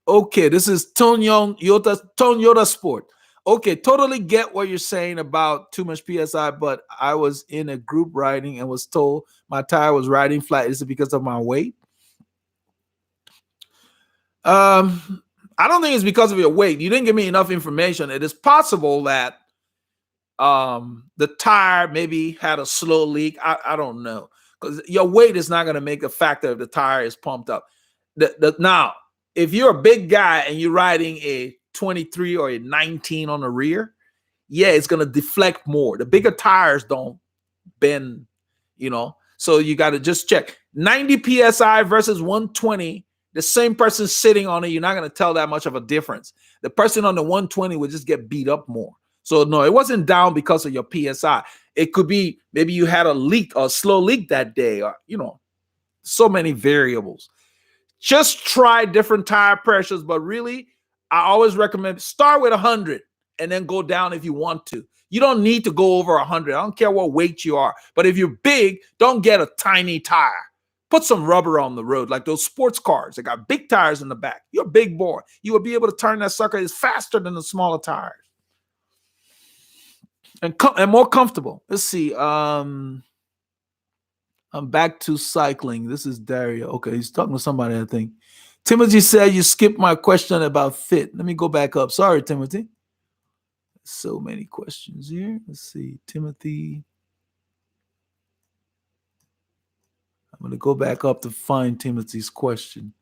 Okay, this is Toyota Sport. Okay, totally get what you're saying about too much PSI, but I was in a group riding and was told my tire was riding flat. Is it because of my weight? I don't think it's because of your weight. You didn't give me enough information. It is possible that the tire maybe had a slow leak. I don't know, because your weight is not going to make a factor if the tire is pumped up. Now, if you're a big guy and you're riding a 23 or a 19 on the rear, yeah, it's going to deflect more. The bigger tires don't bend, so you got to just check 90 PSI versus 120. The same person sitting on it, you're not going to tell that much of a difference. The person on the 120 would just get beat up more. So no, it wasn't down because of your PSI. It could be maybe you had a leak or a slow leak that day, or, so many variables. Just try different tire pressures, but really, I always recommend start with 100 and then go down if you want to. You don't need to go over 100. I don't care what weight you are. But if you're big, don't get a tiny tire. Put some rubber on the road, like those sports cars. They got big tires in the back. You're a big boy. You will be able to turn that sucker. It's faster than the smaller tires. And more comfortable. Let's see. I'm back to cycling. This is Dario. Okay, he's talking to somebody, I think. Timothy said you skipped my question about fit. Let me go back up. Sorry, Timothy. So many questions here. Let's see. Timothy. I'm going to go back up to find Timothy's question.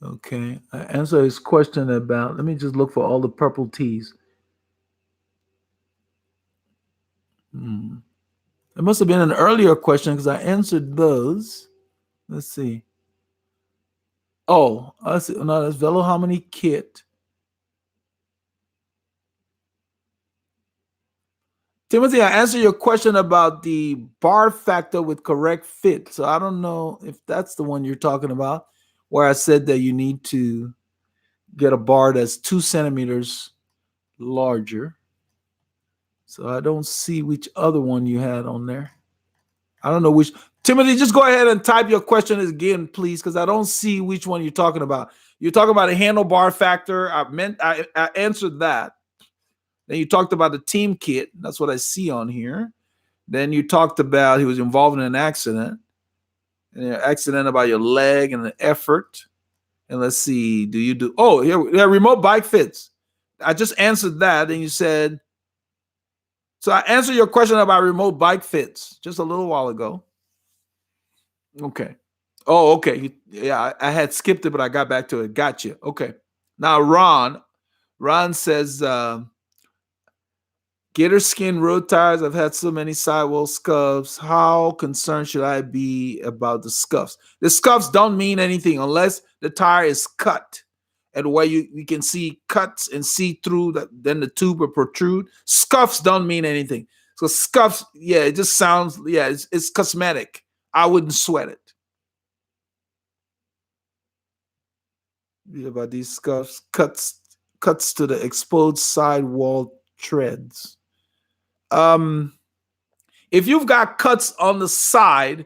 Okay. I answered his question about, let me just look for all the purple T's. It must have been an earlier question because I answered those. Let's see. Oh, I see. No, that's Veloharmony kit. Timothy, I answered your question about the bar factor with correct fit. So I don't know if that's the one you're talking about, where I said that you need to get a bar that's 2 centimeters larger. So I don't see which other one you had on there. I don't know which. Timothy, just go ahead and type your question again, please, because I don't see which one you're talking about. You're talking about a handlebar factor. I answered that. Then you talked about the team kit. That's what I see on here. Then you talked about he was involved in an accident. And an accident about your leg and the effort. And let's see, do you do? Oh, here, yeah, remote bike fits. I just answered that, and you said. So I answered your question about remote bike fits just a little while ago. Okay. Oh, okay. Yeah, I had skipped it, but I got back to it. Gotcha. Okay. Now, Ron says, Gator skin road tires. I've had so many sidewall scuffs. How concerned should I be about the scuffs? The scuffs don't mean anything unless the tire is cut. And where you can see cuts and see through that, then the tube will protrude. Scuffs don't mean anything. So scuffs, yeah, it just sounds, yeah, it's cosmetic. I wouldn't sweat it. Yeah, about these scuffs, cuts to the exposed sidewall treads. If you've got cuts on the side,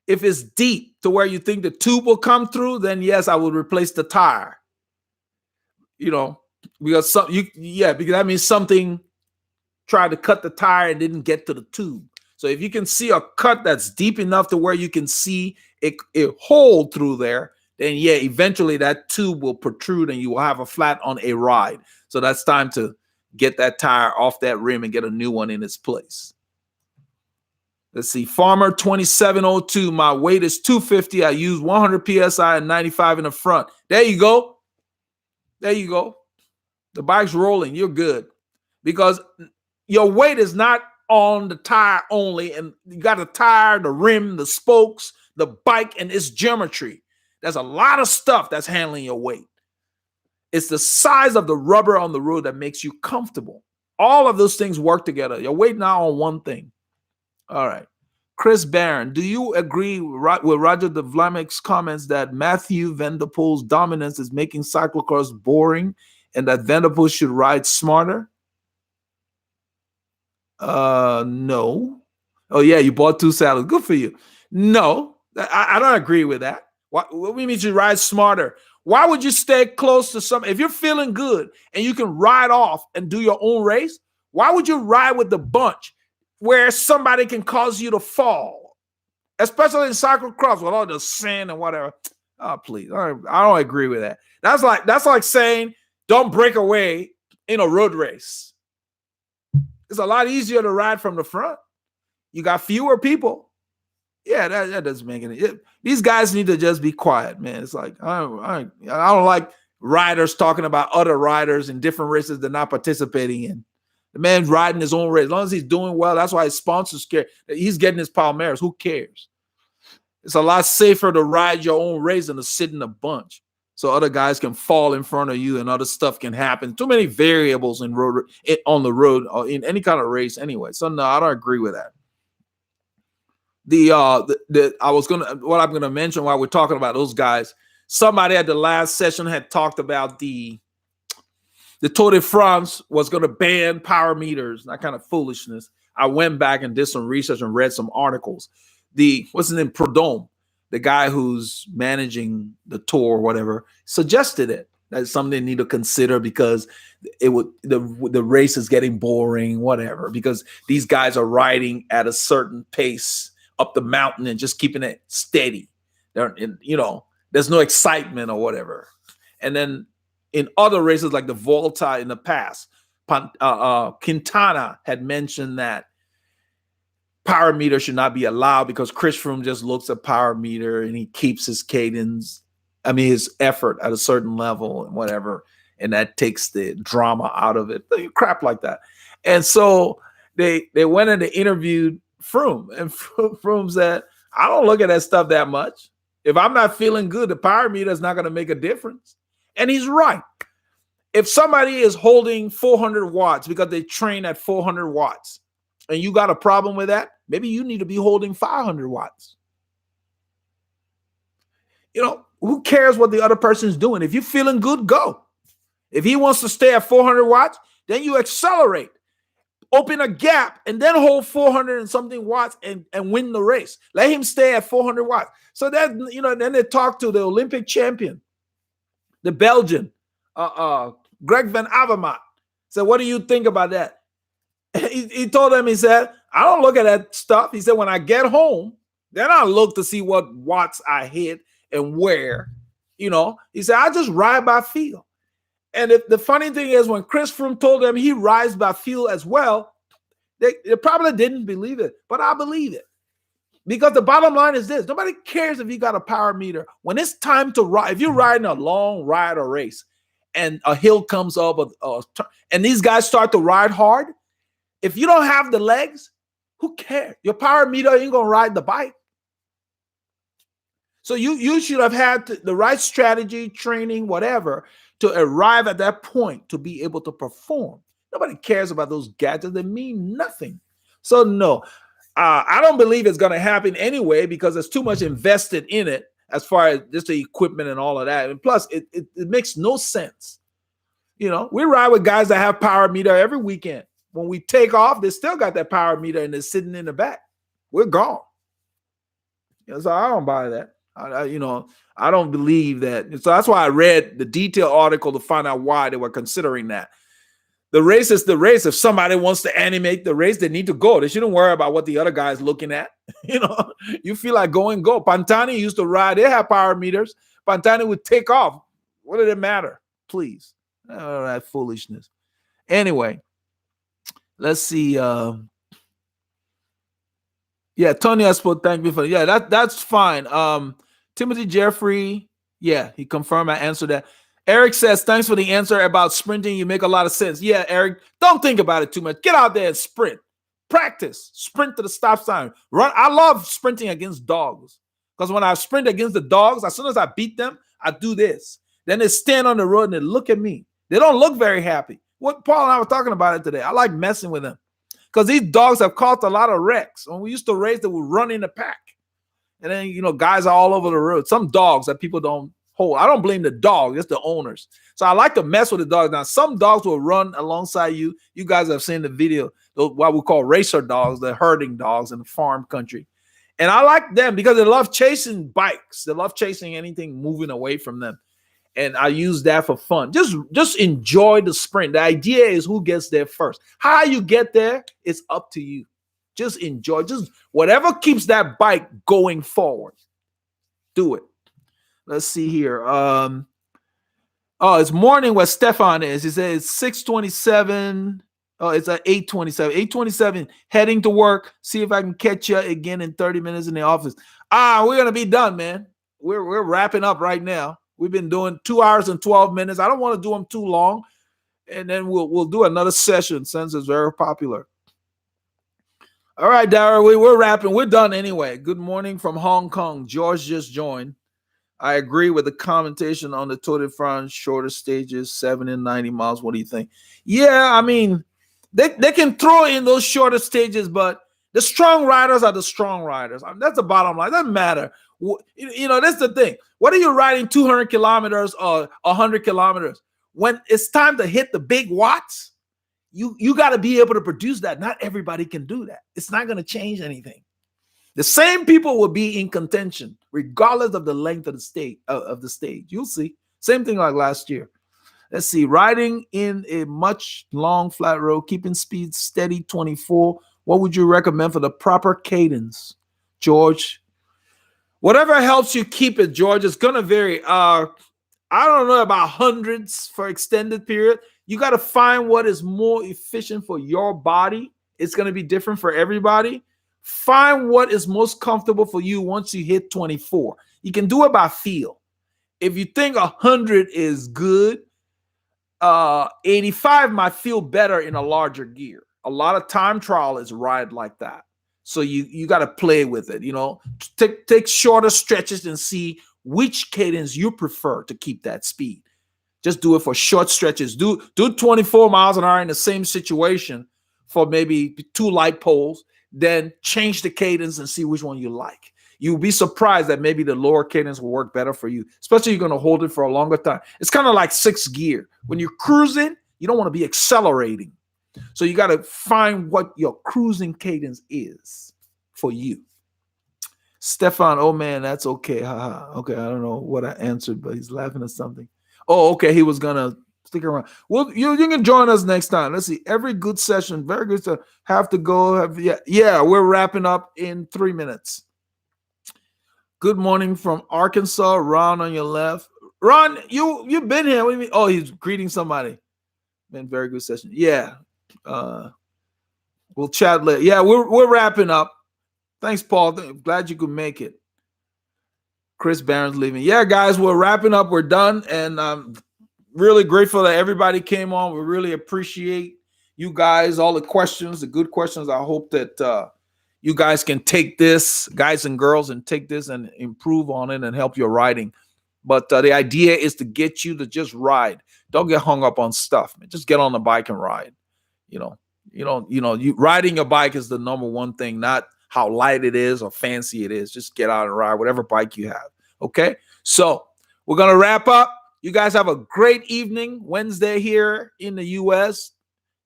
if it's deep to where you think the tube will come through, then yes, I would replace the tire. You know, because because that means something tried to cut the tire and didn't get to the tube. So if you can see a cut that's deep enough to where you can see it hole through there, then yeah, eventually that tube will protrude and you will have a flat on a ride. So that's time to get that tire off that rim and get a new one in its place. Let's see, Farmer 2702. My weight is 250. I use 100 psi and 95 in the front. There you go. There you go. The bike's rolling. You're good because your weight is not on the tire only, and you got the tire, the rim, the spokes, the bike, and its geometry. There's a lot of stuff that's handling your weight. It's the size of the rubber on the road that makes you comfortable. All of those things work together. You're waiting now on one thing. All right. Chris Barron, do you agree with Roger de Vlaming's comments that Matthew Van Der Poel's dominance is making cyclocross boring and that Van Der Poel should ride smarter? No. Oh, yeah, you bought 2 saddles. Good for you. No, I don't agree with that. What do you mean you ride smarter? Why would you stay close to something? If you're feeling good and you can ride off and do your own race, why would you ride with the bunch where somebody can cause you to fall? Especially in cyclocross with all the sand and whatever. Oh, please. I don't agree with that. That's like saying don't break away in a road race. It's a lot easier to ride from the front. You got fewer people. Yeah, that doesn't make any. These guys need to just be quiet, man. It's like I don't like riders talking about other riders in different races they're not participating in. The man's riding his own race. As long as he's doing well, that's why his sponsors care. He's getting his Palmares. Who cares? It's a lot safer to ride your own race than to sit in a bunch. So other guys can fall in front of you and other stuff can happen. Too many variables on the road or in any kind of race anyway. So no, I don't agree with that. What I'm gonna mention while we're talking about those guys, somebody at the last session had talked about the Tour de France was gonna ban power meters, that kind of foolishness. I went back and did some research and read some articles. What's his name? Prudhomme, the guy who's managing the tour or whatever, suggested it. That's something they need to consider because the race is getting boring, whatever, because these guys are riding at a certain pace up the mountain and just keeping it steady. There's no excitement or whatever. And then in other races like the Volta in the past, Quintana had mentioned that power meter should not be allowed because Chris Froome just looks at power meter and he keeps his cadence, his effort at a certain level and whatever, and that takes the drama out of it. Crap like that. And so they went and they interviewed Froome, and Froome said, I don't look at that stuff that much. If I'm not feeling good, the power meter is not going to make a difference. And he's right. If somebody is holding 400 watts because they train at 400 watts and you got a problem with that, maybe you need to be holding 500 watts. Who cares what the other person's doing? If you're feeling good, go. If he wants to stay at 400 watts, then you accelerate. Open a gap and then hold 400 and something watts and win the race. Let him stay at 400 watts. So that, then they talk to the Olympic champion, the Belgian, Greg van Avermaet. So what do you think about that? He told them, he said, I don't look at that stuff. He said, when I get home, Then I look to see what watts I hit and where. He said, I just ride by feel. And the funny thing is, when Chris Froome told them he rides by feel as well, they probably didn't believe it, but I believe it. Because the bottom line is this: nobody cares if you got a power meter. When it's time to ride, if you're riding a long ride or race and a hill comes up and these guys start to ride hard, if you don't have the legs, who cares? Your power meter ain't going to ride the bike. So you should have had the right strategy, training, whatever, to arrive at that point to be able to perform. Nobody cares about those gadgets. They mean nothing. So no. I don't believe it's going to happen anyway because there's too much invested in it as far as just the equipment and all of that. And plus, it makes no sense. We ride with guys that have power meter every weekend. When we take off, they still got that power meter and they're sitting in the back. We're gone. So I don't buy that. I don't believe that. So that's why I read the detailed article to find out why they were considering that. The race is the race. If somebody wants to animate the race, they need to go. They shouldn't worry about what the other guy's looking at. You feel like going, go. Pantani used to ride. They have power meters. Pantani would take off. What did it matter? Please. Oh, that foolishness. Anyway, let's see. Tony Espo, thank me for that's fine. Timothy Jeffrey, he confirmed I answered that. Eric says, thanks for the answer about sprinting. You make a lot of sense. Yeah, Eric, don't think about it too much. Get out there and sprint. Practice. Sprint to the stop sign. Run. I love sprinting against dogs because when I sprint against the dogs, as soon as I beat them, I do this. Then they stand on the road and they look at me. They don't look very happy. What Paul and I were talking about it today. I like messing with them because these dogs have caused a lot of wrecks. When we used to race, they would run in the pack. And then, guys are all over the road. Some dogs that people don't hold. I don't blame the dog. It's the owners. So I like to mess with the dogs. Now, some dogs will run alongside you. You guys have seen the video, what we call racer dogs, the herding dogs in the farm country. And I like them because they love chasing bikes. They love chasing anything moving away from them. And I use that for fun. Just enjoy the sprint. The idea is who gets there first. How you get there is up to you. Just enjoy. Just whatever keeps that bike going forward. Do it. Let's see here. It's morning where Stefan is. He says it's 6:27. Oh, it's at 8:27. 8:27, heading to work. See if I can catch you again in 30 minutes in the office. We're going to be done, man. We're wrapping up right now. We've been doing 2 hours and 12 minutes. I don't want to do them too long. And then we'll do another session since it's very popular. All right, Dario, we're wrapping. We're done anyway. Good morning from Hong Kong. George just joined. I agree with the commentation on the Tour de France shorter stages, 7 and 90 miles. What do you think? Yeah, I mean, they can throw in those shorter stages, but the strong riders are the strong riders. I mean, that's the bottom line. It doesn't matter. That's the thing. What are you riding 200 kilometers or 100 kilometers? When it's time to hit the big watts, you got to be able to produce that. Not everybody can do that. It's not going to change anything. The same people will be in contention, regardless of the length of the stage. You'll see. Same thing like last year. Let's see. Riding in a much long flat road, keeping speed steady, 24. What would you recommend for the proper cadence, George? Whatever helps you keep it, George. It's going to vary. I don't know about hundreds for extended period. You got to find what is more efficient for your body. It's going to be different for everybody. Find what is most comfortable for you once you hit 24. You can do it by feel. If you think 100 is good, 85 might feel better in a larger gear. A lot of time trial is ride like that. So you got to play with it. Take shorter stretches and see which cadence you prefer to keep that speed. Just do it for short stretches. Do 24 miles an hour in the same situation for maybe 2 light poles. Then change the cadence and see which one you like. You'll be surprised that maybe the lower cadence will work better for you, especially you're going to hold it for a longer time. It's kind of like 6th gear. When you're cruising, you don't want to be accelerating. So you got to find what your cruising cadence is for you. Stefan, oh man, that's okay. Okay, I don't know what I answered, but he's laughing at something. Oh, okay, he was going to stick around. Well, you can join us next time. Let's see. Every good session, very good to have to go. Yeah, we're wrapping up in 3 minutes. Good morning from Arkansas. Ron on your left. Ron, you've been here. What do you mean? Oh, he's greeting somebody. Been very good session. Yeah. We'll chat later. Yeah, we're wrapping up. Thanks, Paul. Glad you could make it. Chris Barron's leaving. Yeah, guys, we're wrapping up. We're done. And I'm really grateful that everybody came on. We really appreciate you guys, all the questions, the good questions. I hope that you guys can take this, guys and girls, and take this and improve on it and help your riding. But the idea is to get you to just ride. Don't get hung up on stuff, man. Just get on the bike and ride. You riding a bike is the number one thing, not how light it is or fancy it is. Just get out and ride whatever bike you have. Okay. So we're going to wrap up. You guys have a great evening. Wednesday here in the U.S.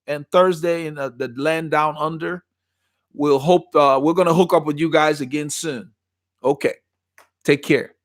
and Thursday in the land down under. We're going to hook up with you guys again soon. Okay. Take care.